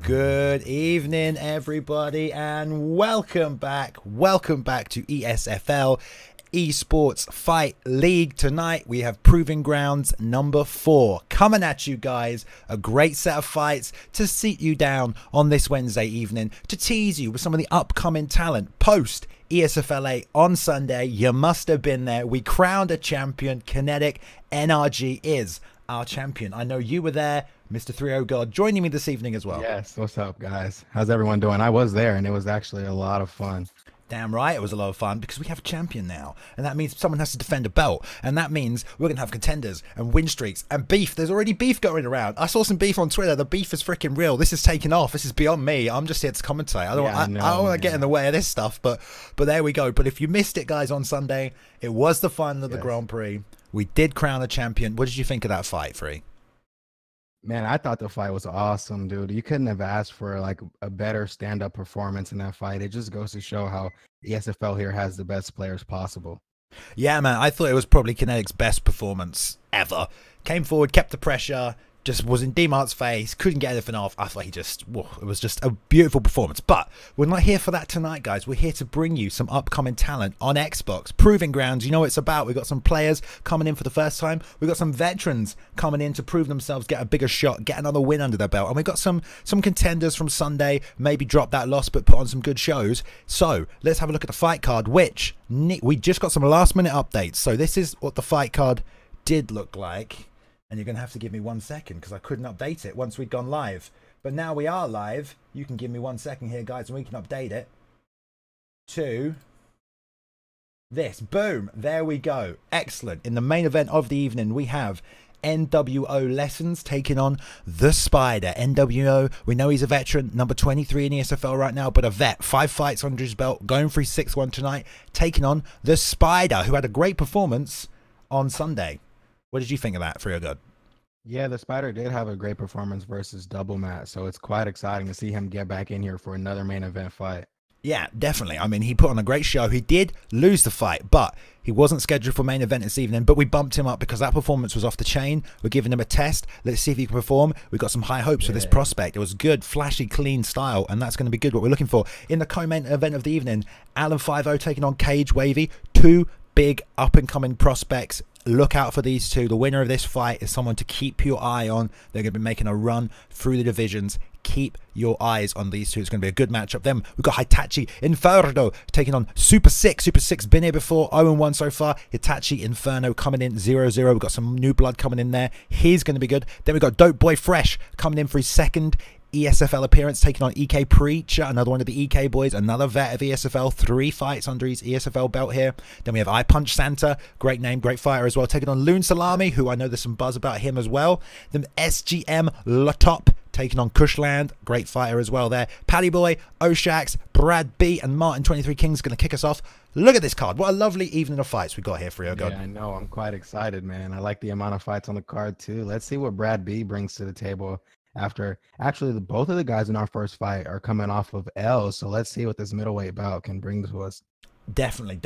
Good evening, everybody, and welcome back. Welcome back to ESFL Esports Fight League. Tonight we have Proving Grounds number 4 coming at you guys. A great set of fights to seat you down on this Wednesday evening, to tease you with some of the upcoming talent post ESFL on Sunday. You must have been there. We crowned a champion. Kinetic NRG is our champion. I know you were there, Mr. 3-0 God, joining me this evening as well. Yes, what's up, guys? How's everyone doing? I was there, and it was actually a lot of fun. Damn right, it was a lot of fun because we have a champion now, and that means someone has to defend a belt, and that means we're gonna have contenders and win streaks and beef. There's already beef going around. I saw some beef on Twitter. The beef is freaking real. This is taking off. This is beyond me. I'm just here to commentate. I don't want to get in the way of this stuff, but there we go. But if you missed it, guys, on Sunday, it was the final of the Grand Prix. We did crown a champion. What did you think of that fight, Free? Man, I thought the fight was awesome, dude. You couldn't have asked for like a better stand-up performance in that fight. It just goes to show how ESFL here has the best players possible. Yeah, man, I thought it was probably Kinetic's best performance ever. Came forward, kept the pressure, just was in D-Mart's face, couldn't get anything off. I thought it was just a beautiful performance. But we're not here for that tonight, guys. We're here to bring you some upcoming talent on Xbox. Proving Grounds, you know what it's about. We've got some players coming in for the first time. We've got some veterans coming in to prove themselves, get a bigger shot, get another win under their belt. And we've got some contenders from Sunday, maybe drop that loss, but put on some good shows. So let's have a look at the fight card, which we just got some last-minute updates. So this is what the fight card did look like. And you're going to have to give me 1 second because I couldn't update it once we'd gone live. But now we are live. You can give me 1 second here, guys, and we can update it to this. Boom. There we go. Excellent. In the main event of the evening, we have NWO Lessons taking on the Spider. NWO, we know he's a veteran, number 23 in ESFL right now, but a vet. 5 fights under his belt, going for his 6th one tonight, taking on the Spider, who had a great performance on Sunday. What did you think of that, 3-0 God? Yeah, the Spider did have a great performance versus Double Matt, so it's quite exciting to see him get back in here for another main event fight. Yeah, definitely. I mean, he put on a great show. He did lose the fight, but he wasn't scheduled for main event this evening, but we bumped him up because that performance was off the chain. We're giving him a test. Let's see if he can perform. We've got some high hopes for this prospect. It was good, flashy, clean style, and that's going to be good, what we're looking for. In the co-main event of the evening, Alan 5-0 taking on Cage Wavy. 2 big up-and-coming prospects. Look out for these two. The winner of this fight is someone to keep your eye on. They're going to be making a run through the divisions. Keep your eyes on these two. It's going to be a good matchup. Then we've got Hitachi Inferno taking on Super 6. Super 6 been here before, 0-1 so far. Hitachi Inferno coming in 0-0. We've got some new blood coming in there. He's going to be good. Then we've got Dope Boy Fresh coming in for his 2nd ESFL appearance, taking on EK Preacher, another one of the EK boys, another vet of ESFL, 3 fights under his ESFL belt here. Then we have I Punch Santa, great name, great fighter as well, taking on Loon Salami, who I know there's some buzz about him as well. Then SGM Latop taking on Cushland, great fighter as well there. Paddy Boy, Oshax, Brad B, and Martin 23 Kings going to kick us off. Look at this card. What a lovely evening of fights we got here, 3-0 God. Yeah, I know. I'm quite excited, man. I like the amount of fights on the card too. Let's see what Brad B brings to the table. After actually both of the guys in our first fight are coming off of L's, so let's see what this middleweight bout can bring to us. Definitely.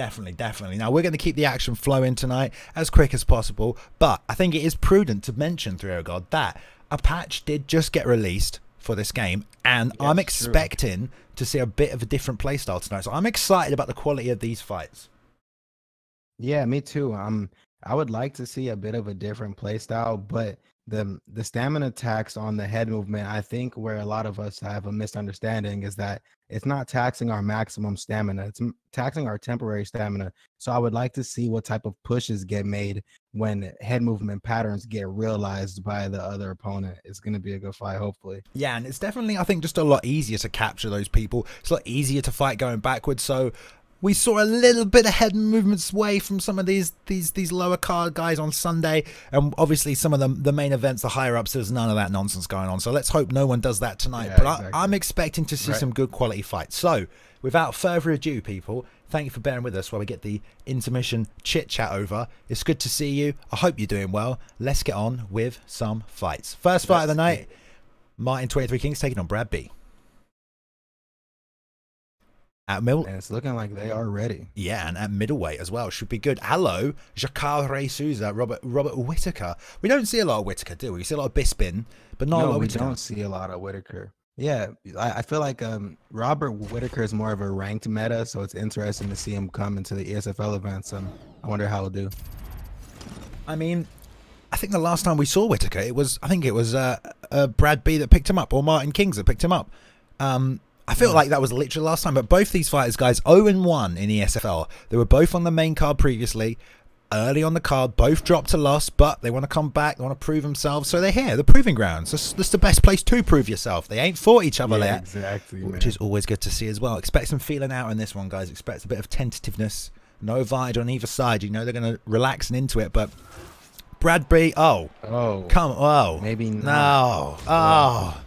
Now we're going to keep the action flowing tonight as quick as possible, but I think it is prudent to mention, 3-0 God, that a patch did just get released for this game, and yes, I'm expecting to see a bit of a different playstyle tonight. So I'm excited about the quality of these fights. Yeah, me too. I would like to see a bit of a different playstyle, but the stamina tax on the head movement, I think where a lot of us have a misunderstanding is that it's not taxing our maximum stamina, it's taxing our temporary stamina. So I would like to see what type of pushes get made when head movement patterns get realized by the other opponent. It's going to be a good fight, hopefully. Yeah, and it's definitely, I think, just a lot easier to capture those people. It's a lot easier to fight going backwards, so we saw a little bit of head movements away from some of these lower card guys on Sunday, and obviously some of the main events, the higher ups, there's none of that nonsense going on. So let's hope no one does that tonight. Yeah, but exactly. I'm expecting to see some good quality fights. So without further ado, people, thank you for bearing with us while we get the intermission chit chat over. It's good to see you. I hope you're doing well. Let's get on with some fights. First fight of the night, Martin 23 Kings taking on Brad B. At middle, and it's looking like they are ready. Yeah, and at middleweight as well should be good. Hello, Jacare Souza, Robert Whittaker. We don't see a lot of Whittaker, do we? We see a lot of Bispin, but not a lot of Whittaker. We don't see a lot of Whittaker. Yeah, I feel like Robert Whitaker is more of a ranked meta, so it's interesting to see him come into the ESFL events. I wonder how he'll do. I mean, I think the last time we saw Whitaker, I think it was Brad B that picked him up, or Martin Kings that picked him up. I feel like that was literally the last time. But both these fighters, guys, 0-1 in ESFL. They were both on the main card previously. Early on the card, both dropped to loss, but they want to come back. They want to prove themselves, so they're here. The proving grounds. That's the best place to prove yourself. They ain't fought each other there, exactly, which is always good to see as well. Expect some feeling out in this one, guys. Expect a bit of tentativeness. No advantage on either side. You know they're going to relax and into it, but Brad B. Maybe not.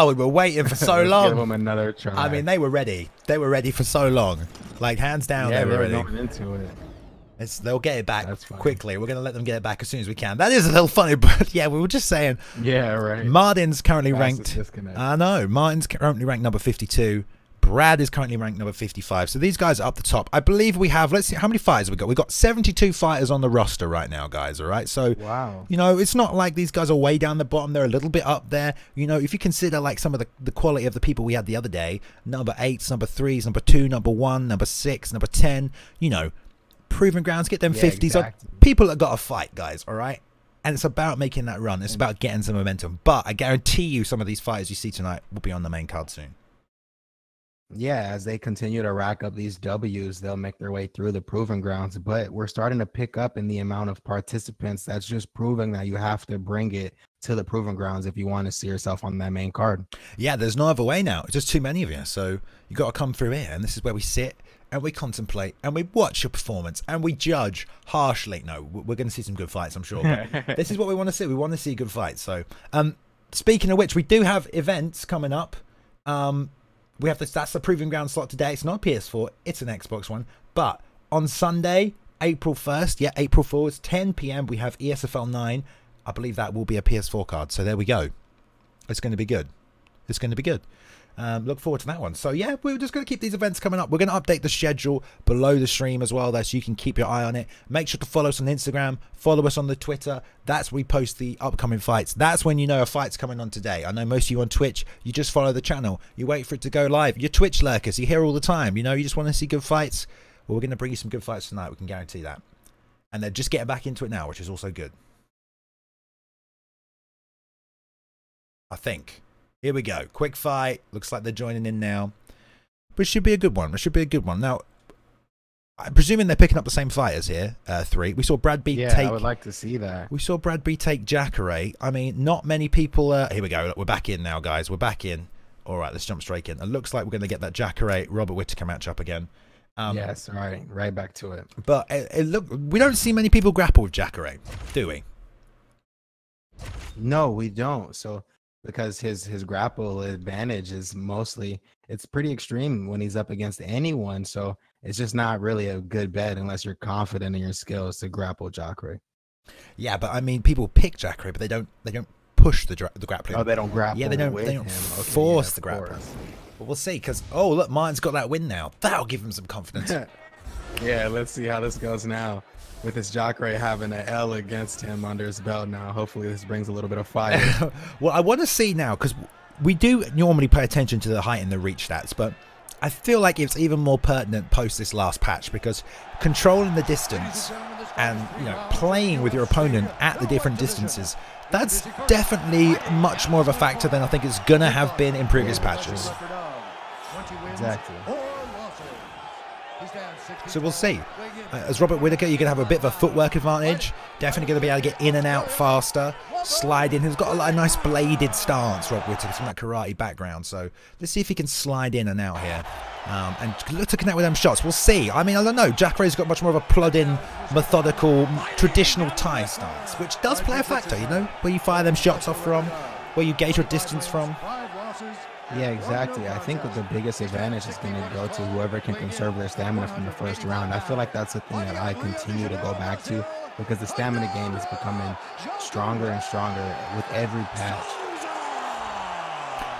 We were waiting for so long. Give them another try. I mean, they were ready. They were ready for so long. Like hands down, yeah, they were ready. going into it. They'll get it back quickly. We're going to let them get it back as soon as we can. That is a little funny, but yeah, we were just saying. Yeah, right. Martin's currently ranked. I know. Martin's currently ranked number 52. Brad is currently ranked number 55. So these guys are up the top. I believe we have, let's see, how many fighters we got? We've got 72 fighters on the roster right now, guys, all right? So, wow. You know, it's not like these guys are way down the bottom. They're a little bit up there. You know, if you consider like some of the quality of the people we had the other day, number 8s, number 3s, number 2, number 1, number 6, number 10, you know, proving grounds, get them 50s. Exactly. People that got to fight, guys, all right? And it's about making that run. It's about getting some momentum. But I guarantee you some of these fighters you see tonight will be on the main card soon. Yeah, as they continue to rack up these W's, they'll make their way through the proving grounds. But we're starting to pick up in the amount of participants. That's just proving that you have to bring it to the proving grounds if you want to see yourself on that main card. Yeah, there's no other way now. It's just too many of you. So you got to come through here. And this is where we sit and we contemplate and we watch your performance and we judge harshly. No, we're going to see some good fights, I'm sure. But this is what we want to see. We want to see good fights. So speaking of which, we do have events coming up. We have this, that's the proving ground slot today. It's not a PS4, it's an Xbox One. But on Sunday, April 1st, yeah, April 4th, 10 p.m, we have ESFL 9. I believe that will be a PS4 card. So there we go. It's going to be good. It's going to be good. Look forward to that one. So yeah, we're just going to keep these events coming up. We're going to update the schedule below the stream as well there, so you can keep your eye on it. Make sure to follow us on Instagram, follow us on the Twitter. That's where we post the upcoming fights. That's when you know a fight's coming on today. I know most of you on Twitch, you just follow the channel, you wait for it to go live. You're Twitch lurkers, you're here all the time, you know, you just want to see good fights. Well, we're going to bring you some good fights tonight, we can guarantee that. And they're just getting back into it now, which is also good, I think. Here we go. Quick fight. Looks like they're joining in now. But it should be a good one. It should be a good one. Now, I'm presuming they're picking up the same fighters here. 3. We saw Brad B take... Yeah, I would like to see that. We saw Brad B take Jacare. I mean, not many people... here we go. Look, we're back in now, guys. We're back in. All right, let's jump straight in. It looks like we're going to get that Jacare Robert Whitaker matchup again. Yes, right back to it. But look, we don't see many people grapple with Jacare, do we? No, we don't. So... because his grapple advantage is mostly, it's pretty extreme when he's up against anyone. So it's just not really a good bet unless you're confident in your skills to grapple Jacare. Yeah, but I mean, people pick Jacare, but they don't push the grappling. Oh, they don't grapple. Yeah, they don't force the grappling. But we'll see, because oh look, Martin's got that win now. That'll give him some confidence. Yeah, let's see how this goes now. With this Jacare having an L against him under his belt now, hopefully this brings a little bit of fire. Well, I want to see now, because we do normally pay attention to the height and the reach stats, but I feel like it's even more pertinent post this last patch, because controlling the distance and, you know, playing with your opponent at the different distances, that's definitely much more of a factor than I think it's going to have been in previous patches. Exactly. So we'll see. As Robert Whitaker, you're going to have a bit of a footwork advantage. Definitely going to be able to get in and out faster. Slide in. He's got a nice bladed stance, Robert Whitaker, from that karate background. So let's see if he can slide in and out here. And look to connect with them shots. We'll see. I mean, I don't know. Jacare's got much more of a plod-in, methodical, traditional Thai stance, which does play a factor, you know, where you fire them shots off from, where you gauge your distance from. Yeah, exactly. I think that the biggest advantage is going to go to whoever can conserve their stamina from the first round. I feel like that's the thing that I continue to go back to, because the stamina game is becoming stronger and stronger with every patch.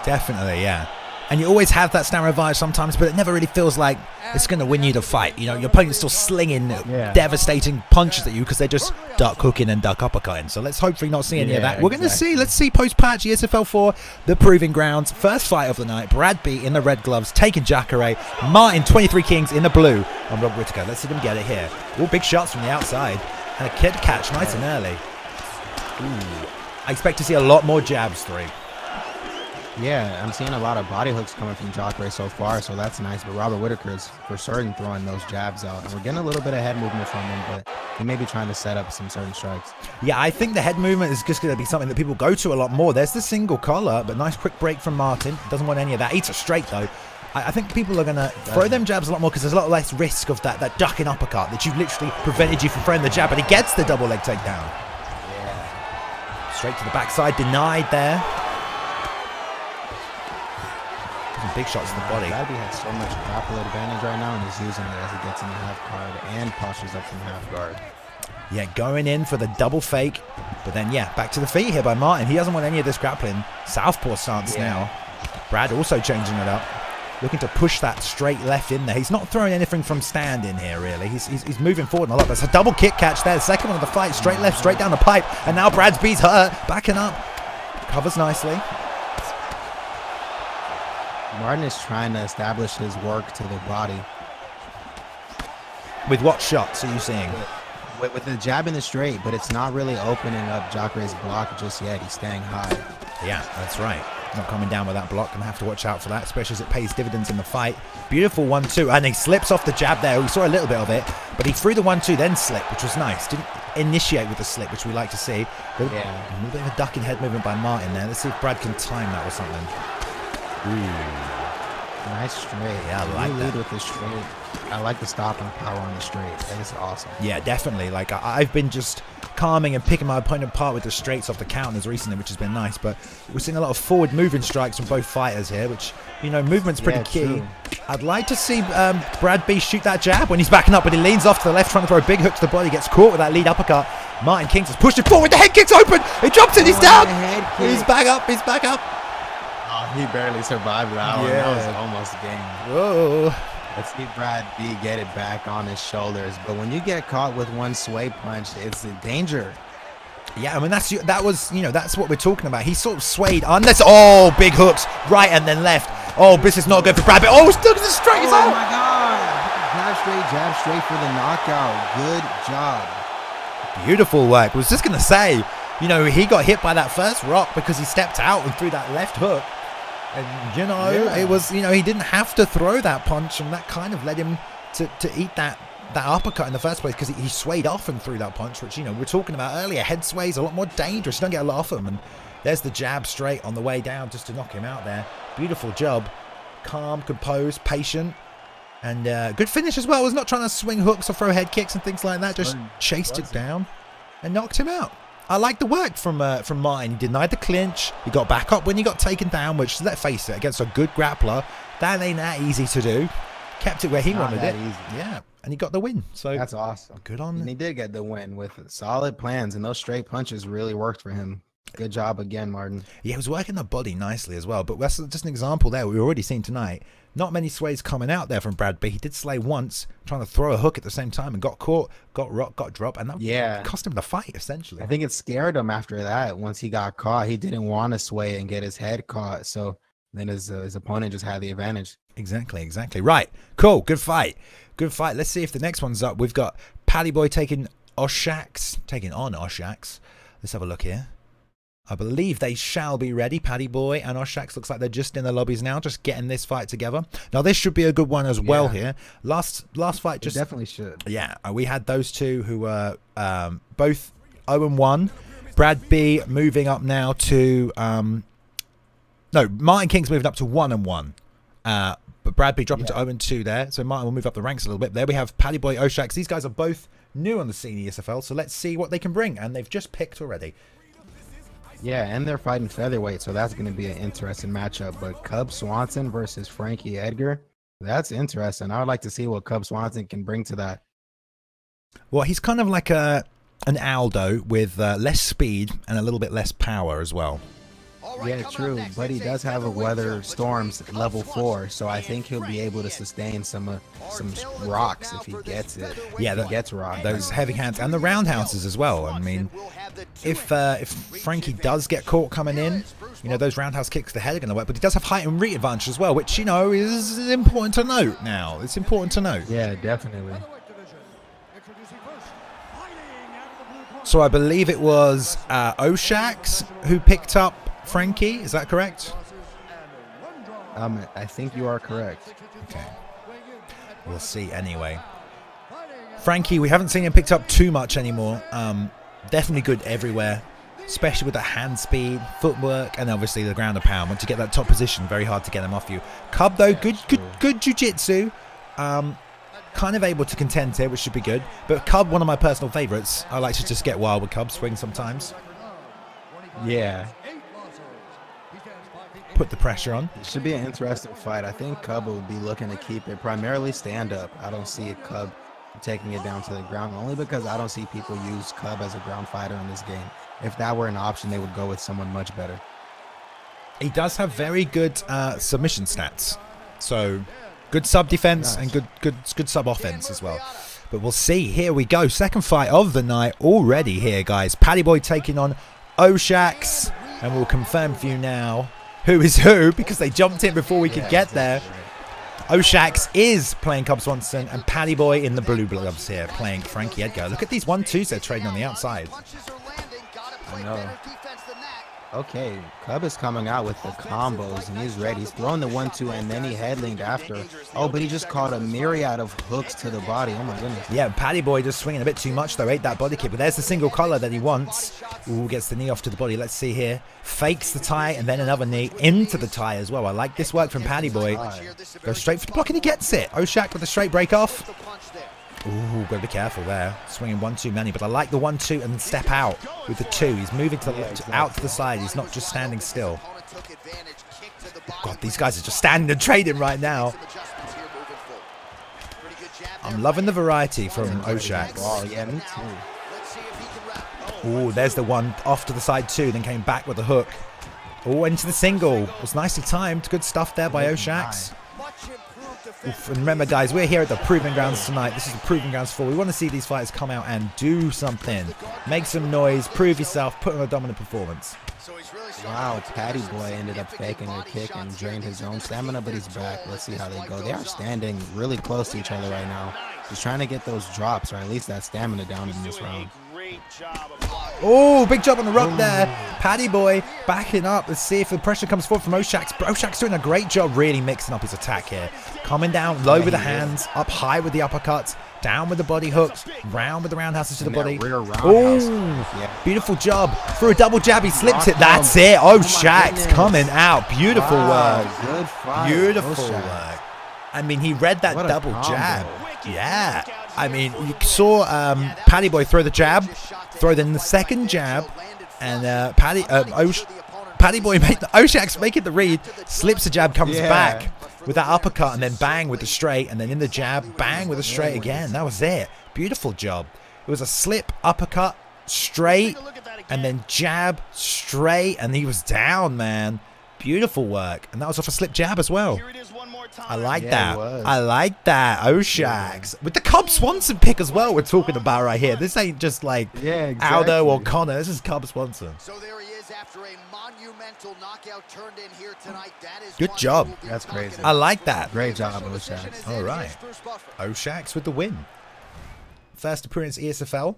Definitely, yeah. And you always have that stamina revive sometimes, but it never really feels like it's going to win you the fight. You know, your opponent's still slinging devastating punches at you because they're just duck hooking and duck uppercutting. So let's hopefully not see any of that. We're going to see, let's see post-patch ESFL 4, the Proving Grounds. First fight of the night, Brad B in the red gloves, taking Jacare. Martin, 23 Kings in the blue on Rob Whittaker. Let's see them get it here. All big shots from the outside. And a kid catch nice and early. Ooh. I expect to see a lot more jabs through. Yeah, I'm seeing a lot of body hooks coming from Jacare so far, so that's nice. But Robert Whittaker is for certain throwing those jabs out. And we're getting a little bit of head movement from him, but he may be trying to set up some certain strikes. Yeah, I think the head movement is just going to be something that people go to a lot more. There's the single collar, but nice quick break from Martin. Doesn't want any of that. Eats it straight, though. I think people are going to throw them jabs a lot more because there's a lot less risk of that ducking uppercut that you literally prevented you from throwing the jab, but he gets the double leg takedown. Yeah. Straight to the backside, denied there. Some big shots to the body. Brad B has so much grapple advantage right now, and he's using it as he gets in the half guard and postures up from half guard. Yeah, going in for the double fake, but then yeah, back to the feet here by Martin. He doesn't want any of this grappling. Southpaw stance now. Brad also changing it up, looking to push that straight left in there. He's not throwing anything from stand in here really. He's moving forward a lot. There's a double kick catch there. The second one of the fight, straight left, straight down the pipe, and now Brad's B's hurt, backing up, covers nicely. Martin is trying to establish his work to the body. With what shots are you seeing? With the jab in the straight, but it's not really opening up Jacare's block just yet. He's staying high. Yeah, that's right. Not coming down with that block. Gonna have to watch out for that, especially as it pays dividends in the fight. Beautiful 1-2, and he slips off the jab there. We saw a little bit of it, but he threw the 1-2, then slipped, which was nice. Didn't initiate with the slip, which we like to see. But a little bit of a ducking head movement by Martin there. Let's see if Brad can time that or something. Ooh. Nice straight. Yeah, I like that. Lead with the straight. I like the stopping power on the straight. That is awesome. Yeah, definitely. Like I've been just calming and picking my opponent apart with the straights off the counters recently, which has been nice. But we're seeing a lot of forward moving strikes from both fighters here, which, you know, movement's pretty key. True. I'd like to see Brad B shoot that jab when he's backing up, but he leans off to the left, trying to throw a big hook to the body. Gets caught with that lead uppercut. Martin Kings has pushed it forward. The head kick's open. He drops it. He's down. He's back up. He's back up. He barely survived that one. That was almost a game. Whoa. Let's see Brad B get it back on his shoulders. But when you get caught with one sway punch, it's a danger. Yeah, I mean, that was, you know, that's what we're talking about. He sort of swayed unless, oh, big hooks, right and then left. Oh, this is not good for Brad B. Oh, look at the straight. Oh, my God. Jab straight for the knockout. Good job. Beautiful work. I was just going to say, you know, he got hit by that first rock because he stepped out and threw that left hook. And, you know, it was, you know, he didn't have to throw that punch, and that kind of led him to eat that uppercut in the first place because he swayed off and threw that punch, which, you know, we were talking about earlier. Head sways a lot more dangerous. You don't get a lot of them. And there's the jab straight on the way down just to knock him out there. Beautiful job. Calm, composed, patient. And good finish as well. Was not trying to swing hooks or throw head kicks and things like that. Just chased it down and knocked him out. I like the work from Martin. He denied the clinch. He got back up when he got taken down, which, let's face it, against a good grappler, that ain't that easy to do. Kept it where he wanted it. Easy. Yeah, and he got the win. So that's awesome. Good on him. And he did get the win with solid plans, and those straight punches really worked for him. Good job again, Martin. Yeah, he was working the body nicely as well. But that's just an example there we've already seen tonight. Not many sways coming out there from Brad B. He did slay once, trying to throw a hook at the same time, and got caught, got rocked, got dropped, and that cost him the fight, essentially. I think it scared him after that. Once he got caught, he didn't want to sway and get his head caught. So then his opponent just had the advantage. Exactly. Right. Cool. Good fight. Good fight. Let's see if the next one's up. We've got Paddy Boy taking on Oshax. Let's have a look here. I believe they shall be ready. Paddy Boy and Oshax looks like they're just in the lobbies now, just getting this fight together. Now this should be a good one as well here. Last fight just definitely should. Yeah, we had those two who were both 0-1. Brad B moving up now to no, Martin King's moving up to 1-1. But Brad B dropping to 0-2 there. So Martin will move up the ranks a little bit. There we have Paddy Boy, Oshax. These guys are both new on the scene ESFL, so let's see what they can bring. And they've just picked already. Yeah, and they're fighting featherweight, so that's going to be an interesting matchup. But Cub Swanson versus Frankie Edgar, that's interesting. I would like to see what Cub Swanson can bring to that. Well, he's kind of like an Aldo with less speed and a little bit less power as well. Yeah, true. But he does have a weather storms level 4, so I think he'll be able to sustain some rocks if he gets it. Yeah, if he gets rocked. Those heavy hands and the roundhouses as well. I mean, if Frankie does get caught coming in, you know, those roundhouse kicks to the head are going to work. But he does have height and reach advantage as well, which, you know, is important to note now. It's important to note. Yeah, definitely. So I believe it was Oshax who picked up Frankie. Is that correct? I think you are correct. Okay. We'll see anyway. Frankie, we haven't seen him picked up too much anymore. Definitely good everywhere, especially with the hand speed, footwork, and obviously the ground and pound. Once you get that top position, very hard to get him off you. Cub, though, good jiu-jitsu. Kind of able to contend here, which should be good. But Cub, one of my personal favorites. I like to just get wild with Cub, swing sometimes. Yeah. Put the pressure on. It should be an interesting fight. I think Cub will be looking to keep it primarily stand up. I don't see a Cub taking it down to the ground, only because I don't see people use Cub as a ground fighter in this game. If that were an option, they would go with someone much better. He does have very good submission stats. So good sub defense and good sub offense as well. But we'll see. Here we go. Second fight of the night already here, guys. Paddy Boy taking on Oshax. And we'll confirm for you now who is who, because they jumped in before we could get there. Oshax is playing Cub Swanson, and Paddy Boy in the blue gloves here playing Frankie Edgar. Look at these 1-2s they're trading on the outside. I know. Okay, Cub is coming out with the combos, and he's ready. He's throwing the 1-2, and then he headlinked after. Oh, but he just caught a myriad of hooks to the body. Oh, my goodness. Yeah, Paddy Boy just swinging a bit too much, though. Ate that body kick, but there's the single collar that he wants. Ooh, gets the knee off to the body. Let's see here. Fakes the tie, and then another knee into the tie as well. I like this work from Paddy Boy. Goes straight for the block, and he gets it. Oshak with a straight break off. Ooh, got to be careful there. Swinging 1-2 many, but I like the 1-2 and then step out with the 2. He's moving to the left, out to the side. He's not just standing still. God, these guys are just standing and trading right now. I'm loving the variety from Oshax. Oh, yeah, me too. Ooh, there's the one off to the side 2, then came back with a hook. Oh, into the single. It was nicely timed. Good stuff there by Oshax. Oof, and remember, guys, we're here at the Proving Grounds tonight. This is the Proving Grounds 4. We want to see these fighters come out and do something. Make some noise, prove yourself, put on a dominant performance. Wow, Paddy Boy ended up faking a kick and drained his own stamina, but he's back. Let's see how they go. They are standing really close to each other right now. He's trying to get those drops, or at least that stamina down in this round. Oh, big job on the rock there. Paddy Boy backing up. Let's see if the pressure comes forward from Oshax. Oshax doing a great job really mixing up his attack here. Coming down low with the hands, up high with the uppercuts, down with the body hooks, round with the roundhouses to the body. Oh, beautiful job. For a double jab, he slips it. That's it. Oshax coming out. Beautiful work. Good fight. Beautiful work. I mean, he read that double jab. Yeah. I mean, you saw Paddy Boy throw the jab, throw then the second jab, and Paddy Boy made the Oshax making the read, slips the jab, comes back with that uppercut, and then bang with the straight, and then in the jab, bang with the straight again. That was it. Beautiful job. It was a slip, uppercut, straight, and then jab, straight, and he was down, man. Beautiful work. And that was off a slip jab as well. I like that. I like that. Oshax. With the Cub Swanson pick as well we're talking about right here. This ain't just like Aldo or Connor. This is Cub Swanson. So there he is after a monumental knockout turned in here tonight. That is good job. That's crazy. I like that. Great job, Oshax. All right. Oshax with the win. First appearance ESFL.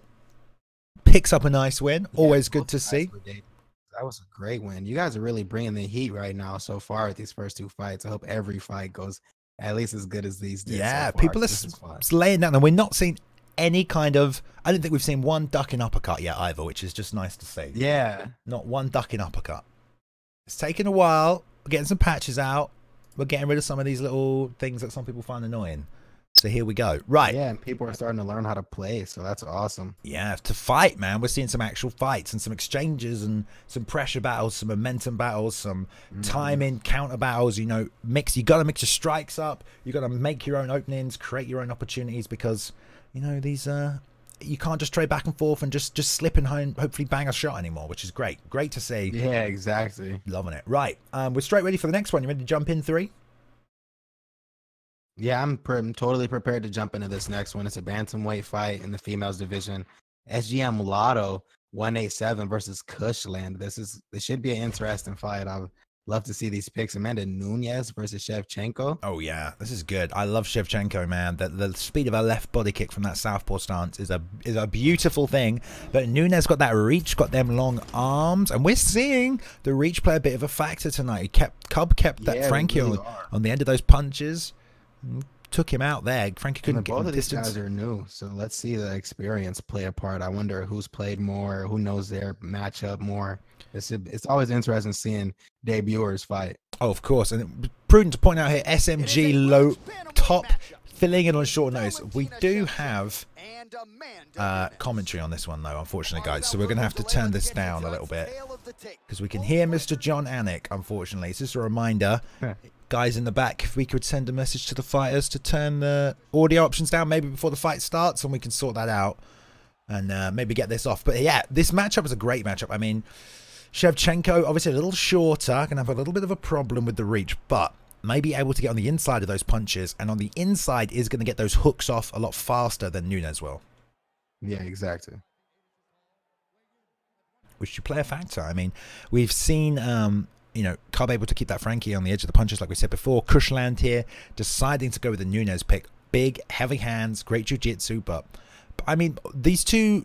Picks up a nice win. Always good to see. That was a great win. You guys are really bringing the heat right now so far with these first 2 fights. I hope every fight goes at least as good as these did. Yeah, so people are laying down, and we're not seeing any kind of. I don't think we've seen one ducking uppercut yet either, which is just nice to see. Yeah, not one ducking uppercut. It's taken a while. We're getting some patches out. We're getting rid of some of these little things that some people find annoying. So here we go. Right. Yeah, and people are starting to learn how to play, so that's awesome. Yeah, to fight, man. We're seeing some actual fights and some exchanges and some pressure battles, some momentum battles, some timing, counter battles. You know, you got to mix your strikes up. You got to make your own openings, create your own opportunities because, you know, these you can't just trade back and forth and just slip and hopefully bang a shot anymore, which is great. Great to see. Yeah, exactly. Loving it. Right, we're straight ready for the next one. You ready to jump in 3? Yeah, I'm totally prepared to jump into this next one. It's a bantamweight fight in the females division. SGM Lotto 187 versus Kushland. This should be an interesting fight. I would love to see these picks. Amanda Nunes versus Shevchenko. Oh yeah, this is good. I love Shevchenko, man. The speed of her left body kick from that southpaw stance is a beautiful thing. But Nunes got that reach, got them long arms, and we're seeing the reach play a bit of a factor tonight. Cub kept that Frankie really on the end of those punches. Took him out there. Frankie couldn't get both of distance. These guys are new, so let's see the experience play a part. I wonder who's played more, who knows their matchup more. It's always interesting seeing debuters fight. Oh, of course. And prudent to point out here, SMG low top filling in on short notice. We do have commentary on this one, though, unfortunately, guys. So we're going to have to turn this down a little bit because we can hear Mr. John Anik, unfortunately. It's just a reminder. Guys in the back, if we could send a message to the fighters to turn the audio options down maybe before the fight starts, and we can sort that out and maybe get this off. But yeah, this matchup is a great matchup. I mean, Shevchenko, obviously a little shorter, can have a little bit of a problem with the reach, but may be able to get on the inside of those punches, and on the inside is going to get those hooks off a lot faster than Nunes will. Yeah, exactly. Which should play a factor. I mean, we've seen... you know, Cub able to keep that Frankie on the edge of the punches, like we said before. Kushland here deciding to go with the Nunes pick. Big, heavy hands, great jiu-jitsu, but I mean, these two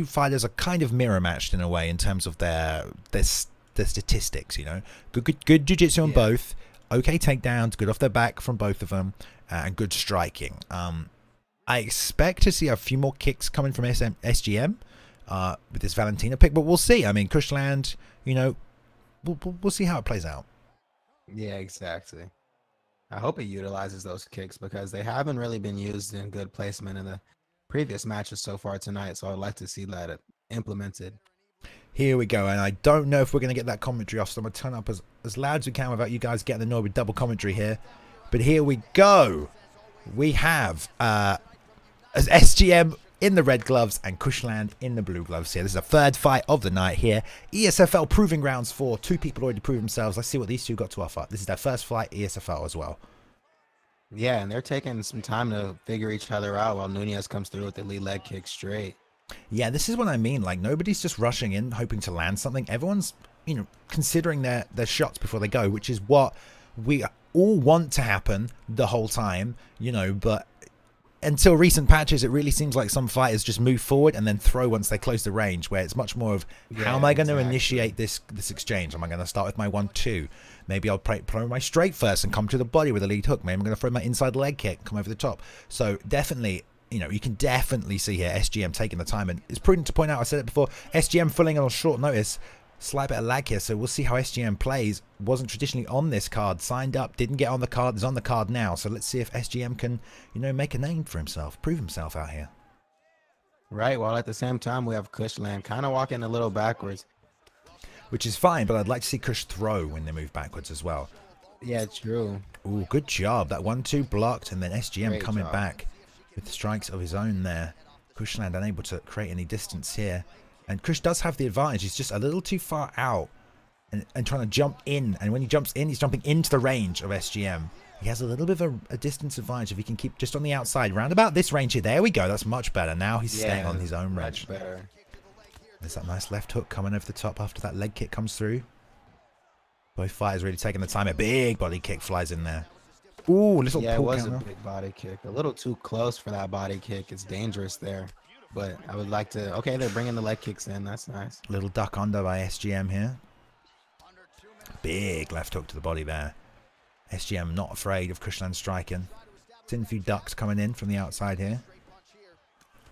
fighters are kind of mirror matched in a way in terms of their statistics. You know, good jiu-jitsu on both. Okay takedowns, good off their back from both of them, and good striking. I expect to see a few more kicks coming from SGM with this Valentina pick, but we'll see. I mean, Kushland, you know. We'll see how it plays out. Yeah, exactly. I hope he utilizes those kicks because they haven't really been used in good placement in the previous matches so far tonight. So I'd like to see that implemented. Here we go. And I don't know if we're going to get that commentary off. So I'm going to turn up as loud as we can without you guys getting annoyed with double commentary here. But here we go. We have as SGM in the red gloves and Kushland in the blue gloves here. This is the third fight of the night here. ESFL proving grounds for 2 people already proved themselves. Let's see what these two got to offer. This is their first fight ESFL as well. Yeah, and they're taking some time to figure each other out while Nunes comes through with the lead leg kick straight. Yeah, this is what I mean. Like, nobody's just rushing in hoping to land something. Everyone's, you know, considering their shots before they go, which is what we all want to happen the whole time, you know, but until recent patches, it really seems like some fighters just move forward and then throw once they close the range, where it's much more of how am I going to initiate this exchange? Am I going to start with my 1-2? Maybe I'll throw my straight first and come to the body with a lead hook. Maybe I'm going to throw my inside leg kick, come over the top. So definitely, you know, you can definitely see here SGM taking the time, and it's prudent to point out, I said it before, SGM filling on short notice. Slight bit of lag here, so we'll see how SGM plays. Wasn't traditionally on this card, signed up, didn't get on the card, is on the card now. So let's see if SGM can, you know, make a name for himself, prove himself out here. Right, while at the same time we have Kushland kind of walking a little backwards. Which is fine, but I'd like to see Kush throw when they move backwards as well. Yeah, true. Ooh, good job. That 1-2 blocked, and then SGM coming back with strikes of his own there. Kushland unable to create any distance here. And Kush does have the advantage. He's just a little too far out and trying to jump in. And when he jumps in, he's jumping into the range of SGM. He has a little bit of a distance advantage if he can keep just on the outside. Round about this range here. There we go. That's much better. Now he's staying on his own range. Much better. There's that nice left hook coming over the top after that leg kick comes through. Both fighters really taking the time. A big body kick flies in there. Ooh, little yeah, it pull was counter. a big body kick. A little too close for that body kick. It's dangerous there. But I would like to... Okay, they're bringing the leg kicks in. That's nice. Little duck under by SGM here. Big left hook to the body there. SGM not afraid of Kushland striking. Seen a few ducks coming in from the outside here.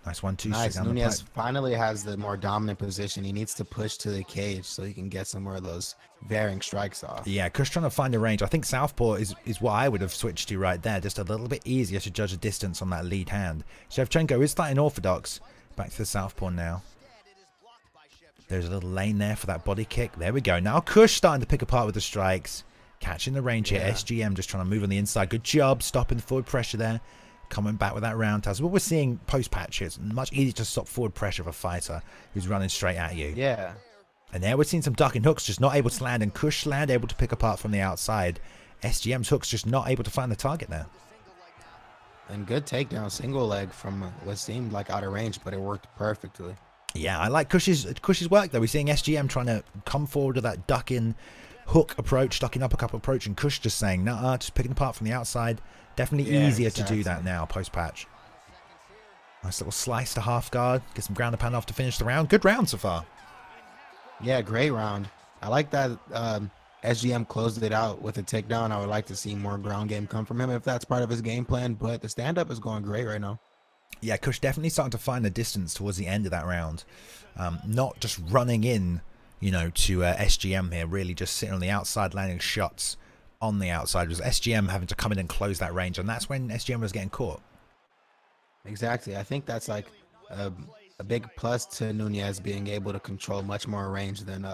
Nice 1-2. Nice. Nunes finally has the more dominant position. He needs to push to the cage so he can get some more of those varying strikes off. Yeah, Kush trying to find a range. I think southpaw is what I would have switched to right there. Just a little bit easier to judge the distance on that lead hand. Shevchenko is starting orthodox. Back to the southpaw now. There's a little lane there for that body kick. There we go. Now Kush starting to pick apart with the strikes. Catching the range here. SGM just trying to move on the inside. Good job stopping the forward pressure there. coming back with that roundhouse. What we're seeing post-patch is much easier to stop forward pressure of a fighter who's running straight at you. Yeah. And there we're seeing some ducking hooks just not able to land, and Kush land able to pick apart from the outside. SGM's hooks just not able to find the target there. And good takedown, single leg from what seemed like out of range, but it worked perfectly. Yeah, I like Kush's work though. We're seeing SGM trying to come forward with that ducking hook approach, ducking uppercut approach, and Kush just saying, nah, just picking apart from the outside. Definitely easier to do that now post-patch. Nice little slice to half guard. Get some ground and pound off to finish the round. Good round so far. Yeah, great round. I like that SGM closed it out with a takedown. I would like to see more ground game come from him if that's part of his game plan, but the stand-up is going great right now. Yeah, Kush definitely starting to find the distance towards the end of that round. Not just running in, you know, to SGM here, really just sitting on the outside, landing shots on the outside. It was SGM having to come in and close that range, and that's when SGM was getting caught. Exactly. I think that's like a big plus to Nunez being able to control much more range than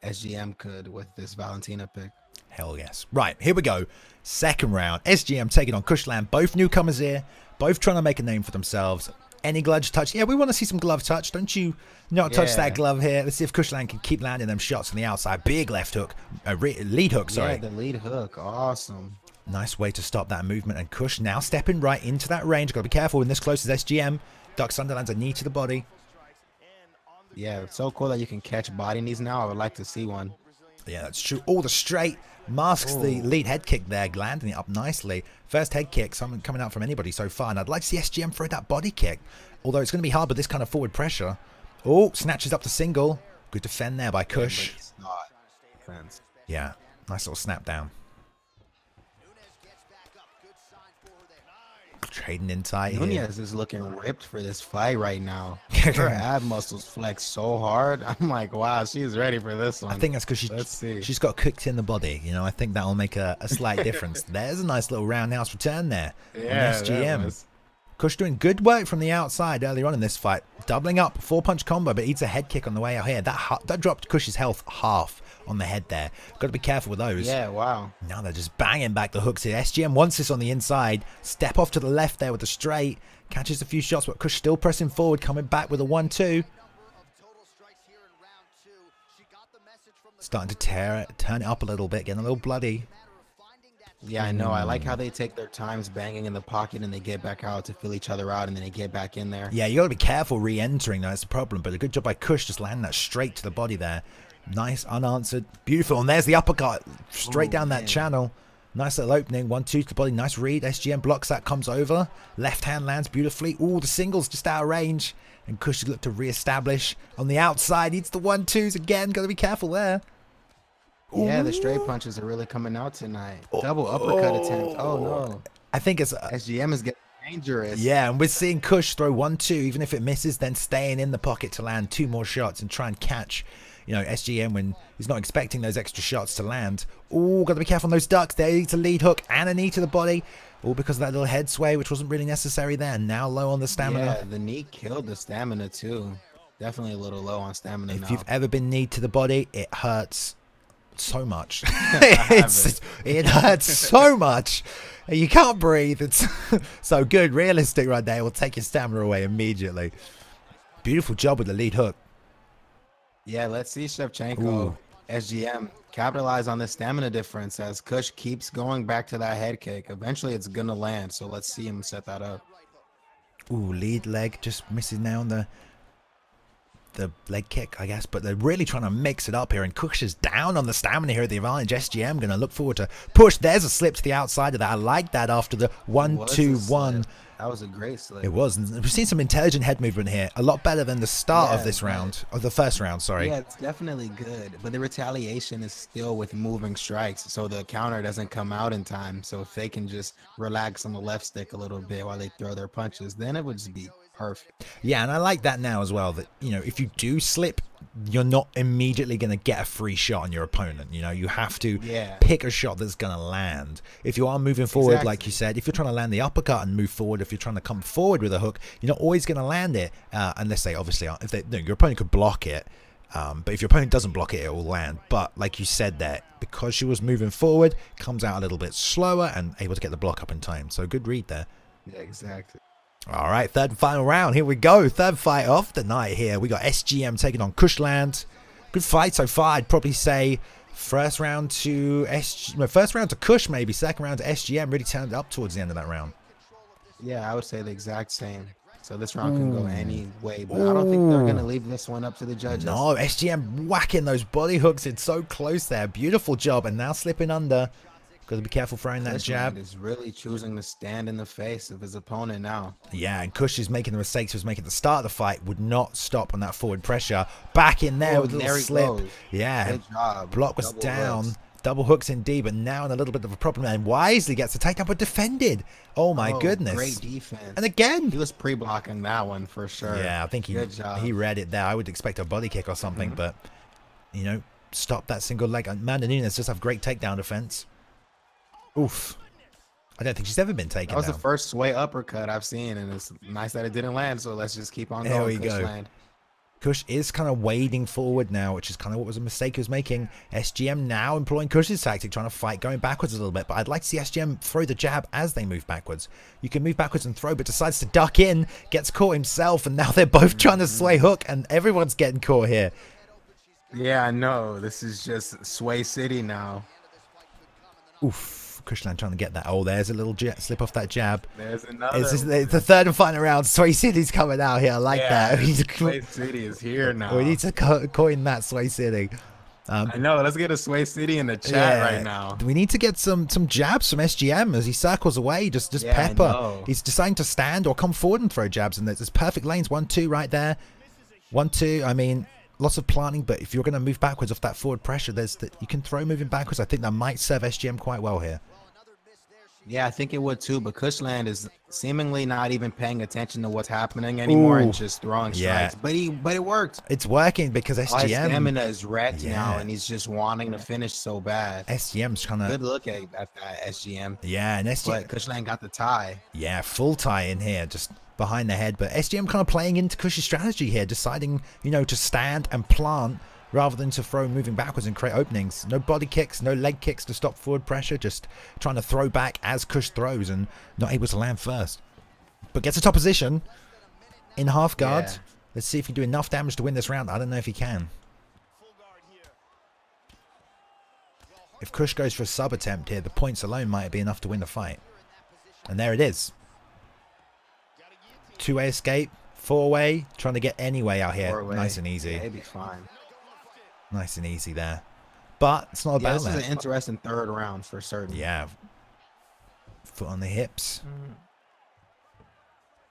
SGM could with this Valentina pick. Hell yes. Right, here we go. Second round. SGM taking on Kushland. Both newcomers here. Both trying to make a name for themselves. Any glove touch? Yeah, we want to see some glove touch. Don't you not touch that glove here? Let's see if Kushland can keep landing them shots on the outside. Big left hook. Lead hook, sorry. Yeah, the lead hook. Awesome. Nice way to stop that movement. And Kush now stepping right into that range. Got to be careful when this close as SGM. Ducks underlands a knee to the body. Yeah, it's so cool that you can catch body knees now. I would like to see one. Yeah, that's true. All the straight masks the lead head kick there, landing it up nicely. First head kick, something coming out from anybody so far. And I'd like to see SGM throw that body kick. Although it's going to be hard with this kind of forward pressure. Oh, snatches up the single. Good defend there by Kush. Yeah, nice little snap down. Trading in tight here. Nunez is looking ripped for this fight right now. Her ab muscles flex so hard. I'm like, wow, she's ready for this one. I think that's because she's got cooked in the body. You know, I think that'll make a slight difference. There's a nice little roundhouse return there on SGM. Kush doing good work from the outside earlier on in this fight. Doubling up, 4-punch combo, but eats a head kick on the way out here. That dropped Kush's health half on the head there. Got to be careful with those. Yeah, wow. Now they're just banging back the hooks here. SGM wants this on the inside. Step off to the left there with the straight. Catches a few shots, but Kush still pressing forward, coming back with a 1-2. Starting to turn it up a little bit, getting a little bloody. Yeah, I know. I like how they take their times banging in the pocket and they get back out to fill each other out and then they get back in there. Yeah, you got to be careful re-entering. That's the problem. But a good job by Kush just landing that straight to the body there. Nice, unanswered. Beautiful. And there's the uppercut straight down that channel. Nice little opening. 1-2 to the body. Nice read. SGM blocks that, comes over. Left hand lands beautifully. Ooh, the singles just out of range. And Kush look to re-establish on the outside. Needs the 1-2s again. Got to be careful there. Yeah, the straight punches are really coming out tonight. Double uppercut attempt. Oh, no. I think it's... SGM is getting dangerous. Yeah, and we're seeing Kush throw 1-2. Even if it misses, then staying in the pocket to land 2 more shots and try and catch, you know, SGM when he's not expecting those extra shots to land. Oh, got to be careful on those ducks. There, it's a lead hook and a knee to the body. All because of that little head sway, which wasn't really necessary there. Now low on the stamina. Yeah, the knee killed the stamina, too. Definitely a little low on stamina now. If you've ever been kneed to the body, it hurts so much. It hurts so much. You can't breathe. It's so good. Realistic right there. It will take your stamina away immediately. Beautiful job with the lead hook. Yeah, let's see Shevchenko, SGM, capitalize on the stamina difference as Kush keeps going back to that head kick. Eventually it's going to land, so let's see him set that up. Ooh, lead leg just misses now on the leg kick, I guess, but they're really trying to mix it up here, and Kush is down on the stamina here at the advantage. SGM going to look forward to push. There's a slip to the outside of that. I like that after the 1-2-1. That was a great slip. It was. And we've seen some intelligent head movement here. A lot better than the start of this round, of the first round, sorry. Yeah, it's definitely good, but the retaliation is still with moving strikes, so the counter doesn't come out in time. So if they can just relax on the left stick a little bit while they throw their punches, then it would just be perfect. Yeah, and I like that now as well, that, you know, if you do slip, you're not immediately going to get a free shot on your opponent. You know, you have to pick a shot that's going to land. If you are moving forward, like you said, if you're trying to land the uppercut and move forward, if you're trying to come forward with a hook, you're not always going to land it, unless they obviously are. If your opponent could block it, but if your opponent doesn't block it, it will land. But like you said there, because she was moving forward, comes out a little bit slower and able to get the block up in time. So good read there. Yeah, exactly. All right, third and final round. Here we go. Third fight of the night here. We got SGM taking on Kushland. Good fight so far. I'd probably say first round to first round to Kush, maybe. Second round to SGM. Really turned it up towards the end of that round. Yeah, I would say the exact same. So this round can go any way, but I don't think they're going to leave this one up to the judges. No, SGM whacking those body hooks in so close there. Beautiful job. And now slipping under. Got to be careful throwing that jab. Is really choosing to stand in the face of his opponent now. Yeah, and Kush is making the mistakes he was making at the start of the fight. Would not stop on that forward pressure. Back in there with a little slip. Goes. Yeah, good job. Block was down. Double hooks indeed, but now in a little bit of a problem. And wisely gets the takedown, but defended. Oh my goodness. Great defense. And again. He was pre-blocking that one for sure. Yeah, I think he read it there. I would expect a body kick or something, but, you know, stop that single leg. Amanda Nunes just have great takedown defense. Oof. I don't think she's ever been taken That was down. the first sway uppercut I've seen, and it's nice that it didn't land, so let's just keep on going. There we go. Kush is kind of wading forward now, which is kind of what was a mistake he was making. SGM now employing Kush's tactic, trying to fight, going backwards a little bit. But I'd like to see SGM throw the jab as they move backwards. You can move backwards and throw, but decides to duck in, gets caught himself, and now they're both trying to sway hook, and everyone's getting caught here. Yeah, I know. This is just Sway City now. Oof. Kushland trying to get that. Oh, there's a little slip off that jab. There's another. It's the third and final round. Sway City's coming out here. I like that. Sway City is here now. We need to coin that, Sway City. I know. Let's get a Sway City in the chat right now. We need to get some jabs from SGM as he circles away. Just pepper. He's deciding to stand or come forward and throw jabs, and there's perfect lanes. 1-2 right there. 1-2. I mean, lots of planning, but if you're going to move backwards off that forward pressure, you can throw moving backwards. I think that might serve SGM quite well here. Yeah, I think it would too, but Kushland is seemingly not even paying attention to what's happening anymore and just throwing strikes. But it worked. It's working because SGM. His stamina is wrecked now, and he's just wanting to finish so bad. SGM's trying to. Good look at that SGM. Yeah, and SGM. But Kushland got the tie. Yeah, full tie in here, just behind the head. But SGM kind of playing into Kush's strategy here, deciding, you know, to stand and plant rather than to throw moving backwards and create openings. No body kicks, no leg kicks to stop forward pressure, just trying to throw back as Kush throws and not able to land first. But gets a top position in half guard. Yeah. Let's see if he can do enough damage to win this round. I don't know if he can. If Kush goes for a sub attempt here, the points alone might be enough to win the fight. And there it is. Two-way escape, four-way, trying to get any way out here. Nice and easy. Yeah, it'd be fine. Nice and easy there. But it's not about that. This is an interesting third round for certain. Yeah. Foot on the hips.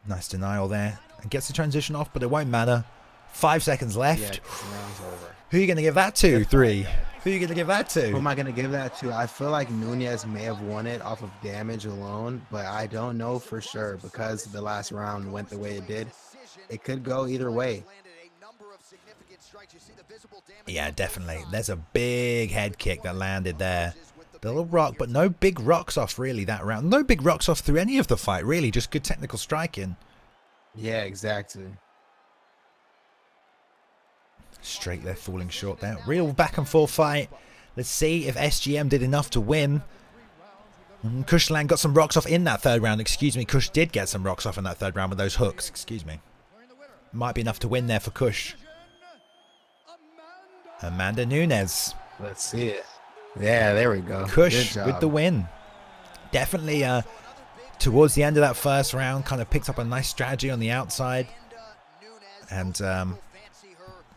Nice denial there. And gets the transition off, but it won't matter. 5 seconds left. Yeah, the round's over. Who are you going to give that to? 3. Who are you going to give that to? Who am I going to give that to? I feel like Nunes may have won it off of damage alone, but I don't know for sure because the last round went the way it did. It could go either way. Yeah, definitely. There's a big head kick that landed there. The little rock, but no big rocks off really that round. No big rocks off through any of the fight, really. Just good technical striking. Yeah, exactly. Straight there, falling short there. Real back and forth fight. Let's see if SGM did enough to win. Kushland got some rocks off in that third round. Excuse me, Kush did get some rocks off in that third round with those hooks. Excuse me. Might be enough to win there for Kush. Amanda Nunes. Let's see it. Yeah, there we go. Kush with the win. Definitely towards the end of that first round, kind of picked up a nice strategy on the outside. And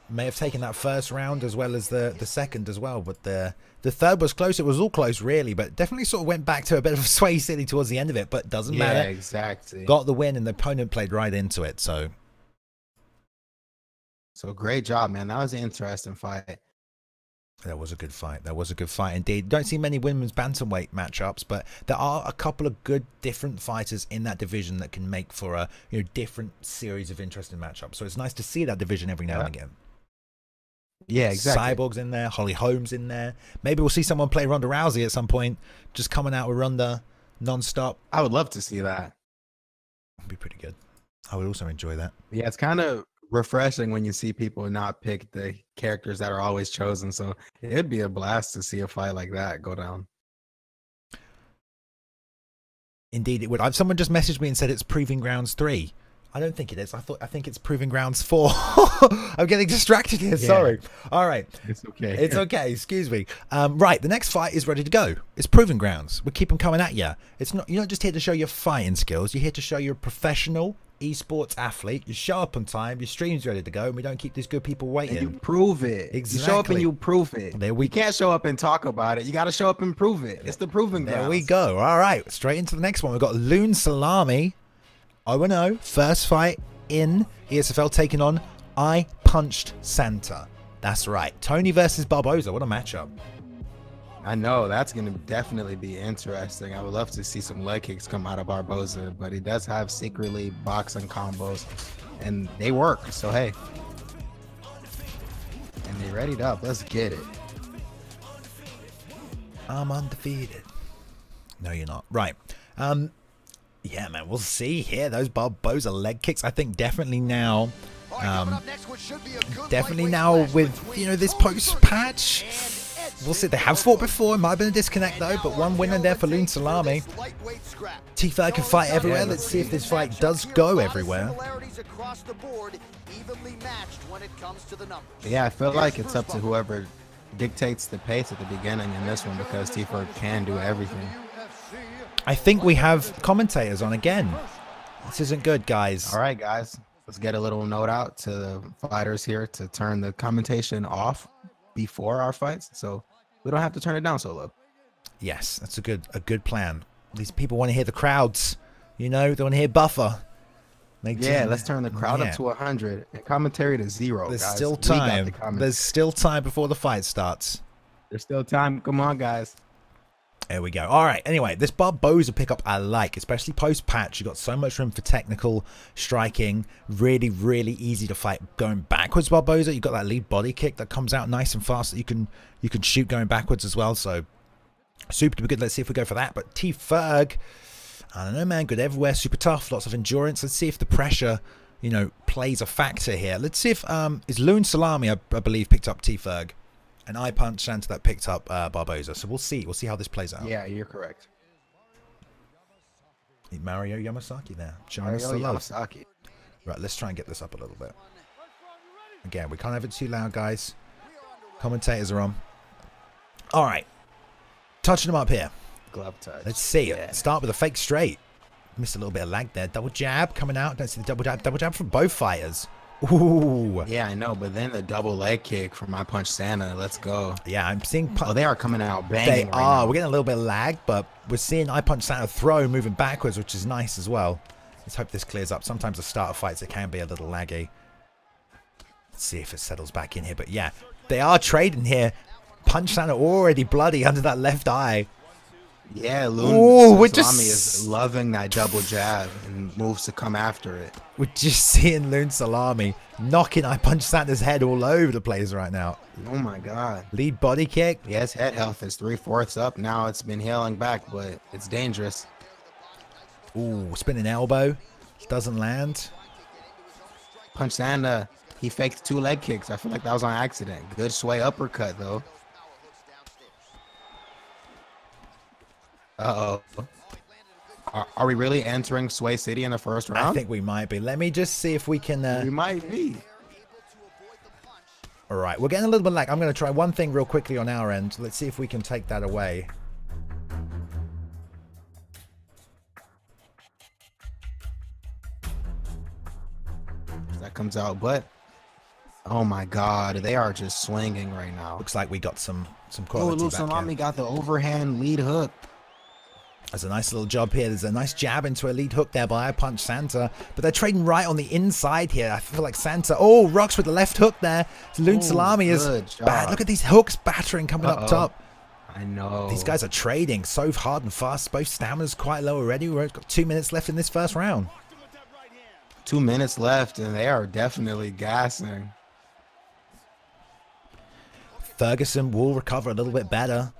may have taken that first round as well as the second as well. But the third was close. It was all close, really. But definitely sort of went back to a bit of a Sway City towards the end of it. But doesn't matter. Yeah, exactly. Got the win, and the opponent played right into it. So great job, man. That was an interesting fight. That was a good fight. That was a good fight indeed. Don't see many women's bantamweight matchups, but there are a couple of good different fighters in that division that can make for a different series of interesting matchups. So it's nice to see that division every now and again. Yeah, exactly. Cyborg's in there, Holly Holm's in there. Maybe we'll see someone play Ronda Rousey at some point, just coming out with Ronda non-stop. I would love to see that. That'd be pretty good. I would also enjoy that. Yeah, it's kind of refreshing when you see people not pick the characters that are always chosen. So it'd be a blast to see a fight like that go down. Indeed, it would. Someone just messaged me and said it's Proving Grounds 3. I don't think it is. I think it's Proving Grounds 4. I'm getting distracted here. Yeah. Sorry. All right. It's okay. It's okay. Excuse me. Right. The next fight is ready to go. It's Proving Grounds. We keep them coming at you. It's not. You're not just here to show your fighting skills. You're here to show you're a professional esports athlete. You show up on time. Your stream's ready to go, and we don't keep these good people waiting. And you prove it. Exactly. You show up and you prove it. You can't show up and talk about it. You got to show up and prove it. It's the Proving Grounds. There we go. All right. Straight into the next one. We've got Loon Salami. 0-0. First fight in ESFL, taking on I Punched Santa. That's right. Tony versus Barboza. What a matchup. I know. That's going to definitely be interesting. I would love to see some leg kicks come out of Barboza, but he does have secretly boxing combos, and they work. So, hey. And they readied up. Let's get it. I'm undefeated. No, you're not. Right. Yeah, man, we'll see here. Those Barboza leg kicks, I think definitely now, with, you know, this post-patch, we'll see. They have fought before. It might have been a disconnect, though, but one winner there for Loon Salami. T-Ferg can fight everywhere. Let's see if this fight does go everywhere. Yeah, I feel like it's up to whoever dictates the pace at the beginning in this one, because T-Ferg can do everything. I think we have commentators on again. This isn't good, guys. All right, guys. Let's get a little note out to the fighters here to turn the commentation off before our fights, so we don't have to turn it down so low. Yes, that's a good plan. These people want to hear the crowds. You know, they want to hear Buffer. Yeah, let's turn the crowd up to 100 and commentary to 0. There's guys. still time. There's still time before the fight starts. There's still time. Come on, guys. There we go. All right. Anyway, this Barboza pickup I like, especially post-patch. You've got so much room for technical striking. Really, really easy to fight going backwards, Barboza. You've got that lead body kick that comes out nice and fast that you can shoot going backwards as well. So super good. Let's see if we go for that. But T-Ferg, I don't know, man. Good everywhere. Super tough. Lots of endurance. Let's see if the pressure, you know, plays a factor here. Let's see if is Loon Salami, I believe, picked up T-Ferg. And I Punched Santa that picked up Barboza. So we'll see. We'll see how this plays out. Yeah, you're correct. Mario Yamasaki there. Mario Yamasaki. Right, let's try and get this up a little bit. Again, we can't have it too loud, guys. Commentators are on. All right. Touching them up here. Glove touch. Let's see it. Start with a fake straight. Missed a little bit of lag there. Double jab coming out. Don't see the double jab. Double jab from both fighters. Ooh. Yeah, I know, but then the double leg kick from I Punched Santa. Let's go. Yeah, I'm seeing. Oh, they are coming out banging. They are. We're getting a little bit of lag, but we're seeing I Punched Santa throw moving backwards, which is nice as well. Let's hope this clears up. Sometimes the start of fights, it can be a little laggy. Let's see if it settles back in here. But yeah, they are trading here. Punched Santa already bloody under that left eye. Yeah, Loon Salami is loving that double jab and moves to come after it. We're just seeing Loon Salami knocking I Punched Santa's head all over the place right now. Oh my god. Lead body kick. Yes, head health is 3/4 up. Now it's been healing back, but it's dangerous. Ooh, spinning elbow. Doesn't land. Punched Santa, he faked 2 leg kicks. I feel like that was on accident. Good sway uppercut though. Uh-oh. Are we really entering Sway City in the first round? I think we might be. Let me just see if we can... we might be. All right, we're getting a little bit lag. I'm going to try one thing real quickly on our end. Let's see if we can take that away. That comes out, but... Oh my god, they are just swinging right now. Looks like we got some quality back. Oh, Salami got the overhand lead hook. There's a nice little job here. There's a nice jab into a lead hook there by I Punched Santa. But they're trading right on the inside here. I feel like Santa... Oh, rocks with the left hook there. Loon Salami is bad. Look at these hooks battering coming up top. I know. These guys are trading so hard and fast. Both stamina's quite low already. We've got 2 minutes left in this first round. 2 minutes left, and they are definitely gassing. Ferguson will recover a little bit better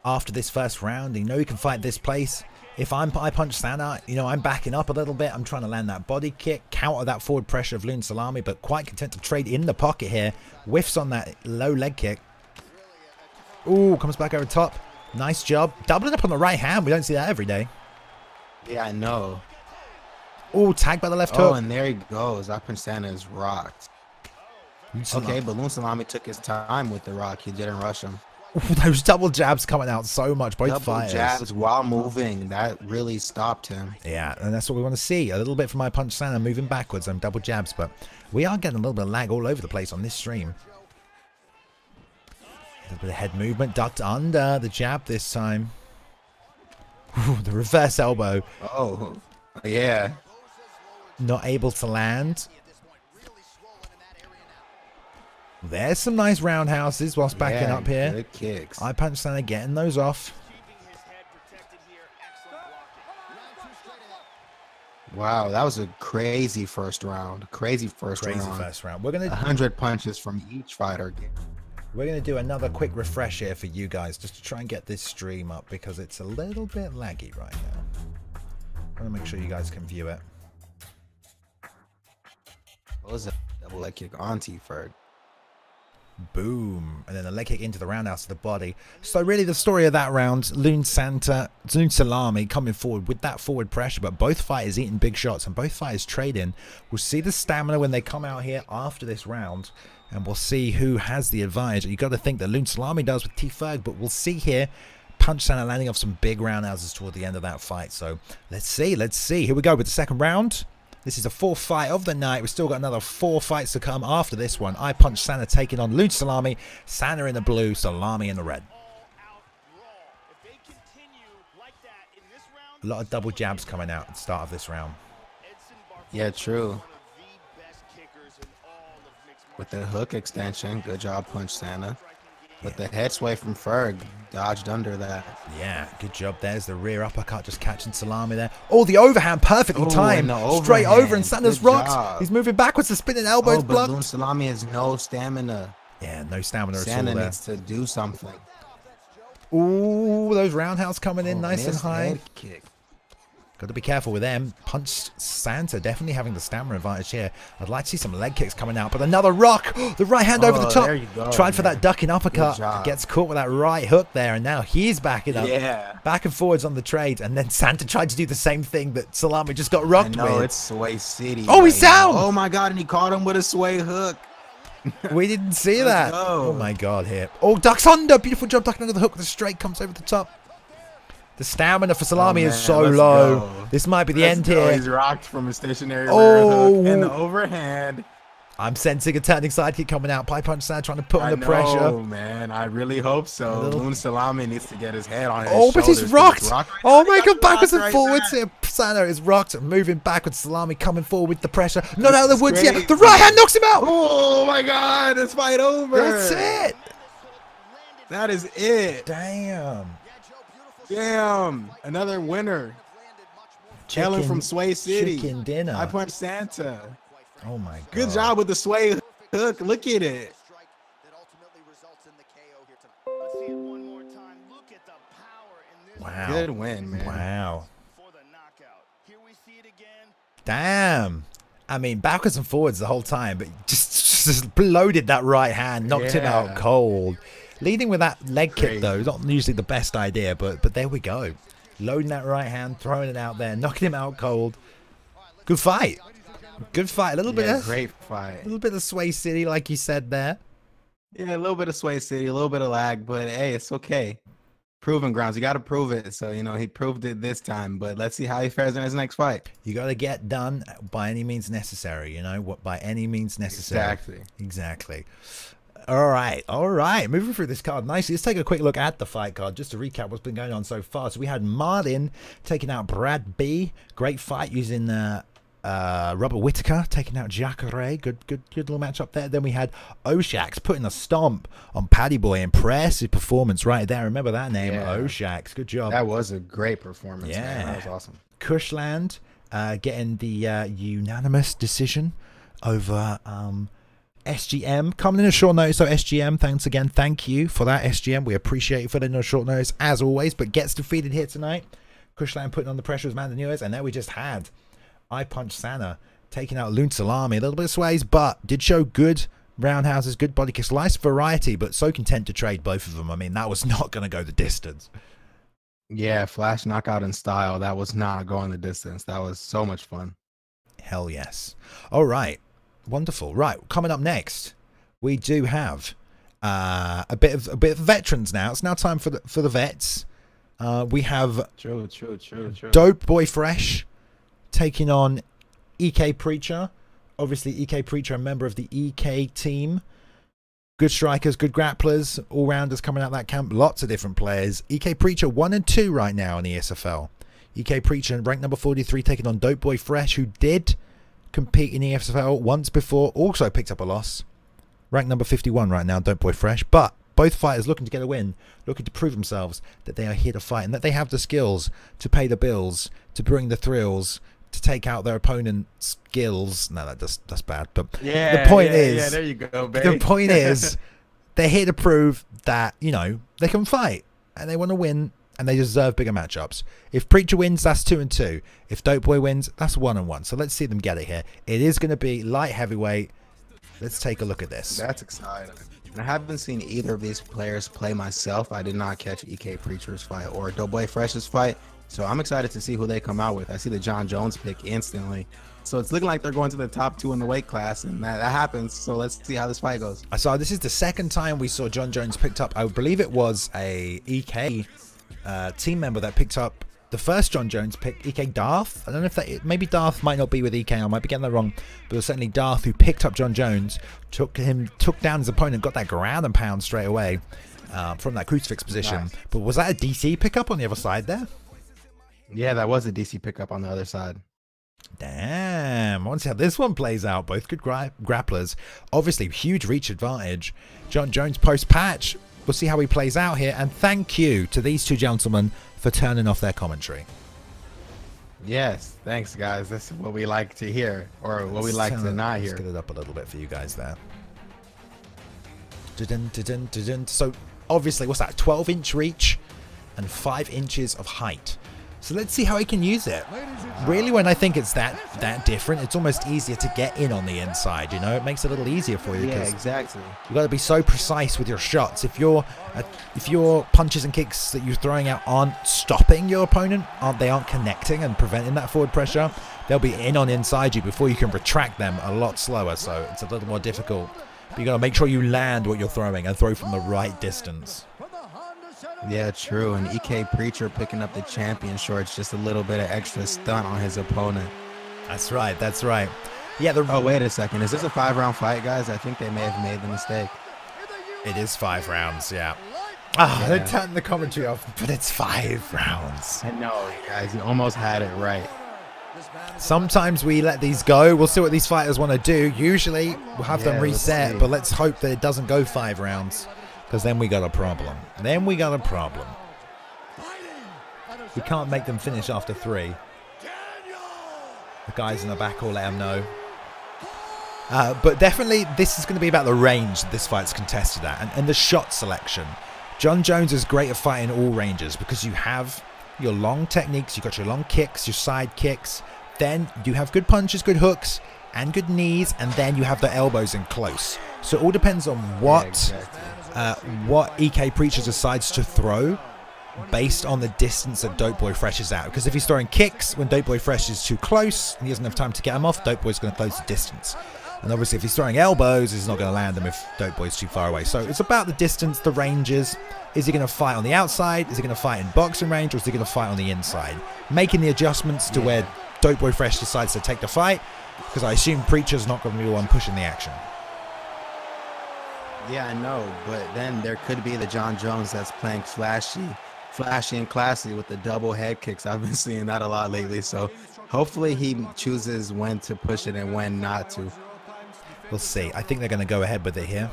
after this first round. You know he can fight this place. If I Punched Santa, you know, I'm backing up a little bit. I'm trying to land that body kick, counter that forward pressure of Loon Salami, but quite content to trade in the pocket here. Whiffs on that low leg kick. Ooh, comes back over top. Nice job. Doubling up on the right hand. We don't see that every day. Yeah, I know. Oh, tagged by the left Oh, hook. and there he goes. Up and Santa is rocked. Okay, Balloon Salami took his time with the rock. He didn't rush him. Ooh, those double jabs coming out so much. Both Double fighters. jabs while moving. That really stopped him. Yeah, and that's what we want to see. A little bit from my punch Santa moving backwards and double jabs, but we are getting a little bit of lag all over the place on this stream. A little bit of head movement, ducked under the jab this time. Ooh, the reverse elbow. Oh, yeah. Not able to land. There's some nice roundhouses whilst backing up here. Good kicks. I punch Santa getting those off. Wow, that was a crazy first round. Crazy first round. We're gonna 100 punches from each fighter. We're gonna do another quick refresh here for you guys just to try and get this stream up because it's a little bit laggy right now. I want to make sure you guys can view it. What was that double leg kick onto you, Ferg? Boom, and then a leg kick into the roundhouse to the body. So really the story of that round, Loon Salami coming forward with that forward pressure, but both fighters eating big shots and both fighters trading. We'll see the stamina when they come out here after this round, and we'll see who has the advantage. You got to think that Loon Salami does with T Ferg, but we'll see here. Punch Santa landing off some big roundhouses toward the end of that fight. So let's see. Here we go with the second round. This is the fourth fight of the night. We've still got another 4 fights to come after this one. I Punch Santa taking on Loon Salami. Santa in the blue, Salami in the red. A lot of double jabs coming out at the start of this round. Yeah, true. With the hook extension, good job, Punch Santa. With the head sway from Ferg, dodged under that. Yeah, good job. There's the rear uppercut, just catching Salami there. Oh, the overhand, perfectly timed. Straight over, and Santa's rocked. He's moving backwards, the spinning elbows blocked. Balloon Salami has no stamina. Yeah, no stamina at all Santa there. needs to do something. Ooh, those roundhouse coming in nice and high. Head kick. Got to be careful with them. Punch Santa definitely having the stamina advantage here. I'd like to see some leg kicks coming out, but another rock. The right hand over the top. There you go, tried for that ducking uppercut. Gets caught with that right hook there, and now he's backing up. Yeah. Back and forwards on the trade, and then Santa tried to do the same thing that Salami just got rocked with. It's Sway City. Oh, he's down. Oh my God, and he caught him with a sway hook. We didn't see that. Go. Oh my God, here. Oh, ducks under. Beautiful job ducking under the hook with the straight. Comes over the top. The stamina for Salami is so low. Go. This might be the end here. He's rocked from a stationary rear hook and the overhand. I'm sensing a turning sidekick coming out. Pie Punch Santa trying to put on the pressure. Oh man, I really hope so. Loon Salami needs to get his head on his shoulders. But he's rocked. Oh my God, backwards and forwards here. Santa is rocked, moving backwards. Salami coming forward with the pressure. Not out of the woods yet. The right hand knocks him out. Oh my God, this fight over. That's it. That is it. Damn. Damn, another winner. Hailing from Sway City. Chicken dinner. I Punch Santa. Oh my God. Good job with the sway hook. Look at it. Wow. Good win, man. Wow. Damn. I mean, backwards and forwards the whole time, but just loaded that right hand, knocked him out cold. Leading with that leg kick, though, is not usually the best idea, but there we go. Loading that right hand, throwing it out there, knocking him out cold. Good fight. Good fight. A little bit of great fight. A little bit of Sway City, like you said there. Yeah, a little bit of Sway City, a little bit of lag, but hey, it's okay. Proving grounds. You got to prove it. So, you know, he proved it this time, but let's see how he fares in his next fight. You got to get done by any means necessary, you know, what by any means necessary. Exactly. All right. Moving through this card nicely. Let's take a quick look at the fight card just to recap what's been going on so far. So we had Martin taking out Brad B. Great fight using Robert Whittaker taking out Jacare. Good little match up there. Then we had Oshax putting a stomp on Paddy Boy. Impressive performance right there. Remember that name, Oshax. Good job. That was a great performance. Yeah, man. That was awesome. Cushland getting the unanimous decision over SGM coming in a short notice. So SGM, thanks again. Thank you for that, SGM. We appreciate you for in a short notice as always, but gets defeated here tonight. Cushland putting on the pressure as Amanda Nunes, and then we just had I Punch Santa taking out Loon Salami. A little bit of sways, but did show good roundhouses, good body kicks, nice variety, but so content to trade both of them. I mean, that was not going to go the distance. Yeah, flash knockout in style. That was not going the distance. That was so much fun. Hell yes. All right. Wonderful. Right. Coming up next, we do have a bit of veterans now. It's now time for the vets. We have True. Dope Boy Fresh taking on EK Preacher. Obviously, EK Preacher, a member of the EK team. Good strikers, good grapplers, all-rounders coming out of that camp. Lots of different players. EK Preacher 1 and 2 right now in the ESFL. EK Preacher ranked number 43 taking on Dope Boy Fresh, who did compete in the ESFL once before, also picked up a loss. Ranked number 51 right now, Dope Boy Fresh. But both fighters looking to get a win, looking to prove themselves that they are here to fight and that they have the skills to pay the bills, to bring the thrills, to take out their opponent's skills. No, that's bad. But yeah, the point is, there you go, baby. the point is, they're here to prove that, you know, they can fight and they want to win and they deserve bigger matchups. If Preacher wins, that's 2 and 2. If Dope Boy wins, that's 1 and 1. So let's see them get it here. It is going to be light heavyweight. Let's take a look at this. That's exciting. I haven't seen either of these players play myself. I did not catch EK Preacher's fight or Dope Boy Fresh's fight. So I'm excited to see who they come out with. I see the John Jones pick instantly. So it's looking like they're going to the top 2 in the weight class, and that happens. So let's see how this fight goes. I saw this is the second time we saw John Jones picked up. I believe it was a EK team member that picked up the first John Jones pick, EK Darth. I don't know if that, maybe Darth might not be with EK. I might be getting that wrong. But it was certainly Darth who picked up John Jones, took down his opponent, got that ground and pound straight away from that crucifix position. Nice. But was that a DC pickup on the other side there? Yeah, that was a DC pickup on the other side. Damn, I want to see how this one plays out. Both good grapplers. Obviously, huge reach advantage. John Jones post-patch. We'll see how he plays out here. And thank you to these two gentlemen for turning off their commentary. Yes, thanks, guys. That's what we like to hear, or what we like to not hear. Let's get it up a little bit for you guys there. So, obviously, what's that? 12-inch reach and 5 inches of height. So let's see how he can use it. Really, when I think it's that different, it's almost easier to get in on the inside, you know? It makes it a little easier for you. Yeah, exactly. You've got to be so precise with your shots. If your punches and kicks that you're throwing out aren't stopping your opponent, they aren't connecting and preventing that forward pressure, they'll be in on inside you before you can retract them a lot slower. So it's a little more difficult. But you got to make sure you land what you're throwing and throw from the right distance. Yeah, true. And EK Preacher picking up the champion shorts, just a little bit of extra stunt on his opponent. That's right. That's right. Yeah. Oh, wait a second. Is this a 5-round fight, guys? I think they may have made the mistake. It is 5 rounds. Yeah. Ah, Yeah. They're turning the commentary off, but it's 5 rounds. I know, guys. You almost had it right. Sometimes we let these go. We'll see what these fighters want to do. Usually, we'll have them reset, but let's hope that it doesn't go 5 rounds. Because then we got a problem. We can't make them finish after 3. The guys in the back will let them know. But definitely, this is going to be about the range this fight's contested at. And the shot selection. John Jones is great at fighting all ranges. Because you have your long techniques. You've got your long kicks, your side kicks. Then you have good punches, good hooks, and good knees. And then you have the elbows in close. So it all depends on what EK Preacher decides to throw based on the distance that Dope Boy Fresh is at. Because if he's throwing kicks when Dope Boy Fresh is too close and he doesn't have time to get him off, Dope Boy's going to close the distance. And obviously if he's throwing elbows, he's not going to land them if Dope Boy's too far away. So it's about the distance, the ranges. Is he going to fight on the outside? Is he going to fight in boxing range? Or is he going to fight on the inside? Making the adjustments to where Dope Boy Fresh decides to take the fight. Because I assume Preacher's not going to be the one pushing the action. Yeah, I know, but then there could be the John Jones that's playing flashy and classy with the double head kicks. I've been seeing that a lot lately, so hopefully he chooses when to push it and when not to. We'll see. I think they're going to go ahead with it here.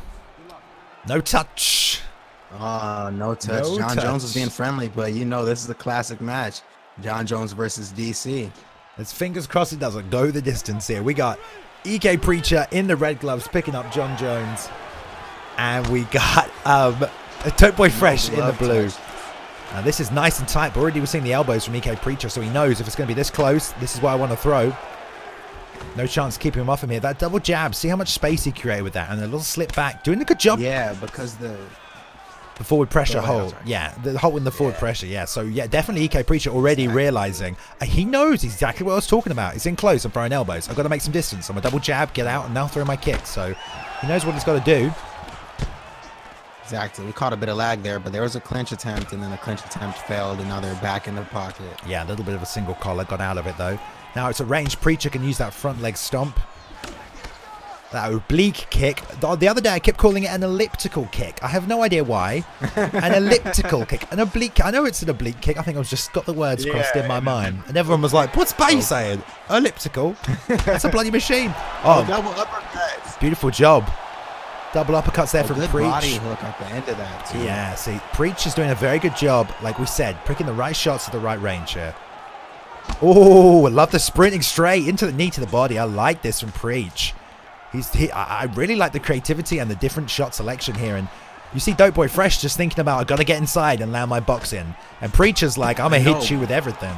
No touch. Oh, no touch. No John touch. Jones was being friendly, but you know this is a classic match. John Jones versus DC. Let's fingers crossed it doesn't go the distance here. We got EK Preacher in the red gloves picking up John Jones. And we got Dope Boy Fresh in the blue. This is nice and tight, but already we're seeing the elbows from EK Preacher, so he knows if it's going to be this close, this is what I want to throw. No chance keeping him off him here. That double jab, see how much space he created with that, and a little slip back, doing a good job. Yeah, because The forward pressure Go ahead, hold. sorry. Yeah, the hold in the forward pressure. Yeah, so yeah, definitely EK Preacher already realizing. He knows exactly what I was talking about. He's in close. I'm throwing elbows. I've got to make some distance. I'm a double jab, get out, and now throw my kick. So he knows what he's got to do. Exactly. We caught a bit of lag there, but there was a clinch attempt, and then the clinch attempt failed, and now they're back in the pocket. Yeah, a little bit of a single collar. Got out of it, though. Now it's a ranged. Preacher can use that front leg stomp. That oblique kick. The other day I kept calling it an elliptical kick. I have no idea why. An elliptical kick. An oblique. I know it's an oblique kick. I think I've just got the words crossed in my mind. And everyone was like, what's Bay saying? Elliptical? That's a bloody machine. Oh, double uppercuts. Beautiful job. Double uppercuts there from Good Preach. body hook at the end of that, too. Yeah, see, Preach is doing a very good job. Like we said, pricking the right shots at the right range here. Oh, I love the sprinting straight into the knee to the body. I like this from Preach. I really like the creativity and the different shot selection here. And you see Dope Boy Fresh just thinking about, I got to get inside and land my box in. And Preacher's like, I'm going to hit you with everything.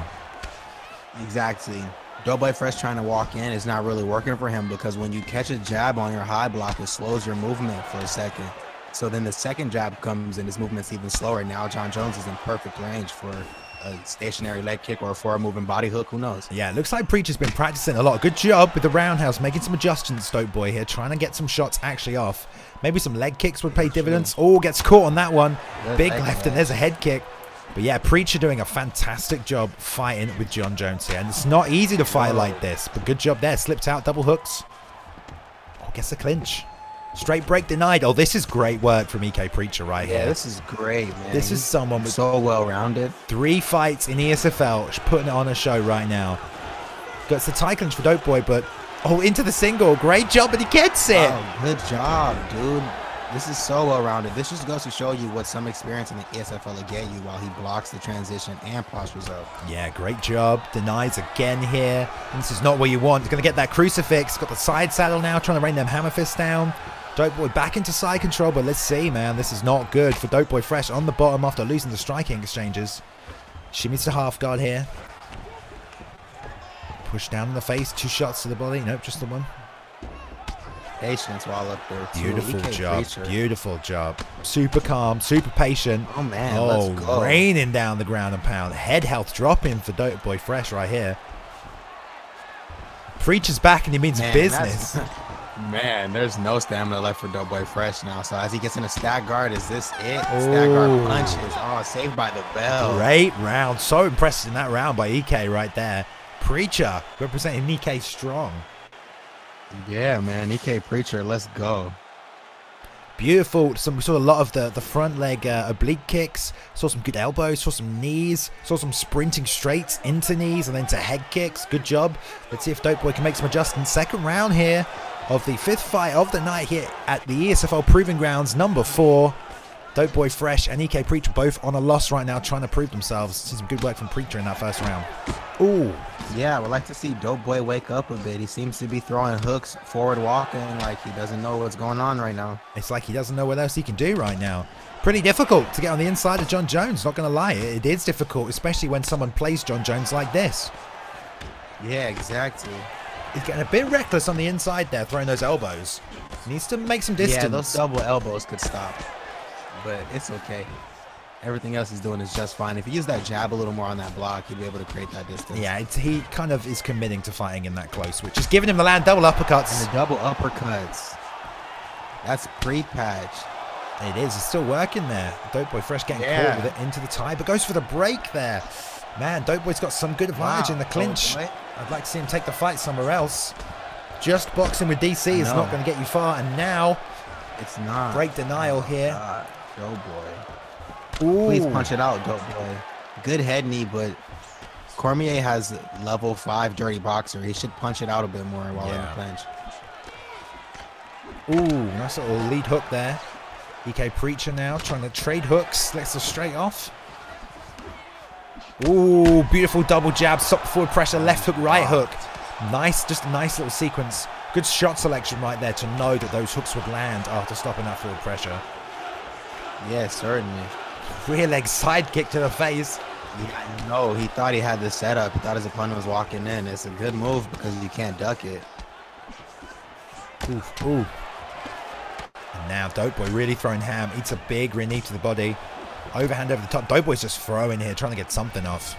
Exactly. Dope Boy Fresh trying to walk in is not really working for him, because when you catch a jab on your high block, it slows your movement for a second. So then the second jab comes and his movement's even slower. Now John Jones is in perfect range for a stationary leg kick or a forward moving body hook. Who knows? Yeah, it looks like Preacher's been practicing a lot. Good job with the roundhouse, making some adjustments, Dope Boy here, trying to get some shots actually off. Maybe some leg kicks would pay dividends. Oh, gets caught on that one. Big left, and there's a head kick. But yeah, Preacher doing a fantastic job fighting with John Jones here. And it's not easy to fight like this, but good job there. Slipped out, double hooks. Oh, gets the clinch. Straight break denied. Oh, this is great work from EK Preacher right here. Yeah, this is great, man. This is someone with so well-rounded. 3 fights in ESFL, putting it on a show right now. Gets the tie clinch for Dope Boy, but oh, into the single. Great job, but he gets it. Oh, good job, dude. This is so well-rounded. This just goes to show you what some experience in the ESFL will get you while he blocks the transition and postures up. Yeah, great job. Denies again here. And this is not what you want. He's going to get that crucifix. Got the side saddle now, trying to rain them hammer fists down. Dope Boy back into side control, but let's see, man. This is not good for Dope Boy Fresh on the bottom after losing the striking exchanges. Shimmies to half guard here. Push down in the face. 2 shots to the body. Nope, just the one. Patience while up there, too. Beautiful EK job. Preacher. Beautiful job. Super calm, super patient. Oh, man, oh, let's go. Raining down the ground and pound. Head health dropping for Dope Boy Fresh right here. Preacher's back and he means business. Man, there's no stamina left for Dope Boy Fresh now. So as he gets in a stack guard, is this it? Stack guard punches. Oh, saved by the bell. Great round. So impressive in that round by EK right there. Preacher representing EK strong. Yeah, man. EK Preacher, let's go. Beautiful. We saw a lot of the front leg oblique kicks. Saw some good elbows. Saw some knees. Saw some sprinting straights into knees and then to head kicks. Good job. Let's see if Dope Boy can make some adjustments. Second round here of the 5th fight of the night here at the ESFL Proving Grounds, number 4. Dope Boy Fresh and EK Preacher both on a loss right now, trying to prove themselves. See some good work from Preacher in that first round. Ooh. Yeah, I would like to see Dope Boy wake up a bit. He seems to be throwing hooks, forward walking, like he doesn't know what's going on right now. It's like he doesn't know what else he can do right now. Pretty difficult to get on the inside of John Jones, not going to lie. It is difficult, especially when someone plays John Jones like this. Yeah, exactly. He's getting a bit reckless on the inside there, throwing those elbows. Needs to make some distance. Yeah, those double elbows could stop, but it's okay. Everything else he's doing is just fine. If he used that jab a little more on that block, he'd be able to create that distance. Yeah, he kind of is committing to fighting in that close, which is giving him the land double uppercuts. And the double uppercuts. That's pre-patch. It is. It's still working there. Dope Boy Fresh getting caught with it into the tie, but goes for the break there. Man, Dope Boy's got some good advantage in the clinch. I'd like to see him take the fight somewhere else. Just boxing with DC is not going to get you far, and now it's not. Break denial here. Dope Boy. Ooh. Please punch it out, Dope Boy. Good head knee, but Cormier has level 5 dirty boxer. He should punch it out a bit more while in the clinch. Ooh, nice little lead hook there. EK Preacher now trying to trade hooks. Lets us straight off. Ooh, beautiful double jab, stop forward pressure, left hook, right hook. Nice, just a nice little sequence. Good shot selection right there to know that those hooks would land after stopping that forward pressure. Yeah, certainly. Rear leg side kick to the face. Yeah, no, he thought he had the setup. He thought his opponent was walking in. It's a good move because you can't duck it. Oof, ooh. Now Dopeboy really throwing ham. Eats a big rear knee to the body. Overhand over the top. Dopeboy's just throwing here, trying to get something off.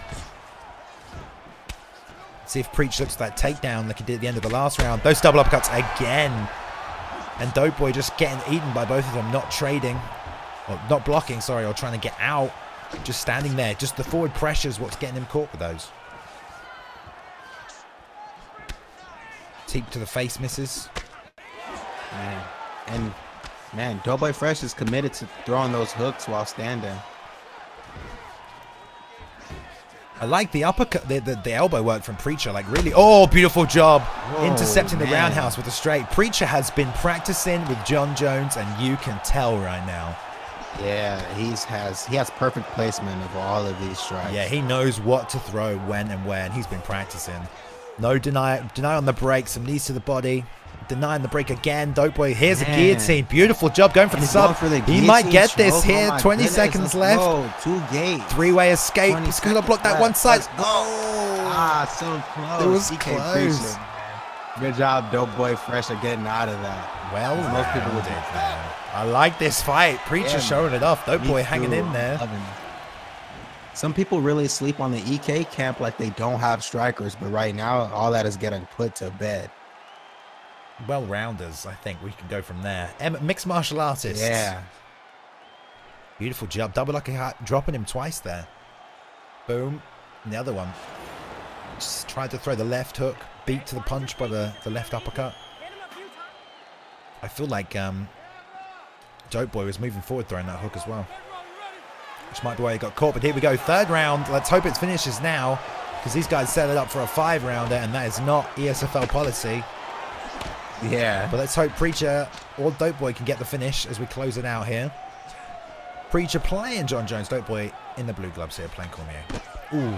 See if Preach looks like takedown like he did at the end of the last round. Those double uppercuts again. And Dopeboy just getting eaten by both of them, not trading. Or not blocking, sorry, or trying to get out. Just standing there. Just the forward pressure is what's getting him caught with those. Teep to the face misses. Man. And, man, Doughboy Fresh is committed to throwing those hooks while standing. I like the uppercut, the elbow work from Preacher. Like, really. Oh, beautiful job. Whoa, intercepting the man. roundhouse with a straight. Preacher has been practicing with John Jones, and you can tell right now. Yeah, he has perfect placement of all of these strikes. Yeah, he knows what to throw, when and where, and he's been practicing. No deny on the break, some knees to the body. Denying the break again. Dopeboy, here's a guillotine. Beautiful job going for the sub. He might get this here. 20 seconds left. Oh, 2 gates. Three-way escape. He's going to block that one side. Oh, so close. It was EK close. Preacher. Good job, Doughboy Fresh, of getting out of that. Well, most people would rounded, do. man. I like this fight. Preacher showing it off. Dopeboy hanging in there. Some people really sleep on the EK camp like they don't have strikers, but right now, all that is getting put to bed. Well-rounders, I think we can go from there. Mixed martial artists. Yeah. Beautiful job. Double uppercut, dropping him twice there. Boom. And the other one. Just tried to throw the left hook. Beat to the punch by the left uppercut. I feel like Dopeboy was moving forward throwing that hook as well. Which might be why he got caught. But here we go. Third round. Let's hope it finishes now. Because these guys set it up for a 5-rounder. And that is not ESFL policy. Yeah. But let's hope Preacher or Dopeboy can get the finish as we close it out here. Preacher playing John Jones. Dopeboy in the blue gloves here, playing Cormier. Ooh.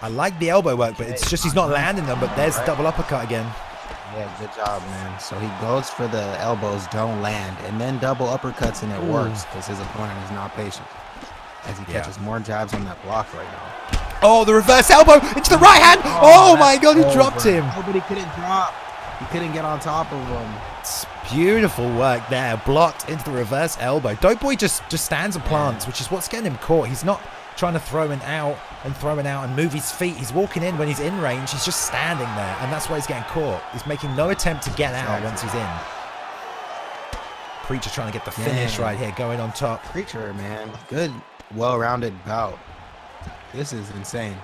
I like the elbow work, but it's just he's not landing them. But there's the double uppercut again. Yeah, good job, man. So he goes for the elbows, don't land, and then double uppercuts, and it works because his opponent is not patient. As he catches more jabs on that block right now. Oh, the reverse elbow into the right hand. Oh my God, he dropped him. Nobody couldn't drop. He couldn't get on top of him. It's beautiful work there. Blocked into the reverse elbow. Dopeboy just stands and plants, which is what's getting him caught. He's not trying to throw him out and move his feet. He's walking in when he's in range. He's just standing there, and that's why he's getting caught. He's making no attempt to get out once he's in. Preacher trying to get the finish right here, going on top. Preacher, man. Good, well-rounded bout. This is insane.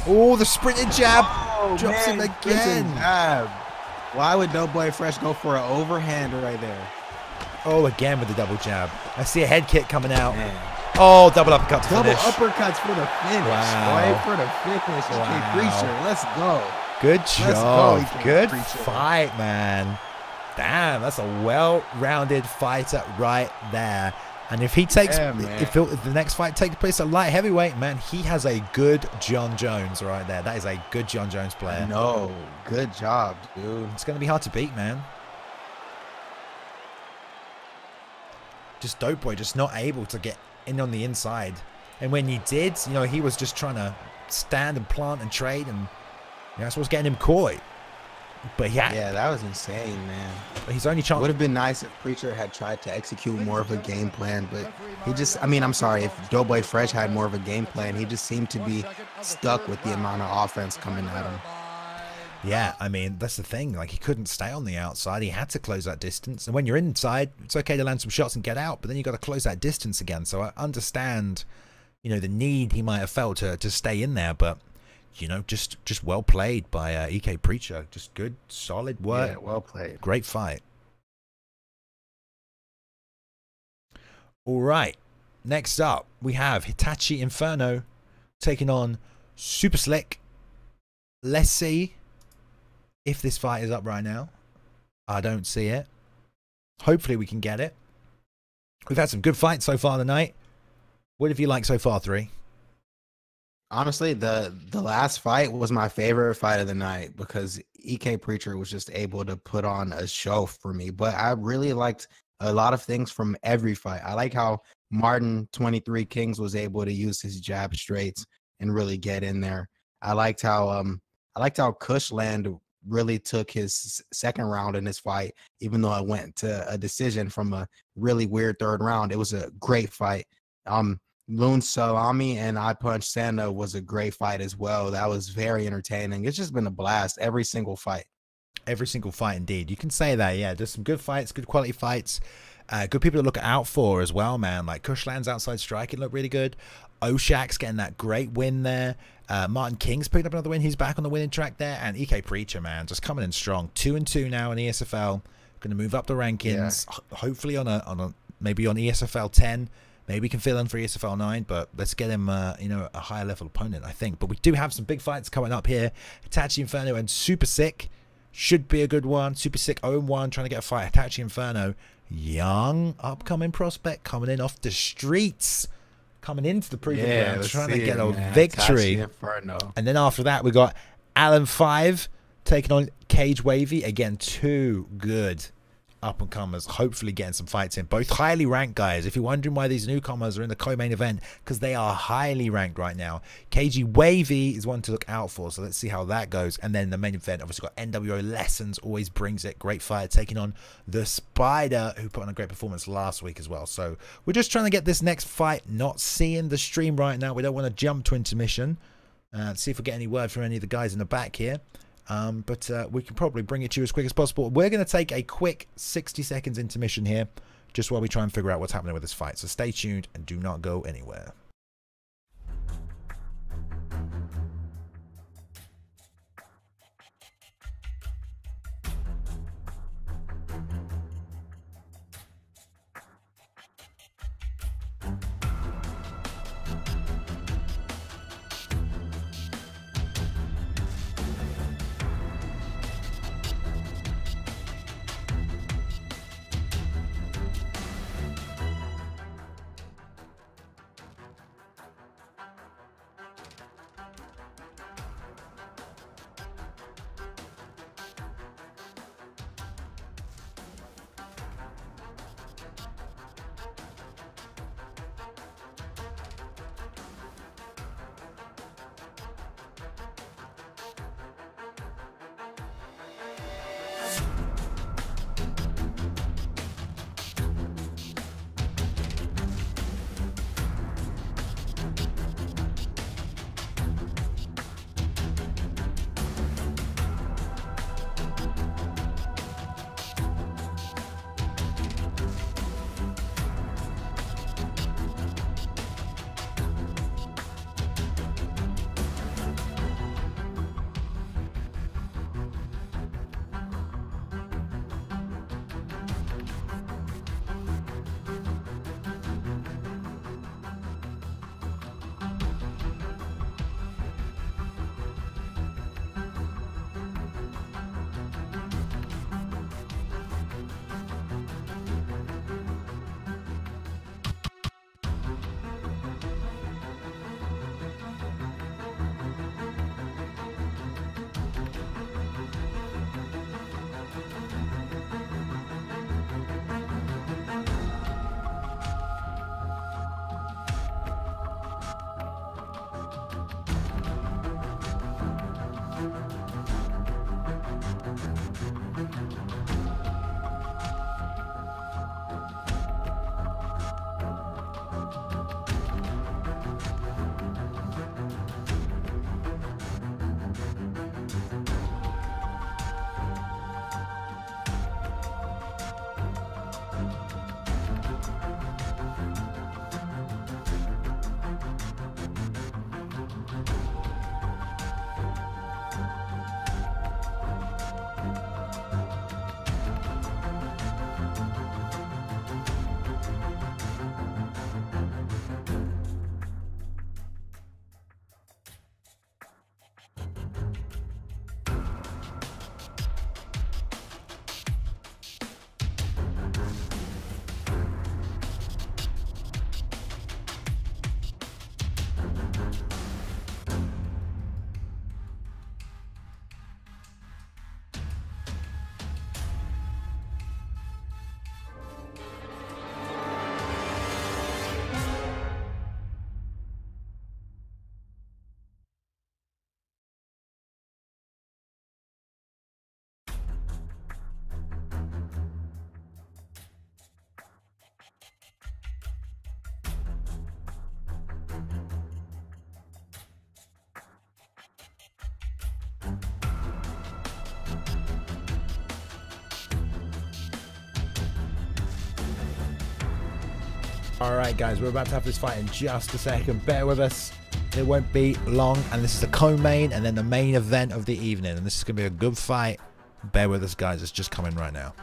Oh, the sprinted jab. Oh, drops him again. Jab. Why would Doughboy Fresh go for an overhand right there? Oh, again with the double jab. I see a head kick coming out. Man. Oh, double uppercut to finish. Double uppercuts for the finish. Wow. Boy, for the finish. Wow. Okay, Preacher, let's go. Good job. Let's go, Good Preacher. fight, man. Damn, that's a well-rounded fighter right there. And if he takes, if the next fight takes place at light heavyweight, man, he has a good John Jones right there. That is a good John Jones player. No, good job, dude. It's going to be hard to beat, man. Just Dopeboy just not able to get in on the inside. And when he did, you know, he was just trying to stand and plant and trade, and that's what's getting him caught. But yeah, that was insane, man. He's only chance would have been nice if Preacher had tried to execute more of a game plan, but he just, I mean, I'm sorry, if Doughboy Fresh had more of a game plan, he just seemed to be stuck with the amount of offense coming at him. Yeah, I mean, that's the thing. Like, he couldn't stay on the outside. He had to close that distance. And when you're inside, it's okay to land some shots and get out, but then you got to close that distance again. So I understand, you know, the need he might have felt to stay in there, but you know, just well played by EK Preacher. Just good, solid work. Yeah, well played. Great fight. All right. Next up, we have Hitachi Inferno taking on Super Slick. Let's see if this fight is up right now. I don't see it. Hopefully we can get it. We've had some good fights so far tonight. What have you liked so far, 3? Honestly, the last fight was my favorite fight of the night because EK Preacher was just able to put on a show for me. But I really liked a lot of things from every fight. I like how Martin 23 Kings was able to use his jab straights and really get in there. I liked how Kushland really took his second round in this fight, even though it went to a decision from a really weird third round. It was a great fight. Loon Salami and I Punch Santa was a great fight as well. That was very entertaining. It's just been a blast every single fight. Every single fight, indeed. You can say that, yeah. There's some good fights, good quality fights. Good people to look out for as well, man. Like Kushland's outside striking looked really good. Oshak's getting that great win there. Martin King's picked up another win. He's back on the winning track there. And EK Preacher, man, just coming in strong. 2-2 now in ESFL. Going to move up the rankings. Yeah. Hopefully on a maybe on ESFL 10. Maybe we can fill in for ESFL 9, but let's get him, you know, a higher level opponent, I think. But we do have some big fights coming up here. Hitachi Inferno and Super Sick should be a good one. Super Sick 0-1, trying to get a fight. Hitachi Inferno, young, upcoming prospect coming in off the streets, coming into the proving ground, trying to get a victory. And then after that, we got Alan 5 taking on Cage Wavy. Again, two good up-and-comers, hopefully getting some fights in. Both highly ranked guys. If you're wondering why these newcomers are in the co-main event, because they are highly ranked right now. KG Wavy is one to look out for, so let's see how that goes. And then the main event, obviously got NWO Lessons, always brings it. Great fight, taking on the Spider, who put on a great performance last week as well. So we're just trying to get this next fight, not seeing the stream right now. We don't want to jump to intermission. See if we get any word from any of the guys in the back here. But we can probably bring it to you as quick as possible. We're going to take a quick 60 seconds intermission here, just while we try and figure out what's happening with this fight. So stay tuned and do not go anywhere. All right, guys, we're about to have this fight in just a second. Bear with us. It won't be long. And this is the co-main and then the main event of the evening. And this is going to be a good fight. Bear with us, guys. It's just coming right now.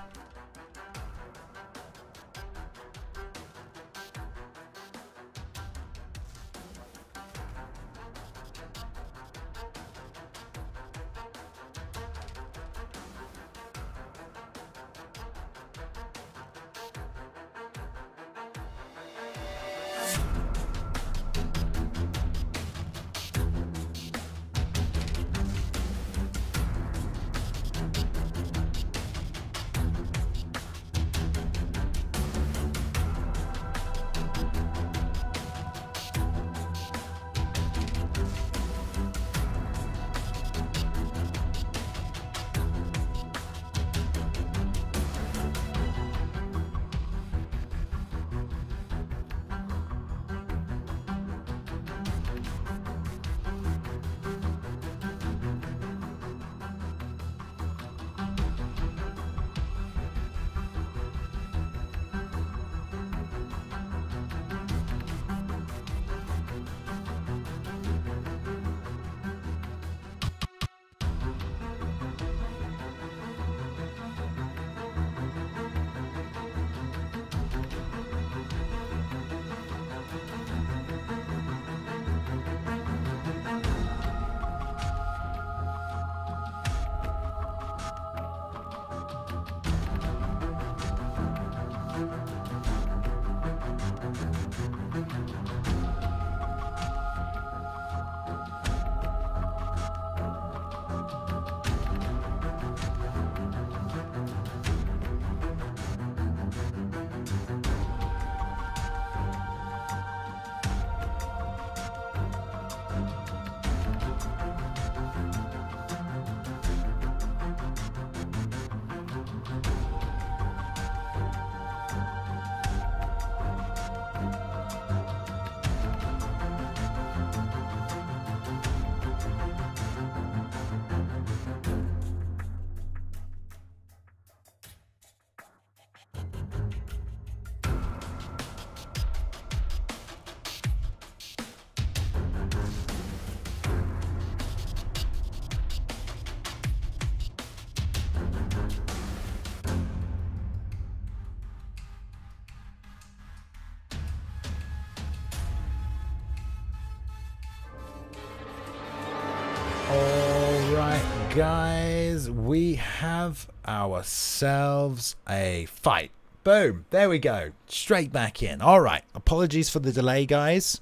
Guys, we have ourselves a fight. Boom, there we go, straight back in. All right, apologies for the delay, guys.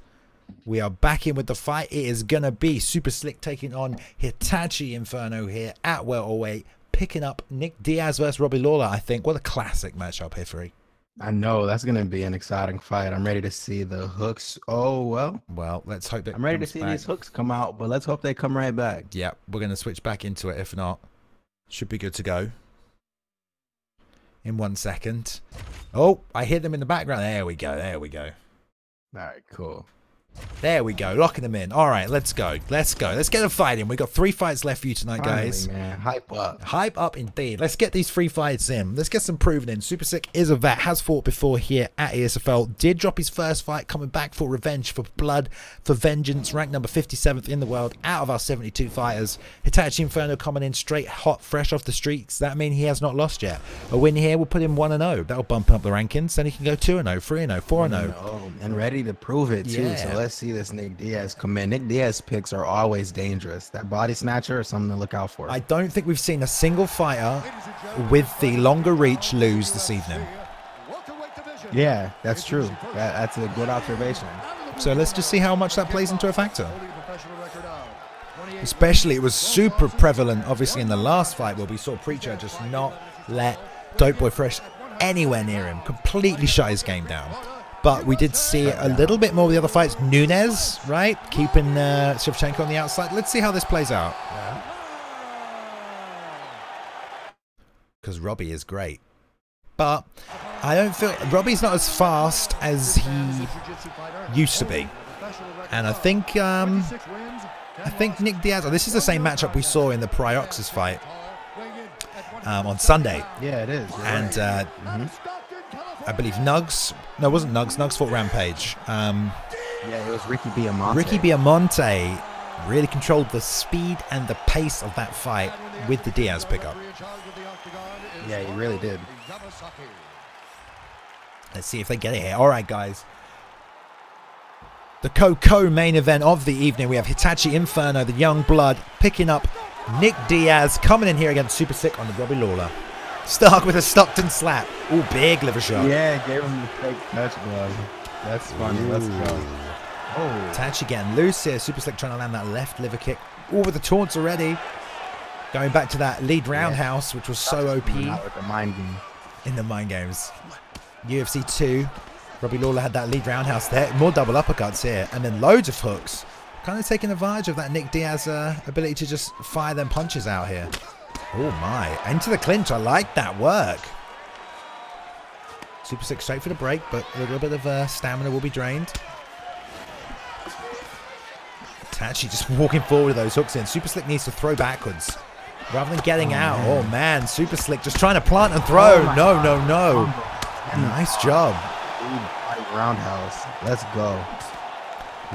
We are back in with the fight. It is gonna be Super Slick taking on Hitachi Inferno here at welterweight, picking up Nick Diaz versus Robbie Lawler. I think what a classic matchup here, Free. I know that's gonna be an exciting fight. I'm ready to see the hooks. Oh well, let's hope that I'm ready to see these hooks come out, but let's hope they come right back. Yeah, we're gonna switch back into it. If not, should be good to go in 1 second. Oh, I hear them in the background. There we go. There we go. All right, cool. There we go, locking them in. All right, let's go. Let's go. Let's get a fight in. We've got 3 fights left for you tonight, guys. Finally, man. Hype up. Hype up indeed. Let's get these 3 fights in. Let's get some proven in. Super Sick is a vet, has fought before here at ESFL. Did drop his first fight, coming back for revenge, for blood, for vengeance. Ranked number 57th in the world out of our 72 fighters. Hitachi Inferno coming in straight hot, fresh off the streets. That means he has not lost yet. A win here will put him 1-0. That'll bump up the rankings. Then he can go 2-0, 3-0, 4-0. And ready to prove it, too. Yeah. So let's see this Nick Diaz come in. Nick Diaz picks are always dangerous. That body snatcher is something to look out for. I don't think we've seen a single fighter with the longer reach lose this evening. Yeah, that's true. That's a good observation. So let's just see how much that plays into a factor. Especially, it was super prevalent, obviously, in the last fight where we saw Preacher just not let Dope Boy Fresh anywhere near him. Completely shut his game down. But we did see a little bit more of the other fights. Nunes, right? Keeping Shevchenko on the outside. Let's see how this plays out. Because Robbie is great. But I don't feel... Robbie's not as fast as he used to be. And I think Nick Diaz... Oh, this is the same matchup we saw in the Prioxis fight on Sunday. Yeah, it is. And I believe Nugs. No, it wasn't Nugs. Nugs fought Rampage. Yeah, it was Ricky Biamonte. Ricky Biamonte really controlled the speed and the pace of that fight with the Diaz pickup. Yeah, he really did. Let's see if they get it here. All right, guys. The co-main event of the evening. We have Hitachi Inferno, the young blood, picking up Nick Diaz, coming in here against Super Sick on the Robbie Lawler. Stark with a Stockton slap. Ooh, big liver shot. Yeah, gave him the fake touch glove. That's funny. Let's go. Oh, Hitachi getting loose here. Super Slick trying to land that left liver kick. Ooh, with the taunts already. Going back to that lead roundhouse, which was so OP. With the mind game. In the mind games. UFC 2. Robbie Lawler had that lead roundhouse there. More double uppercuts here. And then loads of hooks. Kind of taking advantage of that Nick Diaz ability to just fire them punches out here. Oh my. Into the clinch. I like that work. Super Slick straight for the break, but a little bit of stamina will be drained. Hitachi just walking forward with those hooks in. Super Slick needs to throw backwards rather than getting out. Man. Oh man, Super Slick just trying to plant and throw. No, no, no. Nice job. Roundhouse. Let's go.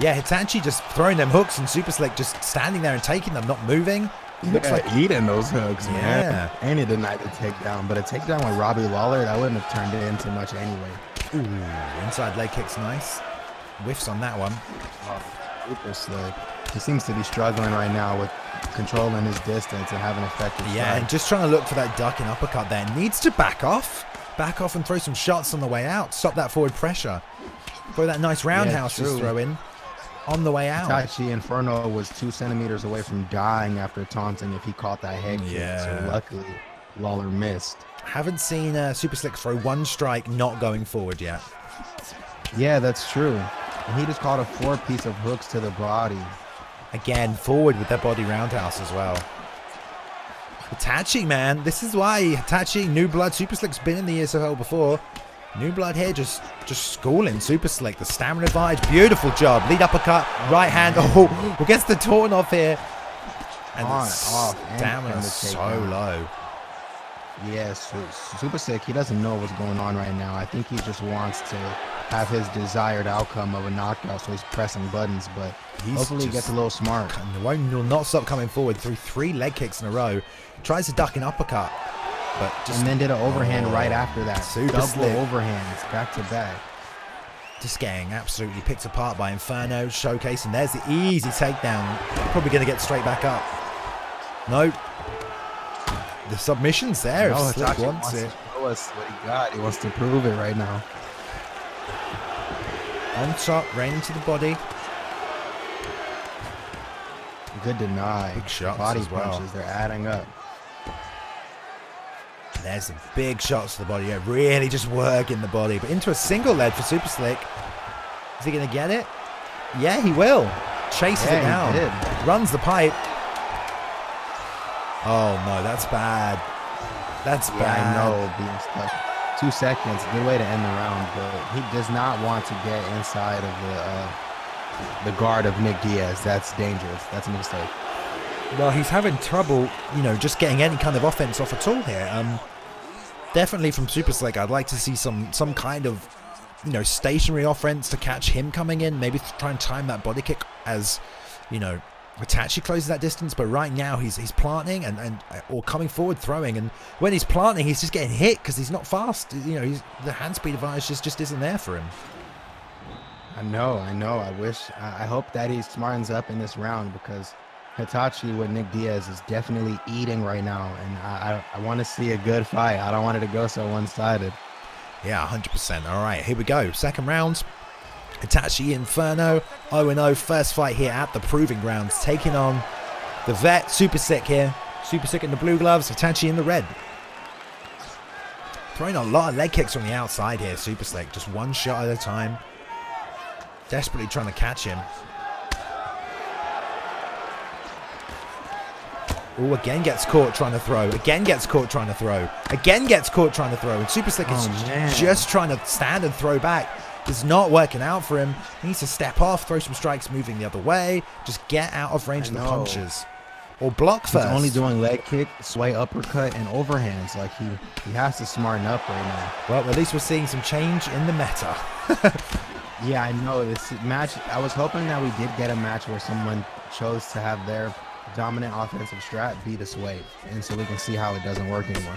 Yeah, Hitachi just throwing them hooks and Super Slick just standing there and taking them, not moving. Looks like eating those hooks, man. Yeah. And he denied the takedown, but a takedown with Robbie Lawler, that wouldn't have turned it into much anyway. Ooh, inside leg kick's nice. Whiffs on that one. Oh, Super Slick. He seems to be struggling right now with controlling his distance and having effective Yeah, and just trying to look for that ducking uppercut there. Needs to back off. Back off and throw some shots on the way out. Stop that forward pressure. Throw that nice roundhouse he's throwing on the way out. Hitachi Inferno was 2 centimeters away from dying after taunting if he caught that head kick. So luckily, Lawler missed. Haven't seen Super Slick throw one strike not going forward yet. Yeah, that's true. And he just caught a 4-piece of hooks to the body. Again, forward with that body roundhouse as well. Hitachi, man. This is why Hitachi, New Blood, Super Slick's been in the ESFL before. New Blood here just schooling Super Slick. The stamina advantage. Beautiful job. Lead uppercut. Right hand. Oh, gets the taunt off here. And the stamina so low. Yes, Super Sick, he doesn't know what's going on right now. I think he just wants to have his desired outcome of a knockout, so he's pressing buttons, but hopefully he gets a little smart. Will not stop coming forward through 3 leg kicks in a row. Tries to duck an uppercut, but and then did an overhand right after that. Super slick. Overhands, back to back. Just getting absolutely picked apart by Inferno, showcasing. There's the easy takedown. Probably going to get straight back up. Nope. The submission's there if Slick wants it. Show us what he got. He wants to prove it right now. On top, rain into the body. Good deny. Big shots body as well. punches, they're adding up. There's some big shots to the body. Yeah, really just working the body. But into a single leg for Super Slick. Is he going to get it? Yeah, he will. Chases it down. Runs the pipe. Oh, no, that's bad. That's bad. I know, being stuck. 2 seconds, good way to end the round, but he does not want to get inside of the guard of Nick Diaz. That's dangerous. That's a mistake. Well, he's having trouble, you know, just getting any kind of offense off at all here. Definitely from Super Slick, I'd like to see some kind of, you know, stationary offense to catch him coming in. Maybe try and time that body kick as, you know, Hitachi closes that distance. But right now he's planting or coming forward throwing, and when he's planting, he's just getting hit because he's not fast. You know, the hand speed advantage just isn't there for him. I know. I hope that he smartens up in this round, because Hitachi with Nick Diaz is definitely eating right now, and I want to see a good fight. I don't want it to go so one-sided. Yeah, 100%. All right, here we go. Second round. Hitachi Inferno, 0-0. First fight here at the Proving Grounds, taking on the vet, Super Sick here. Super Sick in the blue gloves, Hitachi in the red. Throwing a lot of leg kicks from the outside here, Super Slick. Just one shot at a time. Desperately trying to catch him. Oh, again gets caught trying to throw. Again gets caught trying to throw. Again gets caught trying to throw. And Super Slick is just trying to stand and throw back. It's not working out for him. He needs to step off, throw some strikes moving the other way. Just get out of range of the punches. or block first. He's only doing leg kick, sway uppercut, and overhands. Like he has to smarten up right now. Well, at least we're seeing some change in the meta. Yeah, I know this match. I was hoping that we did get a match where someone chose to have their dominant offensive strat be the sway, and so we can see how it doesn't work anymore.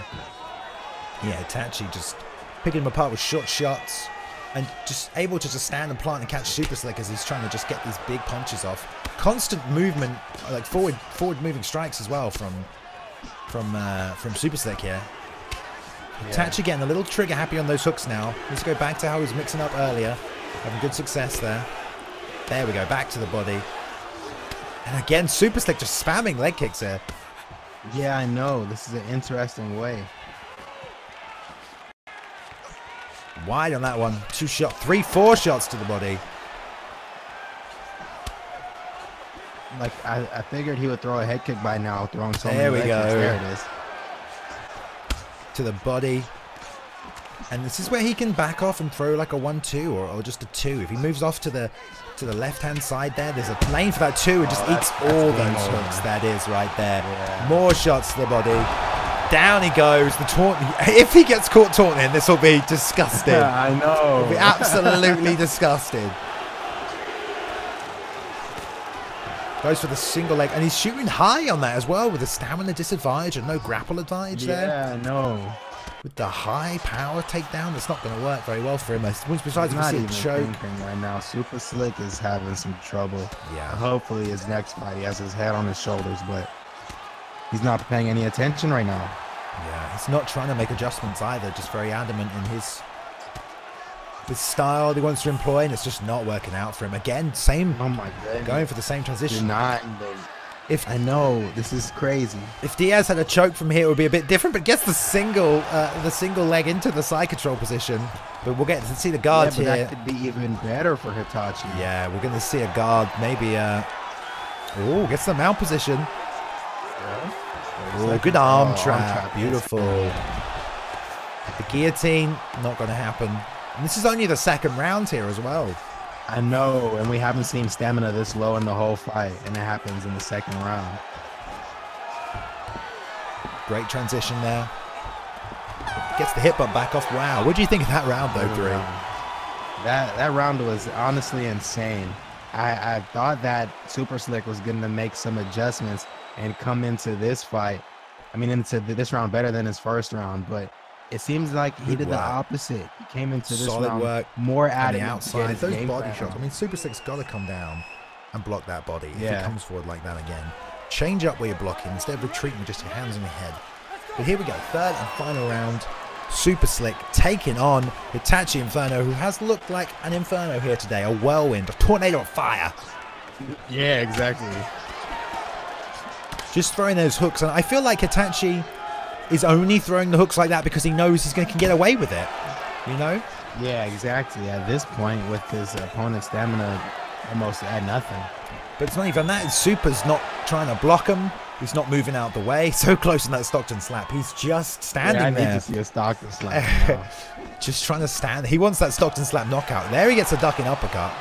Yeah, Itachi just picking him apart with short shots and just able to just stand and plant and catch Super Slick as he's trying to just get these big punches off. Constant movement, like forward moving strikes as well from Super Slick here. Yeah. Itachi getting a little trigger happy on those hooks now. Let's go back to how he was mixing up earlier. Having good success there. There we go, back to the body. And again, Super Slick just spamming leg kicks here. Yeah, I know. This is an interesting way. Wide on that one. 4 shots to the body. Like, I figured he would throw a head kick by now, throwing so there many we go. Kicks. There it is. To the body. And this is where he can back off and throw like a 1-2 or just a 2. If he moves off to the left-hand side there's a lane for that 2 and just eats all those hooks. That is right there. Yeah. More shots to the body. Down he goes. The taunt. If he gets caught taunting, this will be disgusting. I know. It'll be absolutely disgusting. Goes for the single leg, and he's shooting high on that as well with a stamina disadvantage and no grapple advantage there. Yeah, I know. With the high power takedown, that's not going to work very well for him. Besides, not even choke right now. Super Slick is having some trouble. Yeah. Hopefully, his next fight, he has his head on his shoulders, but he's not paying any attention right now. Yeah, he's not trying to make adjustments either. Just very adamant in his style he wants to employ, and it's just not working out for him. Again, same. Oh my goodness. Going for the same transition. I know, this is crazy. If Diaz had a choke from here, it would be a bit different, but gets the single leg into the side control position. But we'll get to see the guards here. That could be even better for Hitachi. Yeah, we're going to see a guard, maybe. Oh, gets the mount position. Yeah. Oh, good arm trap. Beautiful. The guillotine, not going to happen. And this is only the second round here as well. I know, and we haven't seen stamina this low in the whole fight, and it happens in the second round. Great transition there. Gets the hip up back off. Wow, what do you think of that round though, Three? That round was honestly insane. I thought that Super Slick was going to make some adjustments and come into this fight, into this round better than his first round, but it seems like he did the opposite. He came into this round more at the outside. Those body shots. Super Slick's got to come down and block that body if he comes forward like that again. Change up where you're blocking instead of retreating with just your hands on your head. But here we go, third and final round. Super Slick taking on Hitachi Inferno, who has looked like an Inferno here today. A whirlwind, a tornado of fire. Yeah, exactly. Just throwing those hooks, and I feel like Hitachi is only throwing the hooks like that because he knows he can get away with it, you know? Yeah, exactly. At this point, with his opponent's stamina almost at nothing. But it's not even that. Super's not trying to block him. He's not moving out the way. So close in that Stockton slap. He's just standing there. I need to see a Stockton slap now. Just trying to stand. He wants that Stockton slap knockout. There he gets a ducking uppercut.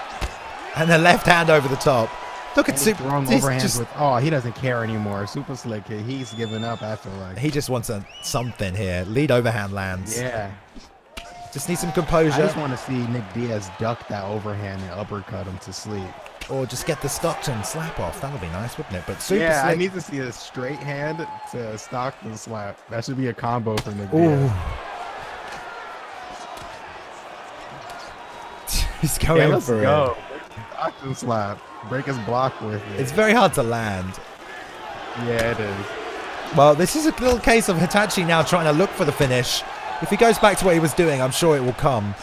And the left hand over the top. Look at Super. Throwing overhands with, he doesn't care anymore. Super Slick, he's given up, I feel like. He just wants something here. Lead overhand lands. Yeah. Just need some composure. I just want to see Nick Diaz duck that overhand and uppercut him to sleep. Or just get the Stockton slap off. That would be nice, wouldn't it? But Super Slick. I need to see a straight hand to Stockton slap. That should be a combo for Nick Diaz. He's going for it. Stockton slap. Break his block with it. It's very hard to land. Yeah, it is. Well, this is a little case of Hitachi now trying to look for the finish. If he goes back to what he was doing, I'm sure it will come.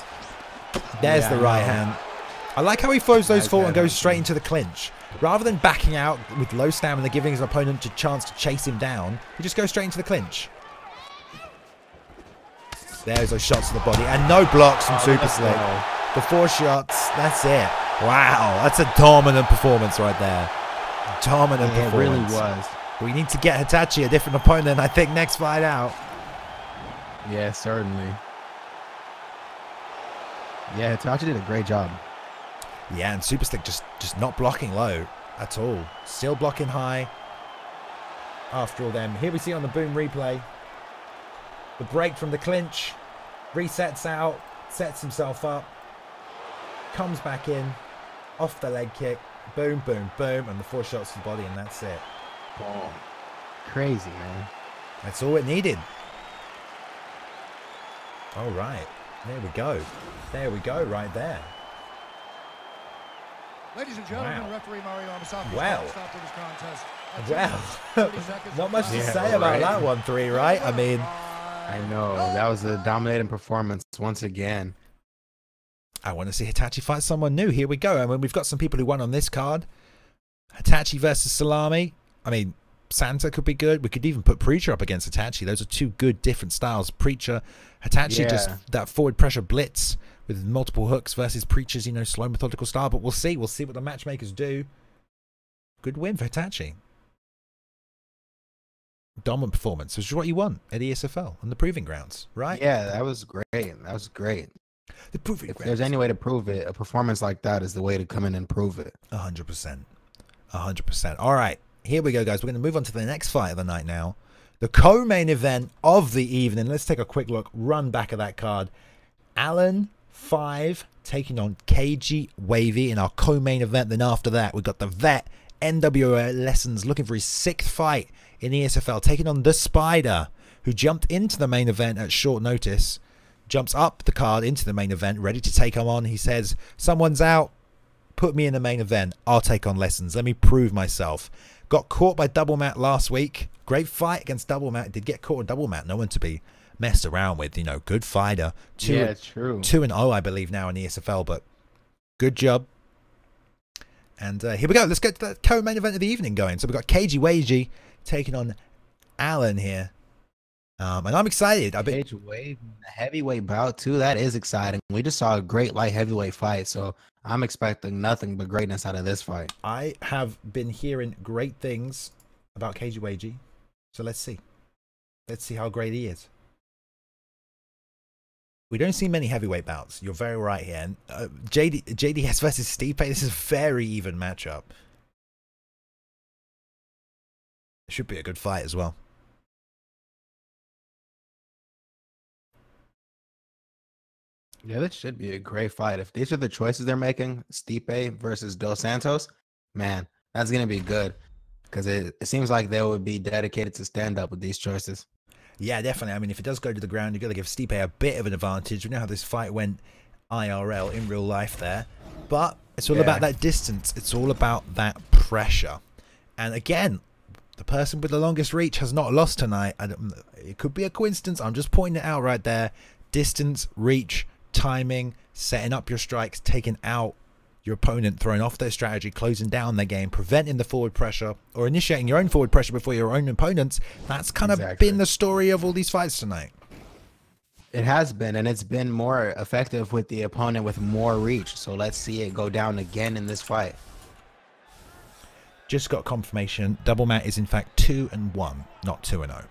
There's the right hand. I like how he throws those forward and goes straight into the clinch. Rather than backing out with low stamina, giving his opponent a chance to chase him down, he just goes straight into the clinch. There's those shots to the body. And no blocks from Super Slick. The 4 shots, that's it. Wow, that's a dominant performance right there. Dominant performance. It really was. We need to get Hitachi a different opponent, I think, next fight out. Yeah, certainly. Yeah, Hitachi did a great job. Yeah, and Super Slick just not blocking low at all. Still blocking high. after all them. Here we see on the boom replay. The break from the clinch. Resets out. Sets himself up. Comes back in. Off the leg kick. Boom, boom, boom. And the 4 shots to the body, and that's it. Oh, crazy, man. That's all it needed. All right. There we go. There we go, right there. Ladies and gentlemen, Wow. referee Mario Amasaki Wow. stopped this contest. Well, 30 seconds not much to Yeah, say about right. that one, 3, right? I mean, I know. That was a dominating performance once again. I want to see Hitachi fight someone new. Here we go. I mean, we've got some people who won on this card. Hitachi versus Salami. I mean, Santa could be good. We could even put Preacher up against Hitachi. Those are 2 good different styles. Preacher, Hitachi, Yeah. just that forward pressure blitz with multiple hooks versus Preacher's, you know, slow methodical style. But we'll see. We'll see what the matchmakers do. Good win for Hitachi. Dominant performance, which is what you want at ESFL on the proving grounds, right? Yeah, that was great. That was great. The proving If grounds. there's any way to prove it, a performance like that is the way to come in and prove it. 100%. 100%. All right. Here we go, guys. We're going to move on to the next fight of the night now. The co-main event of the evening. Let's take a quick look. Run back of that card. Alan 5 taking on KG Wavy in our co-main event. Then after that, we've got the vet NWO Lessons looking for his 6th fight in ESFL, taking on the Spider, who jumped into the main event at short notice. Jumps up the card into the main event, ready to take him on. He says, someone's out. Put me in the main event. I'll take on Lessons. Let me prove myself. Got caught by Double Mat last week. Great fight against Double Mat. Did get caught on Double Mat. No one to be messed around with. You know, good fighter. Yeah, it's true. 2-0, I believe, now in ESFL, but good job. And here we go. Let's get to the co-main event of the evening going. So we've got KG Wagey taking on Alan here. And I'm excited. I've been... Cage Wave, the heavyweight bout too. That is exciting. We just saw a great light heavyweight fight, so I'm expecting nothing but greatness out of this fight. I have been hearing great things about KG Wagey. So let's see. Let's see how great he is. We don't see many heavyweight bouts. You're very right here. And, JDS versus Stipe. This is a very even matchup. It should be a good fight as well. Yeah, this should be a great fight. If these are the choices they're making, Stipe versus Dos Santos, man, that's going to be good. Because it seems like they would be dedicated to stand up with these choices. Yeah, definitely. I mean, if it does go to the ground, you've got to give Stipe a bit of an advantage. We know how this fight went IRL, in real life there. But it's all about that distance. It's all about that pressure. And again, the person with the longest reach has not lost tonight. It could be a coincidence. I'm just pointing it out right there. Distance, reach, timing, setting up your strikes, taking out your opponent, throwing off their strategy, closing down their game, preventing the forward pressure, or initiating your own forward pressure before your own opponents. That's kind of been the story of all these fights tonight. It has been, and it's been more effective with the opponent with more reach. So let's see it go down again in this fight. Just got confirmation. Double Mat is in fact 2-1, not 2-0.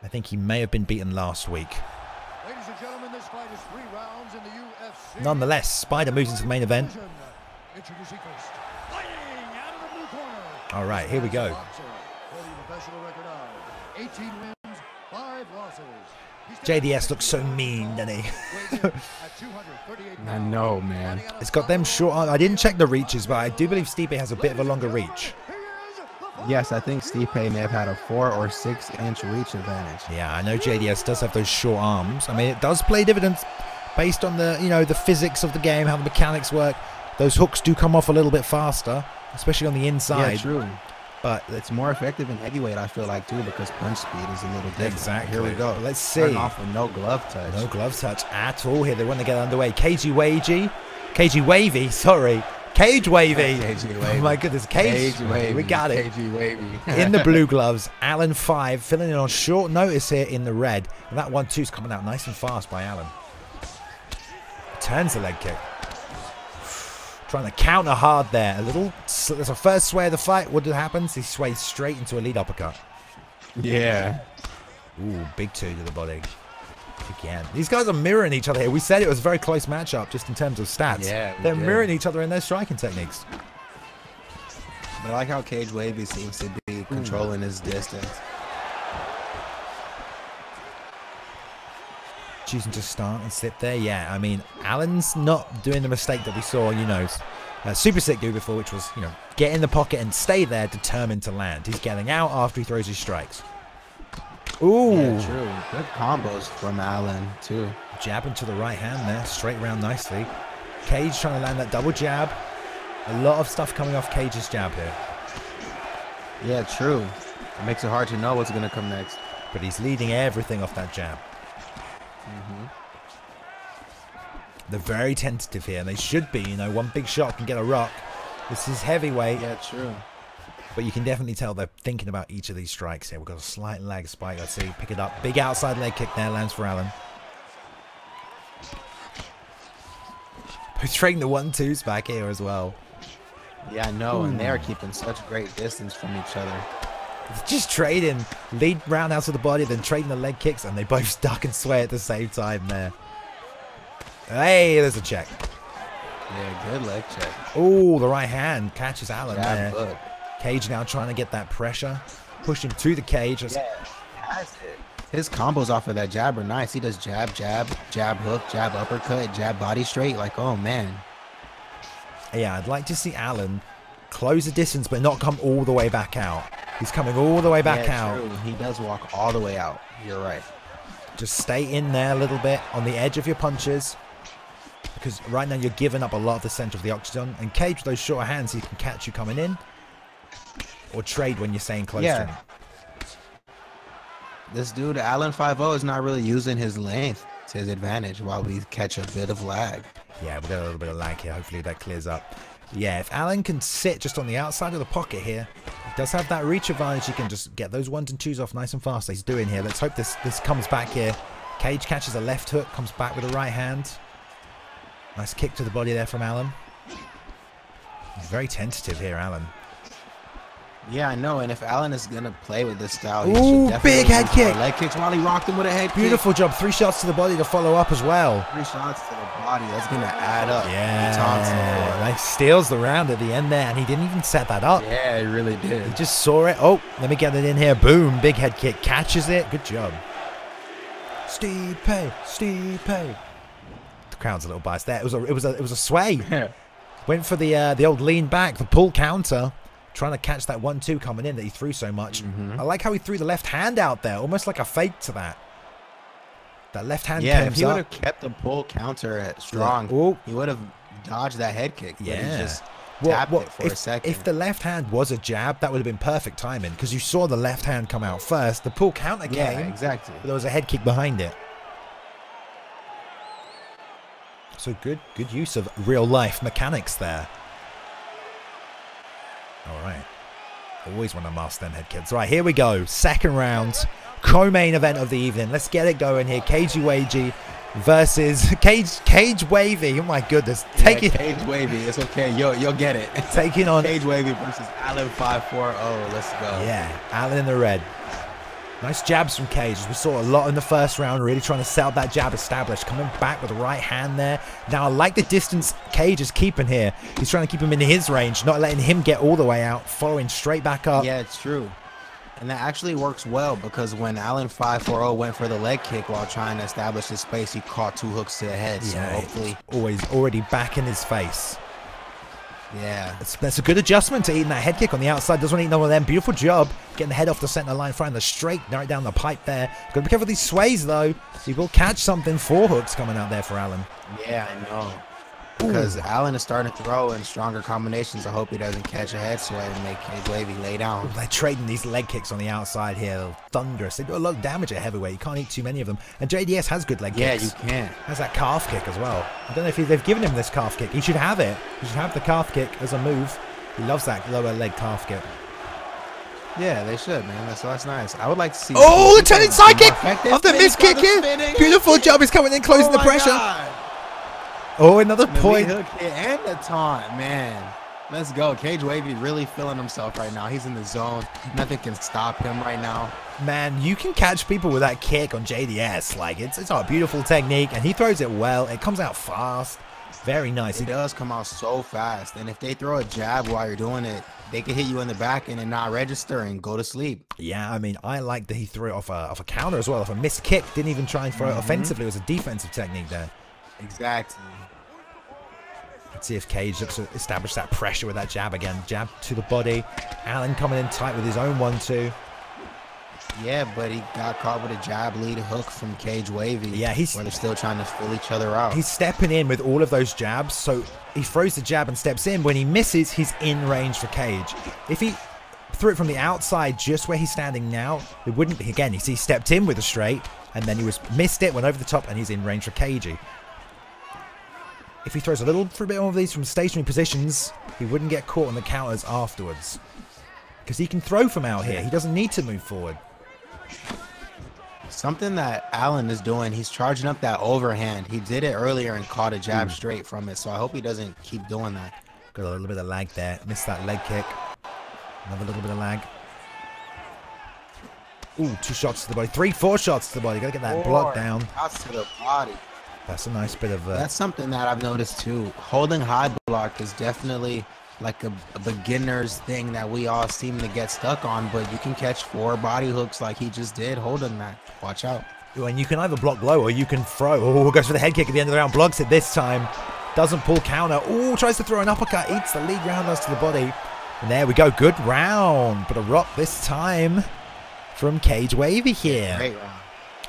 I think he may have been beaten last week. Ladies and gentlemen, this fight is 3 rounds in the UFC. Nonetheless, Spider moves into the main event. Introducing first, fighting out of the blue corner. All right, here we go. Holding a professional record of 18 wins, 5 losses. JDS looks so mean, doesn't he? I know, man. It's got them short arms. I didn't check the reaches, but I do believe Stipe has a bit of a longer reach. Yes, I think Stipe may have had a 4 or 6 inch reach advantage. Yeah, I know JDS does have those short arms. I mean, it does play dividends based on the, you know, the physics of the game, how the mechanics work. Those hooks do come off a little bit faster, especially on the inside. Yeah, true. But It's more effective in heavyweight, I feel like, too, because punch speed is a little different. exactly. Here we go. Let's see. Starting off with no glove touch. No glove touch at all here. They want to get underway. KG Wavy, sorry. Cage Wavy. KG Wavy. Oh my goodness, Cage Wavy. We got it. KG Wavy. In the blue gloves, Alan 5 filling in on short notice here in the red. And that 1-2's coming out nice and fast by Alan. Turns the leg kick. Trying to counter hard there. There's a first sway of the fight. What happens? He sways straight into a lead uppercut. Yeah. Ooh, big 2 to the body. Again, these guys are mirroring each other here. We said it was a very close matchup just in terms of stats. Yeah, they're mirroring each other in their striking techniques. But I like how Cage Wavy seems to be controlling his distance. Choosing to start and sit there. Yeah, I mean, Allen's not doing the mistake that we saw, you know, Super Sick do before, which was, you know, get in the pocket and stay there, determined to land. He's getting out after he throws his strikes. Ooh. Yeah, true. Good combos from Allen, too. Jabbing to the right hand there, straight round nicely. Cage trying to land that double jab. A lot of stuff coming off Cage's jab here. Yeah, true. It makes it hard to know what's going to come next. But he's leading everything off that jab. They're very tentative here, and they should be. You know, one big shot can get a rock. This is heavyweight. Yeah, true. But you can definitely tell they're thinking about each of these strikes here. We've got a slight lag spike. Let's see. Pick it up. Big outside leg kick there. Lands for Allen. Both trading the 1-2s back here as well. Yeah, I know. And they're keeping such great distance from each other. Just trading. Lead roundhouse to the body, then trading the leg kicks. And they both duck and sway at the same time there. Hey, there's a check. Yeah, good leg check. Oh, the right hand catches Allen there. Hook. Cage now trying to get that pressure. Push him to the cage. Yeah, has it. His combos off of that jab are nice. He does jab, jab, jab hook, jab uppercut, jab body straight. Like, oh, man. Yeah, I'd like to see Allen close the distance but not come all the way back out. He's coming all the way back out. True. He does walk all the way out. You're right. Just stay in there a little bit on the edge of your punches. Because right now you're giving up a lot of the center of the octagon. And Cage with those shorter hands, he can catch you coming in. Or trade when you're staying close to him. This dude, Allen 5-0, is not really using his length to his advantage while we catch a bit of lag. Yeah, we've got a little bit of lag here. Hopefully that clears up. Yeah, if Allen can sit just on the outside of the pocket here, he does have that reach advantage. He can just get those 1s and 2s off nice and fast. He's doing here. Let's hope this comes back here. Cage catches a left hook, comes back with a right hand. Nice kick to the body there from Allen. He's very tentative here, Allen. Yeah, I know. And if Allen is going to play with this style, he should definitely big head kick. Leg kicks while he rocked him with a head Beautiful kick. job. 3 shots to the body to follow up as well. 3 shots to the body. That's going to add up. Yeah. Like steals the round at the end there, and he didn't even set that up. Yeah, he really did. He just saw it. Oh, let me get it in here. Boom. Big head kick. Catches it. Good job. Stipe. The crowd's a little biased there. It was a sway. Went for the old lean back, the pull counter. Trying to catch that 1-2 coming in that he threw so much. I like how he threw the left hand out there, almost like a fake to that. That left hand if comes he would up. have kept the pull counter strong, he would have dodged that head kick. But he just tapped it for a second. If the left hand was a jab, that would have been perfect timing because you saw the left hand come out first. The pull counter came. Yeah, exactly. But there was a head kick behind it. So good use of real life mechanics there. All right. Always want to master them head kicks. Right, here we go. Second round. Co-main event of the evening. Let's get it going here. Cagey Wagey versus Cage Wavy. Oh my goodness. Cage Wavy. It's okay. You'll get it. Taking on Cage Wavy versus Allen 540. Let's go. Yeah, Allen in the red. Nice jabs from Cage. We saw a lot in the first round, really trying to sell that jab established. Coming back with the right hand there. Now, I like the distance Cage is keeping here. He's trying to keep him in his range, not letting him get all the way out, following straight back up. Yeah, it's true. And that actually works well because when Allen 540 went for the leg kick while trying to establish his space, he caught 2 hooks to the head. So hopefully... already back in his face. Yeah. That's a good adjustment to eating that head kick on the outside. Doesn't want to eat none of them. Beautiful job. Getting the head off the center line, finding the straight right down the pipe there. Got to be careful with these sways, though. You will catch something. 4 hooks coming out there for Allen. Yeah, I know. Because Allen is starting to throw in stronger combinations. I hope he doesn't catch a head sway and make Cage Wavy lay down. They're trading these leg kicks on the outside here. They're thunderous. They do a lot of damage at heavyweight. You can't eat too many of them. And JDS has good leg kicks. Yeah, you can. Has that calf kick as well. I don't know if they've given him this calf kick. He should have it. He should have the calf kick as a move. He loves that lower leg calf kick. Yeah, they should, man. That's nice. I would like to see... Oh, the turning side kick of the missed kick here. Beautiful job. He's coming in, closing the pressure. God. Oh, another point. Hook hit and the taunt, man. Let's go. Cage Wavy really feeling himself right now. He's in the zone. Nothing can stop him right now. Man, you can catch people with that kick on JDS. Like, it's a beautiful technique, and he throws it well. It comes out fast. Very nice. It does come out so fast. And if they throw a jab while you're doing it, they can hit you in the back and then not register and go to sleep. Yeah, I mean, I like that he threw it off a counter as well, off a missed kick. Didn't even try and throw it offensively. It was a defensive technique there. Exactly. Let's see if Cage looks to establish that pressure with that jab again. Jab to the body. Allen coming in tight with his own 1-2. Yeah, but he got caught with a jab lead hook from Cage Wavy. Yeah, where they're still trying to fill each other out. He's stepping in with all of those jabs, so he throws the jab and steps in. When he misses, he's in range for Cage. If he threw it from the outside, just where he's standing now, it wouldn't be. Again, he stepped in with a straight, and then he missed it, went over the top, and he's in range for Cagey. If he throws a little bit more of these from stationary positions, he wouldn't get caught on the counters afterwards. Because he can throw from out here. He doesn't need to move forward. Something that Allen is doing, he's charging up that overhand. He did it earlier and caught a jab straight from it, so I hope he doesn't keep doing that. Got a little bit of lag there. Missed that leg kick. Another little bit of lag. Ooh, 2 shots to the body. 4 shots to the body. Gotta get that block down. Shots to the body. That's a nice bit of... That's something that I've noticed too. Holding high block is definitely like a beginner's thing that we all seem to get stuck on, but you can catch 4 body hooks like he just did holding that. Watch out. And you can either block low or you can throw. Oh, goes for the head kick at the end of the round. Blocks it this time. Doesn't pull counter. Oh, tries to throw an uppercut. Eats the lead roundhouse to the body. And there we go. Good round. But a rock this time from Cage Wavy here. Great round.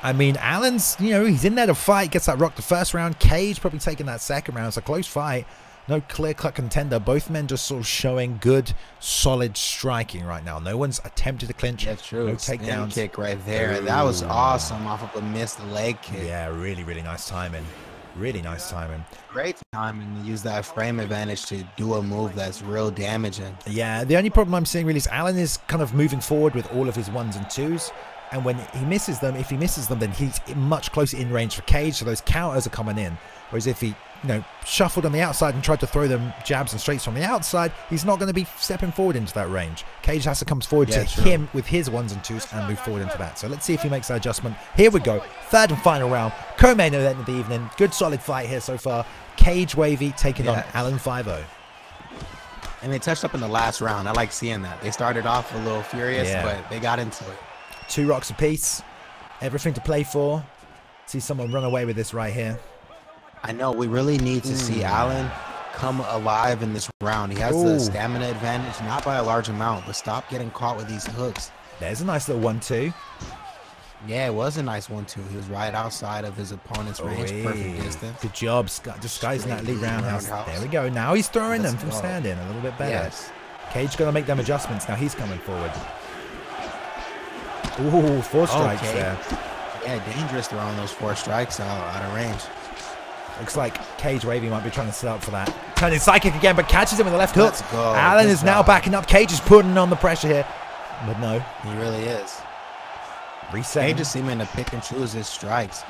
I mean, Allen's, he's in there to fight. Gets that rock the first round. Cage probably taking that second round. It's a close fight. No clear-cut contender. Both men just sort of showing good, solid striking right now. No one's attempted to clinch. That's true. No takedowns. Kick right there. That was awesome off of a missed leg kick. Yeah, really, really nice timing. Really nice timing. Great timing to use that frame advantage to do a move that's real damaging. Yeah, the only problem I'm seeing really is Allen is kind of moving forward with all of his 1s and 2s. And when he misses them, if he misses them, then he's much closer in range for Cage. So those counters are coming in. Whereas if he shuffled on the outside and tried to throw them jabs and straights from the outside, he's not going to be stepping forward into that range. Cage has to come forward to him with his 1s and 2s and move forward into that. So let's see if he makes that adjustment. Here we go. Third and final round. Co-main event of the evening. Good solid fight here so far. Cage Wavy taking on Allen 5-0. And they touched up in the last round. I like seeing that. They started off a little furious, but they got into it. 2 rocks apiece. Everything to play for. See someone run away with this right here. I know we really need to see Allen come alive in this round. He has the stamina advantage, not by a large amount, but stop getting caught with these hooks. There's a nice little 1-2. Yeah, it was a nice 1-2. He was right outside of his opponent's range, perfect distance. Good job disguising that lead roundhouse. There we go. Now he's throwing them from standing a little bit better. Yes. Cage going to make them adjustments. Now he's coming forward. Ooh, 4 strikes there. Yeah, dangerous throwing those 4 strikes out of range. Looks like Cage Wavy might be trying to set up for that. Turning sidekick again, but catches him with the left hook. Allen is now backing up. Cage is putting on the pressure here. But no. He really is. Reset. Cage is seeming to pick and choose his strikes.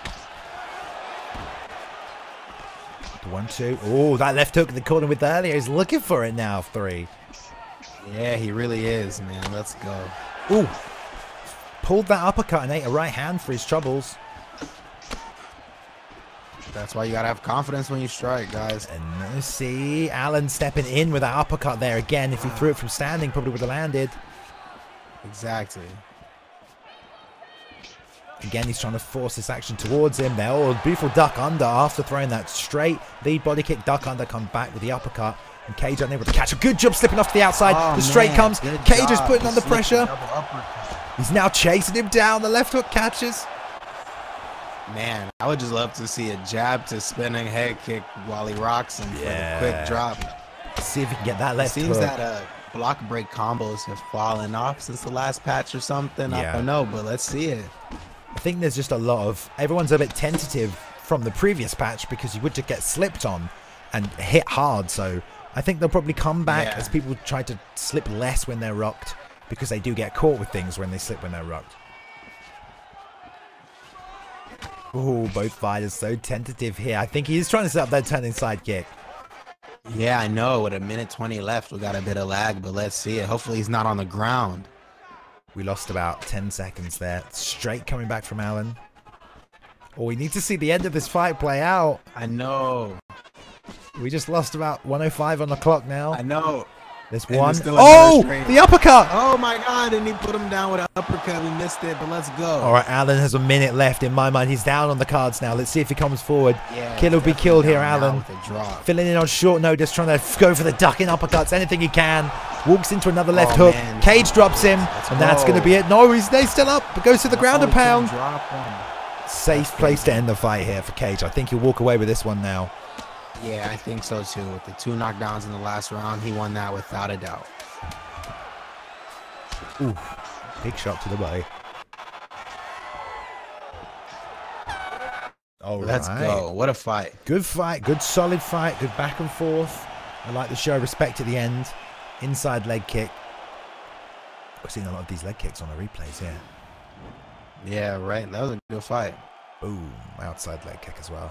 The 1-2. Oh, that left hook they caught him with earlier. He's looking for it now. 3. Yeah, he really is, man. Let's go. Ooh. Pulled that uppercut and ate a right hand for his troubles. That's why you gotta have confidence when you strike, guys. And let's see Allen stepping in with that uppercut there again. If he threw it from standing, probably would have landed. Exactly. Again, he's trying to force this action towards him there. Oh, beautiful duck under after throwing that straight lead body kick. Duck under, come back with the uppercut. And Cage unable to catch. A good job slipping off to the outside. The straight comes. Cage is putting on the pressure. He's now chasing him down. The left hook catches. Man, I would just love to see a jab to spinning head kick while he rocks him for the quick drop. See if he can get that left hook. It seems that block break combos have fallen off since the last patch or something. I don't know, but let's see it. I think there's just a lot of... Everyone's a bit tentative from the previous patch because you would just get slipped on and hit hard. So I think they'll probably come back as people try to slip less when they're rocked because they do get caught with things when they slip when they're rocked. Oh, both fighters so tentative here. I think he's trying to set up that turning side kick. Yeah, I know. With 1:20 left, we got a bit of lag, but let's see it. Hopefully he's not on the ground. We lost about 10 seconds there. Straight coming back from Allen. Oh, we need to see the end of this fight play out. I know. We just lost about 1:05 on the clock now. I know. There's And one. there's still Oh, another straight. the uppercut. Oh my God! And he put him down with an uppercut. We missed it, but let's go. All right, Allen has a minute left. In my mind, he's down on the cards now. Let's see if he comes forward. Yeah, Kill will be definitely killed here, down now Allen. with a drop. Filling in on short notice, trying to go for the ducking uppercuts, anything he can. Walks into another left Oh, hook. man. Cage drops him, Let's and that's go. going to be it. No, he's still up, but goes to the ground and Oh, he pound. couldn't drop him. Safe place to end the fight here for Cage. I think he'll walk away with this one now. Yeah, I think so too. With the 2 knockdowns in the last round, he won that without a doubt. Ooh, big shot to the body. All Let's right. go. What a fight. Good fight, good solid fight, good back and forth. I like the show respect at the end. Inside leg kick. We're seeing a lot of these leg kicks on the replays here. Yeah, right. That was a good fight. Boom, outside leg kick as well.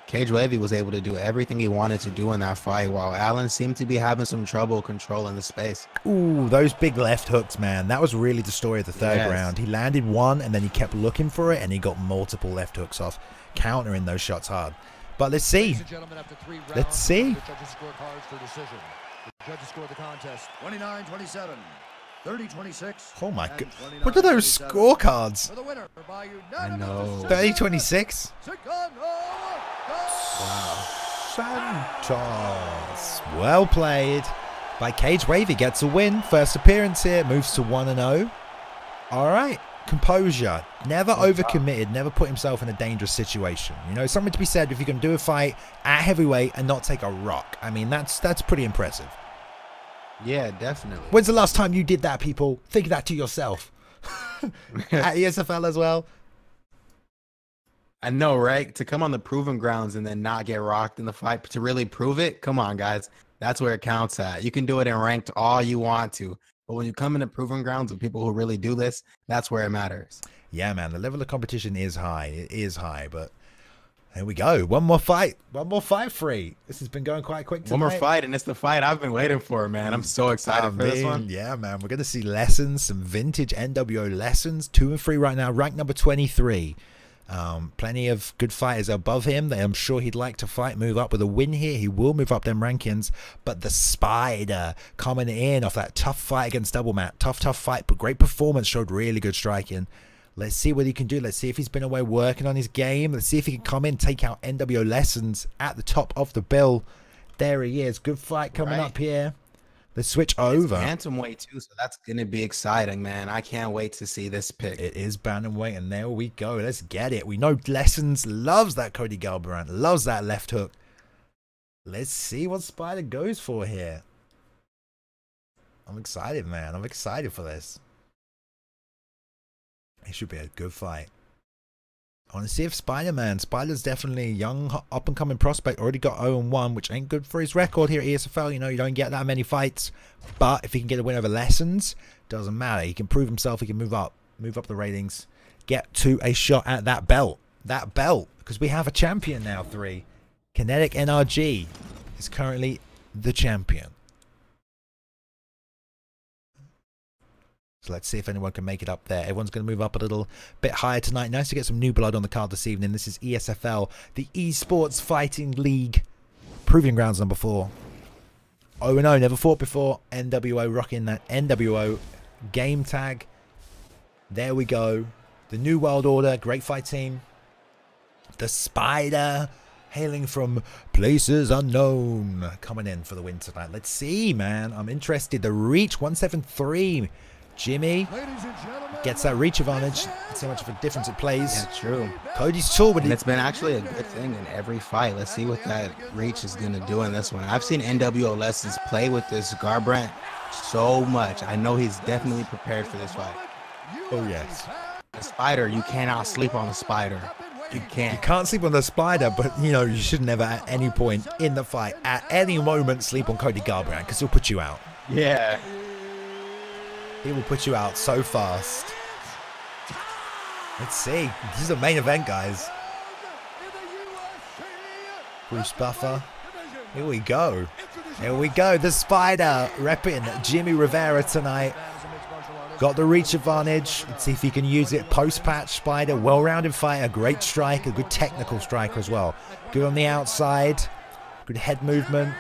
Cage Levy was able to do everything he wanted to do in that fight, while Allen seemed to be having some trouble controlling the space. Ooh, those big left hooks, man. That was really the story of the third Yes. round. He landed one, and then he kept looking for it, and he got multiple left hooks off, countering those shots hard. But let's see. Ladies and gentlemen, after 3 rounds, Let's see. the judges score cards for decision. The judges score the contest 29-27, 30-26. Oh my and god. What are those 29-27. scorecards? For the winner by I unanimous know. decision, 30-26? Wow. Santos. Well played by Cage Wavy. Gets a win. First appearance here. Moves to 1-0. All right. Composure. Never overcommitted. Never put himself in a dangerous situation. You know, something to be said if you can do a fight at heavyweight and not take a rock. I mean, that's pretty impressive. Yeah, definitely. When's the last time you did that, people? Think that to yourself. At ESFL as well. I know, right? To come on the proven grounds and then not get rocked in the fight, to really prove it, come on, guys. That's where it counts at. You can do it in ranked all you want to, but when you come into proven grounds with people who really do this, that's where it matters. Yeah, man, the level of competition is high. It is high, but here we go. One more fight. One more fight free. This has been going quite quick tonight. One more fight, and it's the fight I've been waiting for, man. I'm so excited for this one. Yeah, man. We're going to see lessons, some vintage NWO lessons. 2 and 3 right now, ranked number 23. Plenty of good fighters above him that I'm sure he'd like to fight, move up with a win here. He will move up them rankings, but the Spider coming in off that tough fight against Double Mat. Tough fight, but great performance, showed really good striking. Let's see what he can do. Let's see if he's been away working on his game. Let's see if he can come in, take out NWO lessons at the top of the bill. There he is. Good fight coming up here. Let's switch over. It's bantamweight too, so that's gonna be exciting, man. I can't wait to see this pick. It is bantamweight, and there we go. Let's get it. We know Lessons loves that Cody Garbrandt, loves that left hook. Let's see what Spider goes for here. I'm excited, man. I'm excited for this. It should be a good fight. I want to see if Spider's definitely a young, up-and-coming prospect. Already got 0-1, which ain't good for his record here at ESFL. You know, you don't get that many fights. But if he can get a win over Lessons, doesn't matter. He can prove himself. He can move up the ratings. Get to a shot at that belt. Because we have a champion now, 3. Kinetic NRG is currently the champion. So let's see if anyone can make it up there. Everyone's going to move up a little bit higher tonight. Nice to get some new blood on the card this evening. This is ESFL, the Esports Fighting League. Proving Grounds number 4. 0-0, never fought before. NWO rocking that NWO game tag. There we go. The New World Order, great fight team. The Spider, hailing from places unknown, coming in for the win tonight. Let's see, man. I'm interested. The reach, 173. Jimmy gets that reach advantage. Let's see how much of a difference it plays. Yeah, true. Cody's tall, but And it's been actually a good thing in every fight. Let's see what that reach is going to do in this one. I've seen NWO Lessons play with this Garbrandt so much. I know he's definitely prepared for this fight. oh yes. The Spider, you cannot sleep on the Spider. You can't. You can't sleep on the Spider, but you know, you should never at any point in the fight, at any moment, sleep on Cody Garbrandt, because he'll put you out. Yeah. He will put you out so fast. Let's see. This is the main event, guys. Bruce Buffer. Here we go. Here we go. The Spider repping Jimmy Rivera tonight. Got the reach advantage. Let's see if he can use it. Post-patch Spider. Well-rounded fighter. Great striker. Good technical striker as well. Good on the outside. Good head movement.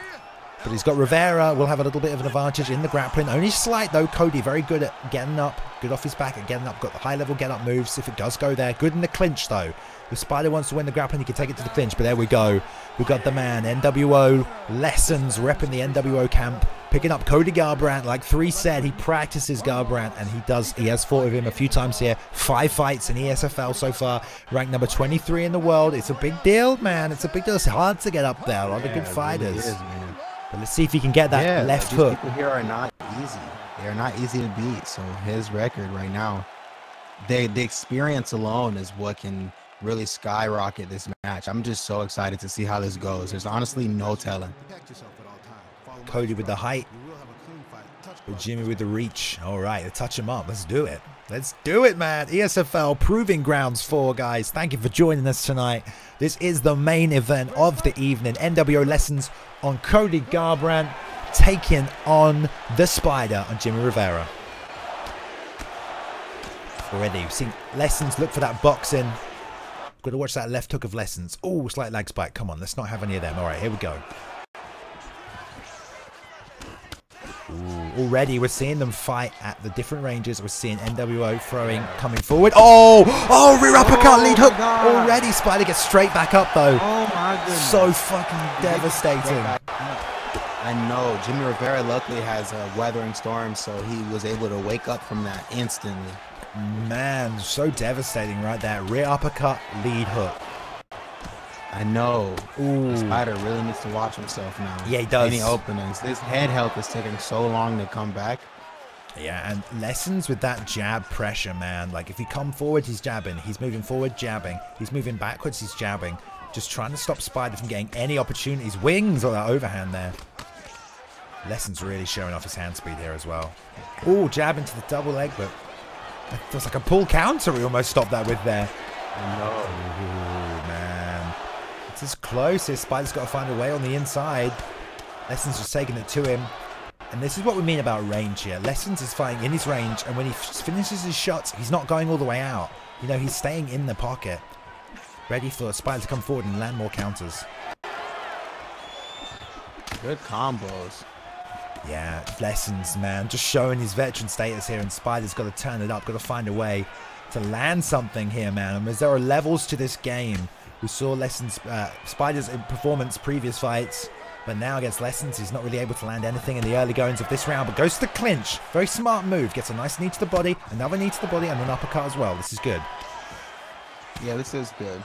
But he's got Rivera. Will have a little bit of an advantage in the grappling. Only slight, though. Cody very good at getting up. Good off his back at getting up. Got the high-level get-up moves if it does go there. Good in the clinch, though. If Spider wants to win the grappling, he can take it to the clinch. But there we go. We got the man. NWO Lessons repping the NWO camp. Picking up Cody Garbrandt. Like 3 said, he practices Garbrandt. And he does. He has fought with him a few times here. 5 fights in ESFL so far. Ranked number 23 in the world. It's a big deal, man. It's a big deal. It's hard to get up there. A lot of good fighters. Really is, man. But let's see if he can get that left hook. People here are not easy. They are not easy to beat. So his record right now, the experience alone is what can really skyrocket this match. I'm just so excited to see how this goes. There's honestly no telling. Cody with the height. With Jimmy with the reach. All right, let's touch him up. Let's do it. Let's do it, man. ESFL Proving Grounds 4, guys. Thank you for joining us tonight. This is the main event of the evening. NWO Lessons on Cody Garbrandt taking on the Spider on Jimmy Rivera. Already, we've seen Lessons look for that boxing. Got to watch that left hook of Lessons. Oh, slight leg spike. Come on, let's not have any of them. All right, here we go. Ooh, already we're seeing them fight at the different ranges. We're seeing NWO throwing, coming forward. Oh, rear uppercut, lead hook. Already Spider gets straight back up though. Oh my goodness. So fucking devastating. I know. Jimmy Rivera luckily has a weathering storm, so he was able to wake up from that instantly. Man, so devastating right there. Rear uppercut, lead hook. I know. Ooh. Spider really needs to watch himself now. Yeah, he does. Any openings. This head health is taking so long to come back. Yeah, and Lessons with that jab pressure, man. Like, if he come forward, he's jabbing. He's moving forward, jabbing. He's moving backwards, he's jabbing. Just trying to stop Spider from getting any opportunities. Wings or that overhand there. Lessons really showing off his hand speed here as well. Oh, jab into the double leg, but it feels like a pull counter he almost stopped that with there. No. Ooh, man. It's close. His Spider's got to find a way on the inside. Lessons just taking it to him. And this is what we mean about range here. Lessons is fighting in his range, and when he finishes his shots, he's not going all the way out. You know, he's staying in the pocket, ready for Spider to come forward and land more counters. Good combos. Yeah, Lessons, man. Just showing his veteran status here, and Spider's got to turn it up, got to find a way to land something here, man. And there are levels to this game. We saw Lessons, Spider's performance previous fights, but now against Lessons, he's not really able to land anything in the early goings of this round, but goes to the clinch. Very smart move. Gets a nice knee to the body, another knee to the body, and an uppercut as well. This is good. Yeah, this is good.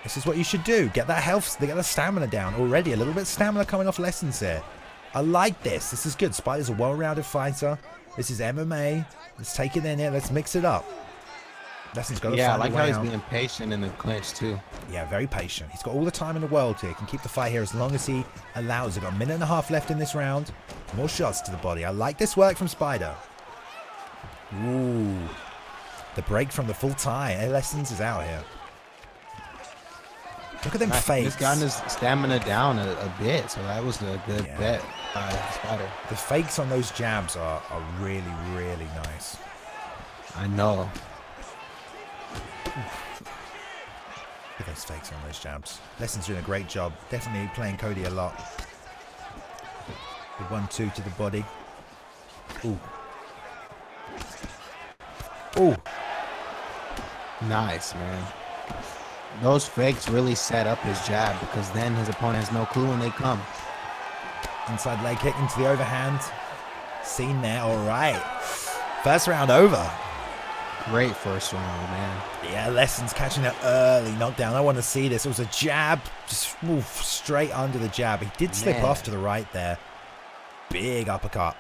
This is what you should do. Get that health, get the stamina down already. A little bit of stamina coming off Lessons here. I like this. This is good. Spider's a well-rounded fighter. This is MMA. Let's take it in here. Let's mix it up. Lessons got to I find like a way how he's out. being patient in the clinch too. Yeah, very patient. He's got all the time in the world here. He can keep the fight here as long as he allows it. Got a minute and a half left in this round. More shots to the body. I like this work from Spider. Ooh. The break from the full tie. Lessons is out here. Look at them fakes. He's gotten his stamina down a bit, so that was a good bet by Spider. The fakes on those jabs are really, really nice. I know. Look at those fakes on those jabs. Lessons doing a great job. Definitely playing Cody a lot. Good 1-2 to the body. Ooh. Ooh. Nice, man. Those fakes really set up his jab, because then his opponent has no clue when they come. Inside leg kick into the overhand. Seen there. All right. First round over. Great first round, man. Yeah, Lessons catching that early knockdown. I want to see this. It was a jab, just straight under the jab. He did slip off to the right there. Big uppercut.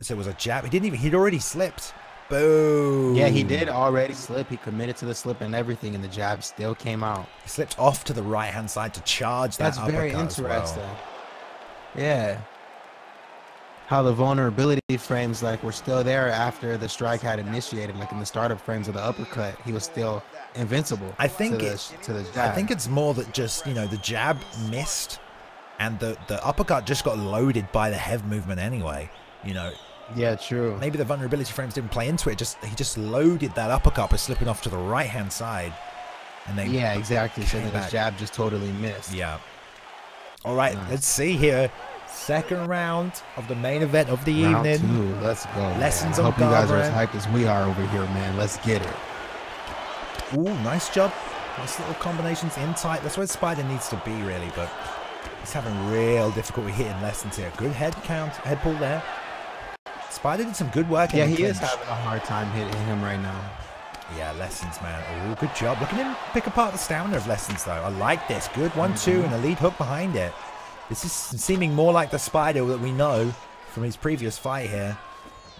So it was a jab. He'd already slipped. Boom. Yeah, he did already slip. He committed to the slip and everything, and the jab still came out. He slipped off to the right-hand side to charge that uppercut. That's very interesting. Well. Yeah. How the vulnerability frames were still there after the strike had initiated. Like in the startup frames of the uppercut, he was still invincible. I think to the jab. I think it's more that just, the jab missed, and the uppercut just got loaded by the head movement anyway. Yeah, true. Maybe the vulnerability frames didn't play into it. He just loaded that uppercut by slipping off to the right-hand side, and then exactly. So his jab just totally missed. Yeah. All right, Let's see here. Second round of the main event of the Round evening. 2. Let's go. Lessons man. I on hope you guys are as Garbrandt. hyped as we are over here, man. Let's get it. Ooh, nice job. Nice little combinations in tight. That's where Spider needs to be, really, but he's having real difficulty hitting Lessons here. Good head pull there. Spider did some good work. Yeah, in the he is clinch. having a hard time hitting him right now. Yeah, Lessons, man. Oh, good job. Look at him pick apart the stamina of Lessons, though. I like this. Good 1-2 and a lead hook behind it. This is seeming more like the Spider that we know from his previous fight here.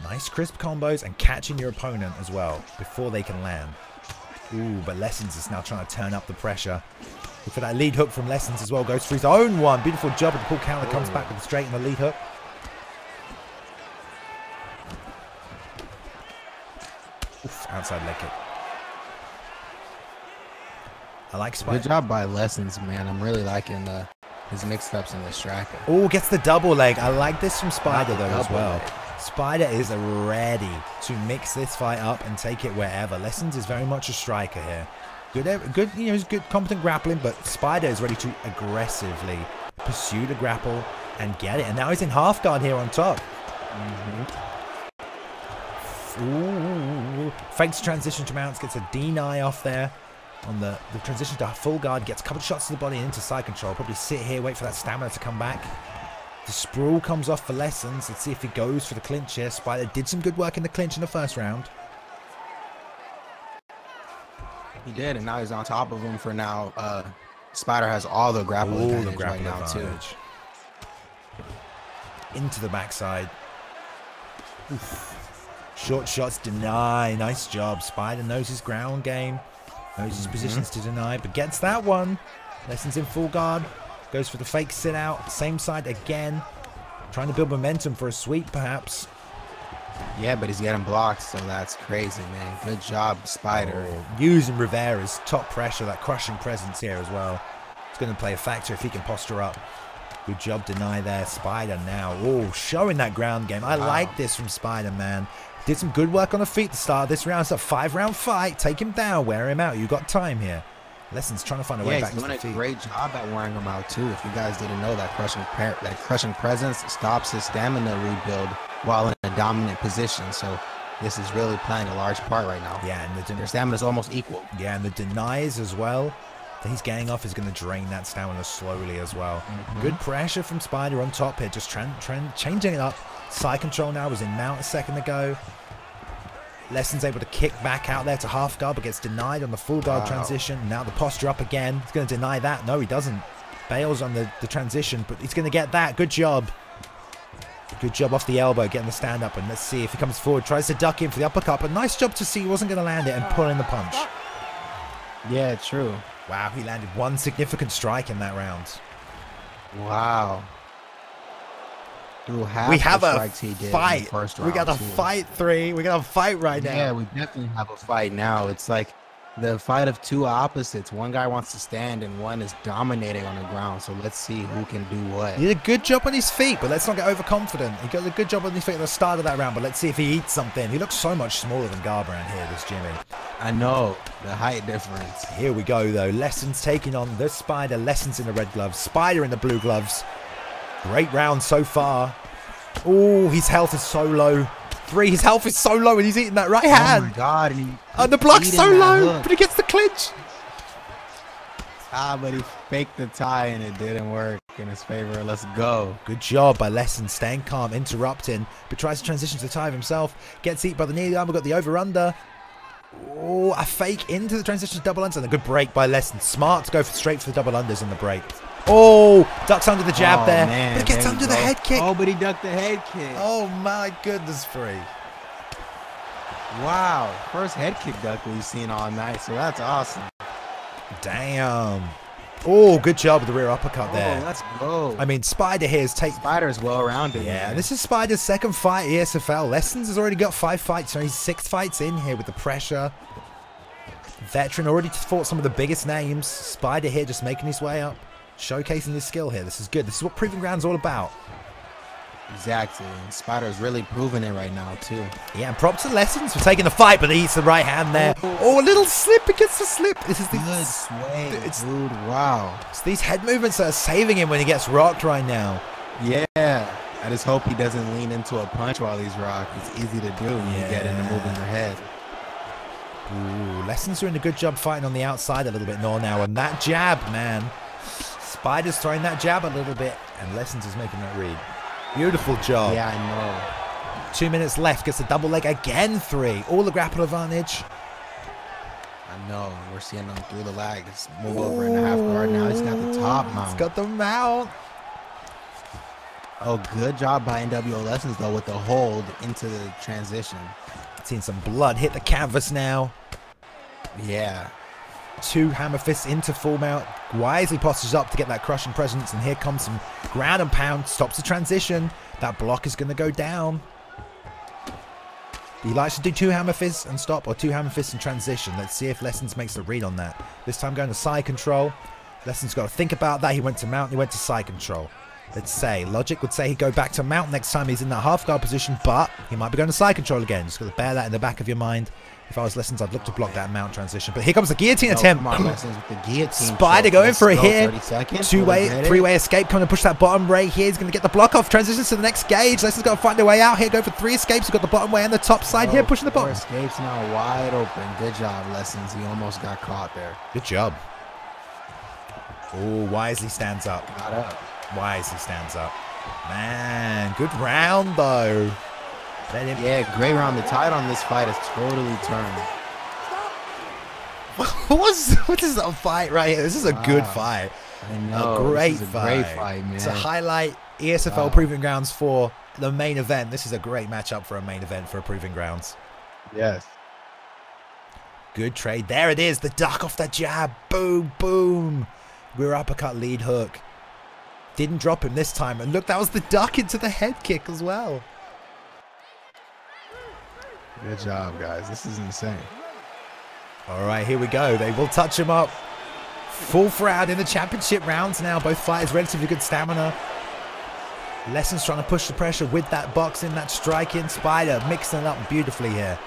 Nice crisp combos and catching your opponent as well before they can land. Ooh, but Lessons is now trying to turn up the pressure. Look for that lead hook from Lessons as well. Goes for his own one. Beautiful job. And the pull counter comes back with a straight and the lead hook. Oof, outside leg kick. I like Spider. Good job by Lessons, man. I'm really liking his mix-ups in the striker. Oh, gets the double leg. I like this from Spider, Not the though, as double well. leg. Spider is ready to mix this fight up and take it wherever. Lessons is very much a striker here. Good, you know, he's good, competent grappling, but Spider is ready to aggressively pursue the grapple and get it. And now he's in half guard here on top. Ooh, fakes transition to mounts, gets a deny off there. On the transition to full guard, gets a couple of shots to the body and into side control. Probably sit here, wait for that stamina to come back. The sprawl comes off for Lessons. Let's see if he goes for the clinch here. Spider did some good work in the clinch in the first round. He did, and now he's on top of him for now. Spider has all the grapple advantage right now, too. Into the backside. Oof. Short shots deny. Nice job. Spider knows his ground game. Knows his positions to deny, but gets that one. Lessons in full guard. Goes for the fake sit out. Same side again. Trying to build momentum for a sweep, perhaps. Yeah, but he's getting blocked, so that's crazy, man. Good job, Spider. Oh, using Rivera's top pressure, that crushing presence here as well. It's going to play a factor if he can posture up. Good job, deny there. Spider now. Oh, showing that ground game. I like this from Spider, man. Did some good work on the feet at the start of this round. It's a 5-round fight. Take him down, wear him out. You got time here. Lessons trying to find a way back to the feet. He's doing a great job at wearing him out too. If you guys didn't know, that crushing presence stops his stamina rebuild while in a dominant position. So this is really playing a large part right now. Yeah, and their stamina is almost equal. Yeah, and the denies as well that he's getting off is going to drain that stamina slowly as well. Good pressure from Spider on top here, just changing it up. Side control now was in mount a second ago. Lessons able to kick back out there to half guard, but gets denied on the full guard transition. Now the posture up again. He's going to deny that. No, he doesn't. Bails on the transition, but he's going to get that. Good job. Good job off the elbow, getting the stand up. And let's see if he comes forward. Tries to duck in for the uppercut, but nice job to see he wasn't going to land it and pull in the punch. Yeah, true. Wow, he landed one significant strike in that round. Wow. We have a fight. We got a fight 3. We got a fight right now. Yeah, we definitely have a fight now. It's like the fight of two opposites. One guy wants to stand and one is dominating on the ground. So let's see who can do what. He did a good job on his feet, but let's not get overconfident. He got a good job on his feet at the start of that round, but let's see if he eats something. He looks so much smaller than Garbrandt here, this Jimmy. I know, the height difference. Here we go, though. Lessons taking on the Spider. Lessons in the red gloves. Spider in the blue gloves. Great round so far. Oh, his health is so low. 3, his health is so low and he's eating that right hand. Oh my God. And the block's so low, but he gets the clinch. But he faked the tie and it didn't work in his favor. Let's go. Good job by Lessons, staying calm, interrupting, but tries to transition to the tie himself. Gets eat by the knee arm. We've got the over-under. Oh, a fake into the transition to double unders and a good break by Lessons. Smart to go straight for the double unders on the break. Oh, ducks under the jab there. Man, but he gets under the head kick. Oh, but he ducked the head kick. Oh, my goodness free. Wow. First head kick duck we've seen all night, so that's awesome. Damn. Oh, good job with the rear uppercut there. Let's go. I mean, Spider here is Spider's well-rounded. Yeah, this is Spider's second fight ESFL. Lessons has already got 5 fights, so he's 6 fights in here with the pressure. Veteran, already fought some of the biggest names. Spider here just making his way up. Showcasing his skill here. This is good. This is what Proving Ground's all about. Exactly. And Spider's really proving it right now, too. Yeah, and props to Lessons for taking the fight, but he eats the right hand there. Oh, a little slip against the slip. This is the good sway, dude. Wow. It's these head movements that are saving him when he gets rocked right now. Yeah, I just hope he doesn't lean into a punch while he's rocked. It's easy to do when you get into moving your head. Ooh, Lessons doing a good job fighting on the outside a little bit more now. And that jab, man. Spider's throwing that jab a little bit, and Lessons is making that read. Beautiful job. Yeah, I know. 2 minutes left. Gets a double leg again. 3. All the grapple advantage. I know. We're seeing him through the lag. Just move over in the half guard now. He's got the top mount. He's got the mount. Oh, good job by NWO Lessons, though, with the hold into the transition. Seeing some blood hit the canvas now. Yeah. 2 hammer fists into full mount. Wisely postures up to get that crushing presence. And here comes some ground and pound. Stops the transition. That block is going to go down. He likes to do 2 hammer fists and stop, or 2 hammer fists and transition. Let's see if Lessons makes the read on that. This time going to side control. Lessons got to think about that. He went to mount. He went to side control. Let's say logic would say he'd go back to mount next time he's in that half guard position, but he might be going to side control again. Just got to bear that in the back of your mind. If I was Lessons, I'd look to block that mount transition. But here comes the guillotine attempt. Come on, Lessons with the guillotine. Spider going for it here. 30 seconds. 2-way, 3-way escape. Coming to push that bottom ray here. He's going to get the block off. Transitions to the next gauge. Lessons got to find a way out here. Go for 3 escapes. He's got the bottom way and the top side here. Pushing the bottom. 4 escapes now wide open. Good job, Lessons. He almost got caught there. Good job. Oh, Wisely stands up. Got up. Wisely stands up. Man, good round though. Yeah, great round. The tide on this fight has totally turned. What is a fight right here? This is a good fight. I know. A great this is a fight. Great fight, man. To highlight ESFL Proving Grounds for the main event. This is a great matchup for a main event for a Proving Grounds. Yes. Good trade. There it is. The duck off the jab. Boom, boom. Rear uppercut lead hook. Didn't drop him this time. And look, that was the duck into the head kick as well. Good job, guys. This is insane. All right, here we go. They will touch him up. Full crowd in the championship rounds now. Both fighters relatively good stamina. Lessons trying to push the pressure with that boxing, that striking. Spider mixing it up beautifully here.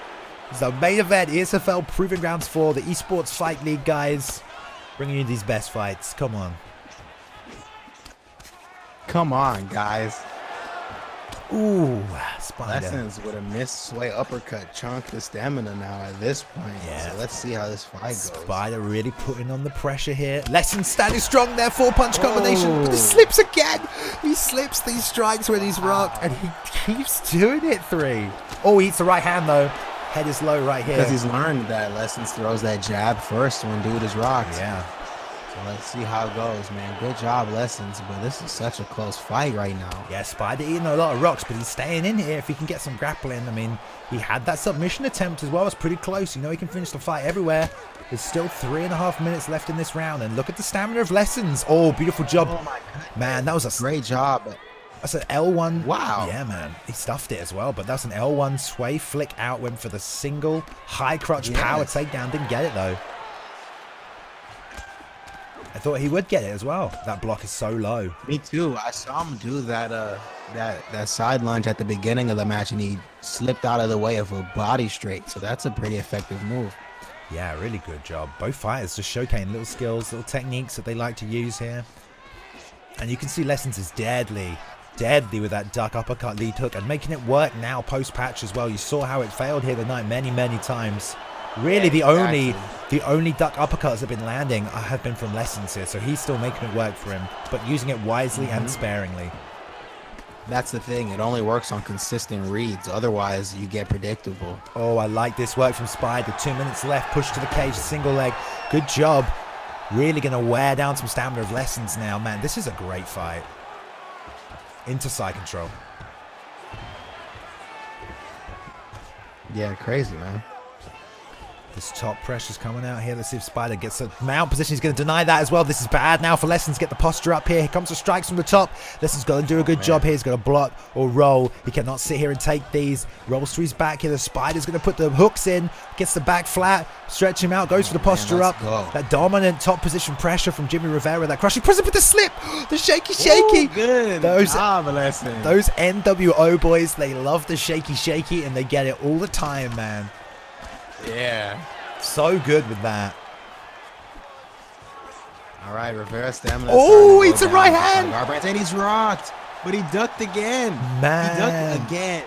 This is the main event, ESFL Proving Grounds 4, the Esports Fight League, guys. Bringing you these best fights. Come on. Come on, guys. Ooh, Spider. Lessons with a missed sway uppercut chunk the stamina now at this point. Yeah. So let's see how this fight goes. Spider really putting on the pressure here. Lessons standing strong there, 4-punch combination. But he slips again. He slips these strikes when he's rocked, and he keeps doing it. 3. Oh, he eats the right hand though. Head is low right here. Because he's learned that Lessons throws that jab first when dude is rocked. Yeah. So let's see how it goes, man. Good job, Lessons, but this is such a close fight right now. Yeah, Spider eating a lot of rocks, but he's staying in here if he can get some grappling. I mean, he had that submission attempt as well. It's pretty close. You know he can finish the fight everywhere. There's still 3.5 minutes left in this round, and look at the stamina of Lessons. Oh, beautiful job. Oh my goodness. Man, that was a great job. That's an L1. Wow. Yeah, man. He stuffed it as well, but that's an L1 sway flick out. Went for the single high crotch power takedown. Didn't get it though. I thought he would get it as well. That block is so low. Me too. I saw him do that that side lunge at the beginning of the match, and he slipped out of the way of a body straight. So that's a pretty effective move. Yeah, really good job. Both fighters just showcasing little skills, little techniques that they like to use here. And you can see Lessons is deadly with that duck uppercut lead hook and making it work now post-patch as well. You saw how it failed here tonight many times. Really, the only duck uppercuts that have been landing have been from Lessons here, so he's still making it work for him, but using it wisely and sparingly. That's the thing. It only works on consistent reads. Otherwise, you get predictable. Oh, I like this work from Spider. 2 minutes left. Push to the cage. Single leg. Good job. Really going to wear down some stamina of Lessons now. Man, this is a great fight. Into side control. Yeah, crazy, man. This top pressure's coming out here. Let's see if Spider gets a mount position. He's going to deny that as well. This is bad now for Lessons. Get the posture up here. Here comes the strikes from the top. Lessons got to do a good job here. He's got to block or roll. He cannot sit here and take these. Rolls to his back here. The Spider's going to put the hooks in. Gets the back flat. Stretch him out. Goes for the posture up. That dominant top position pressure from Jimmy Rivera. That crushing pressure with the slip. The shaky. Ooh, good those job, Lessons. Those NWO boys, they love the shaky, and they get it all the time, man. Yeah. So good with that. All right, Rivera stamina. Oh, it's a right hand. And he's rocked. But he ducked again. Man. He ducked again.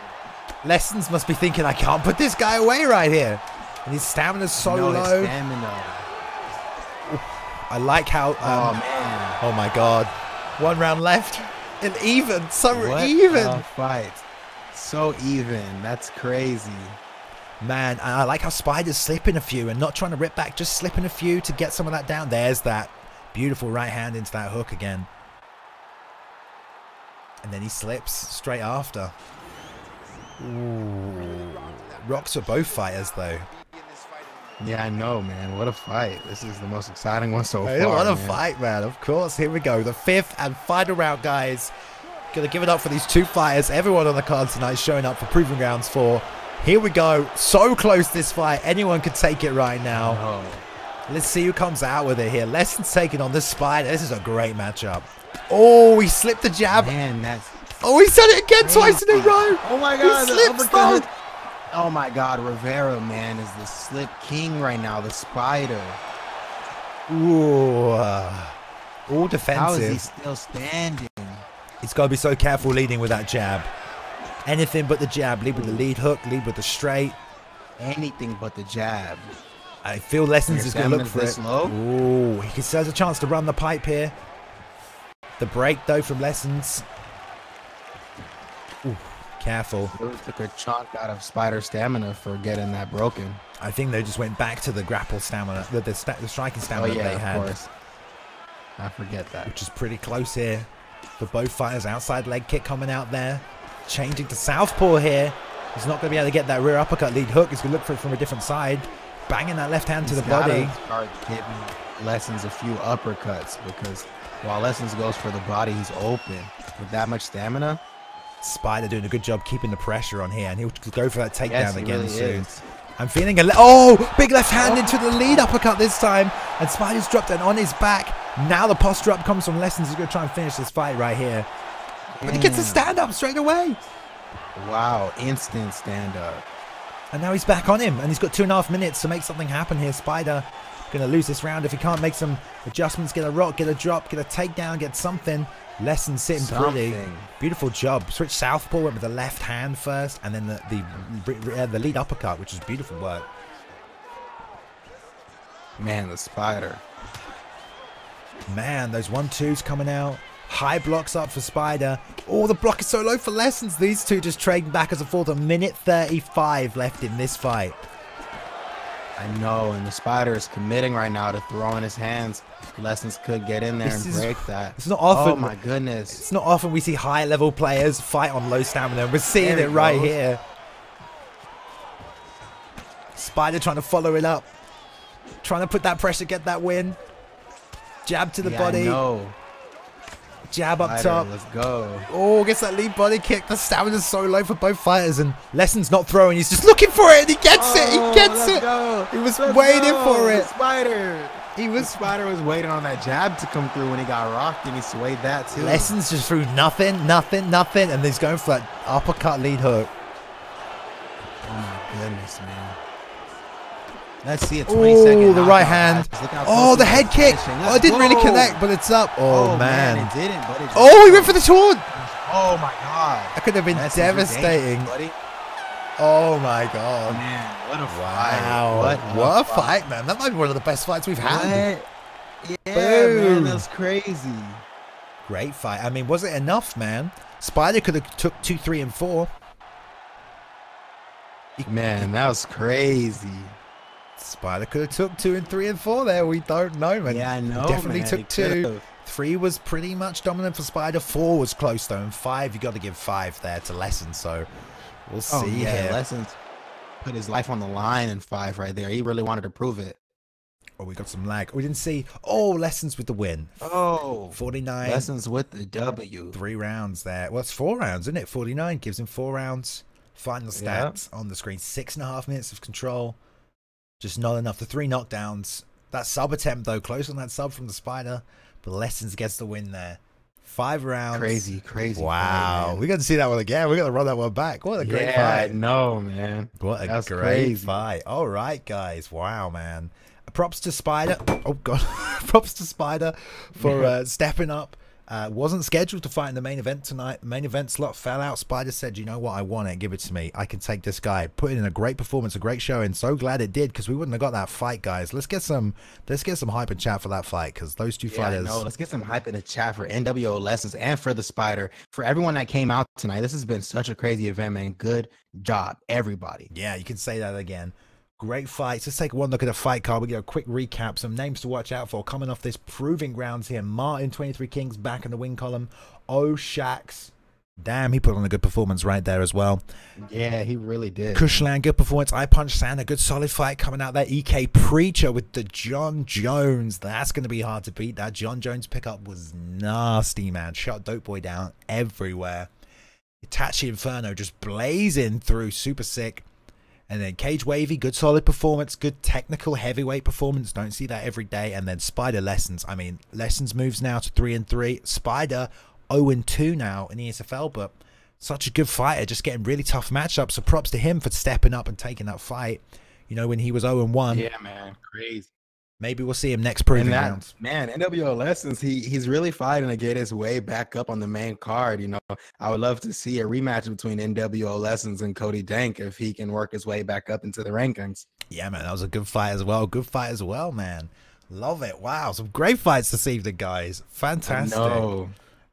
Lessons must be thinking, I can't put this guy away right here. And his stamina's so low. His stamina. I like how... oh, man. Oh, my God. 1 round left. And even. So What even. a fight. So even. That's crazy. Man, and I like how Spider's slipping a few and not trying to rip back, just slipping a few to get some of that down. There's that beautiful right hand into that hook again. And then he slips straight after. Ooh. Rocks for both fighters, though. Yeah, I know, man. What a fight. This is the most exciting one so Hey, far. what a fight, man. Of course. Here we go. The 5th and final round, guys. Gonna give it up for these 2 fighters. Everyone on the card tonight showing up for Proving Grounds 4. Here we go. So close, this fight. Anyone could take it right now. Oh. Let's see who comes out with it here. Lessons taking on this Spider. This is a great matchup. Oh, he slipped the jab. Man, that's... Oh, he's done it again twice in a row. Oh, my God. He slips, though. Oh, my God. Rivera, man, is the slip king right now. The Spider. Ooh. All defensive. How is he still standing? He's got to be so careful leading with that jab. Anything but the jab. Lead with the lead hook. Lead with the straight. Anything but the jab. I feel Lessons is going to look for it. Low. Ooh, he still has a chance to run the pipe here. The break, though, from Lessons. Ooh, careful. Really took a chunk out of Spider stamina for getting that broken. I think they just went back to the grapple stamina, the striking stamina they had. Of course. I forget that. Which is pretty close here for both fighters. Outside leg kick coming out there. Changing to southpaw here. He's not going to be able to get that rear uppercut lead hook. He's going to look for it from a different side. Banging that left hand to the body. Start giving Lessons a few uppercuts because while Lessons goes for the body, he's open. With that much stamina. Spider doing a good job keeping the pressure on here. And he'll go for that takedown again really soon. is. I'm feeling a big left hand into the lead uppercut this time. And Spider's dropped it on his back. Now the posture up comes from Lessons. He's going to try and finish this fight right here. But he gets a stand up straight away. Wow, instant stand up. And now he's back on him. And he's got 2.5 minutes to make something happen here. Spider going to lose this round if he can't make some adjustments. Get a rock, get a drop, get a takedown, get something. Lessons sitting pretty. Beautiful job. Switch southpaw, went with the left hand first. And then the lead uppercut, which is beautiful work. Man, the Spider. Man, those 1-2s coming out. High blocks up for Spider. Oh, the block is so low for Lessons. These two just trading back as a forth. A minute 35 left in this fight. I know, and the Spider is committing right now to throwing his hands. Lessons could get in there and break that. It's not often. Oh my goodness. It's not often we see high level players fight on low stamina. We're seeing it right here. Spider trying to follow it up. Trying to put that pressure, get that win. Jab to the body. I know. Jab up Spider, top. let's go. Oh, gets that lead body kick. The stamina's so low for both fighters. And Lessons not throwing. He's just looking for it. And he gets it. He gets it. Go. He was waiting for it. The Spider. Spider was waiting on that jab to come through when he got rocked. And he swayed that too. Lessons just threw nothing. And he's going for that uppercut lead hook. Oh my goodness, man. Let's see a 20-second. Oh, the right hand. Oh, the head kick. Oh, it didn't really connect, but it's up. Oh, man. It didn't, but it oh, he went for the taunt. Oh, my God. That could have been devastating. Buddy. Oh, my God. Man, what a fight. Wow. What a fight, man. That might be one of the best fights we've had. Yeah, Boom. man, that's crazy. Great fight. I mean, was it enough, man? Spider could have took 2, 3, and 4. Man, that was crazy. Spider could have took 2 and 3 and 4 there. We don't know, man. Yeah, I know. Definitely man. took 2. 3 was pretty much dominant for Spider. 4 was close though, and 5 you got to give 5 there to Lessons. So we'll see. Yeah, Lessons put his life on the line in 5 right there. He really wanted to prove it. Oh, we got some lag. We didn't see. Oh, Lessons with the win. Oh, 49. Lessons with the W. 3 rounds there. Well, it's 4 rounds, isn't it? 49 gives him 4 rounds. Final stats on the screen. 6.5 minutes of control. Just not enough. The 3 knockdowns. That sub attempt, though, close on that sub from the Spider. But Lessons gets the win there. 5 rounds. Crazy. Wow. Fight, we got to see that one again. We got to run that one back. What a great fight. I know, man. What a great fight. All right, guys. Wow, man. Props to Spider. Oh, God. Props to Spider for stepping up Wasn't scheduled to fight in the main event tonight. The main event slot fell out. Spider said, you know what, I want it, give it to me. I can take this guy. Put in a great performance, a great show, and so glad it did, because we wouldn't have got that fight, guys. Let's get some hype and chat for that fight, because those two fighters. No, let's get some hype in the chat for NWO Lessons and for the Spider. For everyone that came out tonight, this has been such a crazy event, man. Good job, everybody. Yeah, you can say that again. Great fights. Let's take one look at the fight card. We get a quick recap. Some names to watch out for coming off this proving grounds here. Martin, 23 Kings, back in the win column. Oh, Shax. Damn, he put on a good performance right there as well. Yeah, he really did. Kushlan, good performance. I Punch Sand, a good solid fight coming out there. EK Preacher with the John Jones. That's going to be hard to beat. That John Jones pickup was nasty, man. Shot Dope Boy down everywhere. Itachi Inferno just blazing through. Super sick. And then Cage Wavy, good solid performance, good technical heavyweight performance. Don't see that every day. And then Spider Lessons. I mean, Lessons moves now to 3-3. Spider 0-2 now in ESFL, but such a good fighter, just getting really tough matchups. So props to him for stepping up and taking that fight. You know, when he was 0-1. Yeah, man, crazy. Maybe we'll see him next proving grounds. Man, NWO Lessons, he's really fighting to get his way back up on the main card. You know, I would love to see a rematch between NWO Lessons and Cody Dank if he can work his way back up into the rankings. Yeah, man, that was a good fight as well. Good fight as well, man. Love it. Wow, some great fights this evening, guys. Fantastic.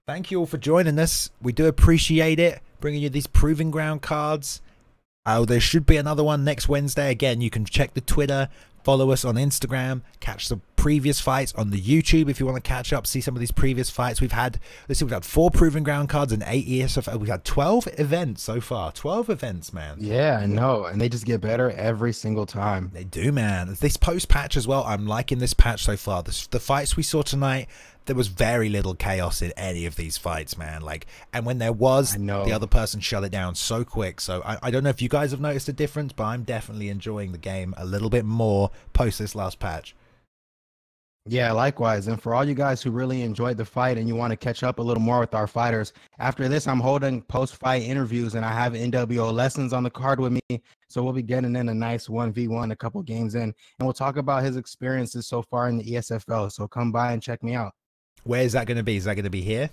Thank you all for joining us. We do appreciate it, bringing you these proving ground cards. There should be another one next Wednesday. Again, you can check the Twitter. Follow us on Instagram, catch the previous fights on the YouTube if you want to catch up, see some of these previous fights. We've had, let's see, we've had 4 proving ground cards and 8 ESFL. We've had 12 events so far. 12 events, man. Yeah, I know. And they just get better every single time. They do, man. This post patch as well, I'm liking this patch so far. The fights we saw tonight, there was very little chaos in any of these fights, man. Like, and when there was, the other person shut it down so quick. So I don't know if you guys have noticed a difference, but I'm definitely enjoying the game a little bit more post this last patch. Yeah, likewise. And for all you guys who really enjoyed the fight and you want to catch up a little more with our fighters, after this, I'm holding post-fight interviews and I have NWO Lessons on the card with me. So we'll be getting in a nice 1v1 a couple games in, and we'll talk about his experiences so far in the ESFL. So come by and check me out. Where is that going to be? Is that going to be here?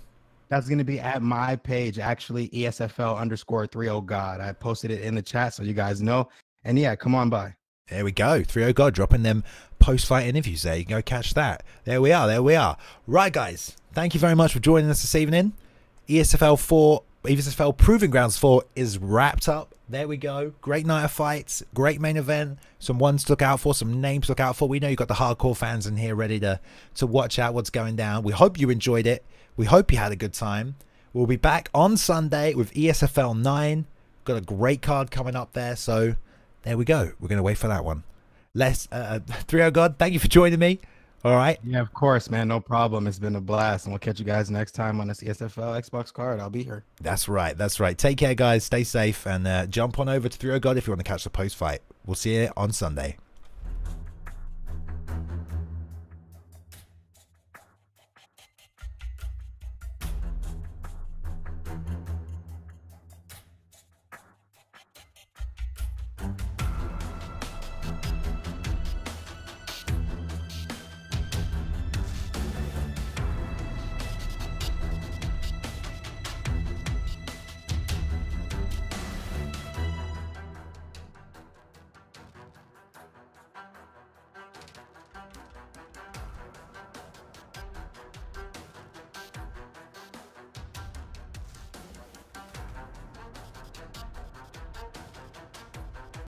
That's going to be at my page, actually, ESFL_30 God. I posted it in the chat so you guys know. And yeah, come on by. There we go. 30 God dropping them post-fight interviews there. You can go catch that. There we are. There we are. Right, guys. Thank you very much for joining us this evening. ESFL Proving Grounds 4 is wrapped up. There we go. Great night of fights. Great main event. Some ones to look out for. Some names to look out for. We know you've got the hardcore fans in here ready to watch out what's going down. We hope you enjoyed it. We hope you had a good time. We'll be back on Sunday with ESFL 9. Got a great card coming up there. So there we go. We're going to wait for that one. 30 God, thank you for joining me. All right. Yeah, of course, man. No problem. It's been a blast. And we'll catch you guys next time on this ESFL Xbox card. I'll be here. That's right. That's right. Take care, guys. Stay safe and jump on over to 30 God if you want to catch the post fight. We'll see you on Sunday.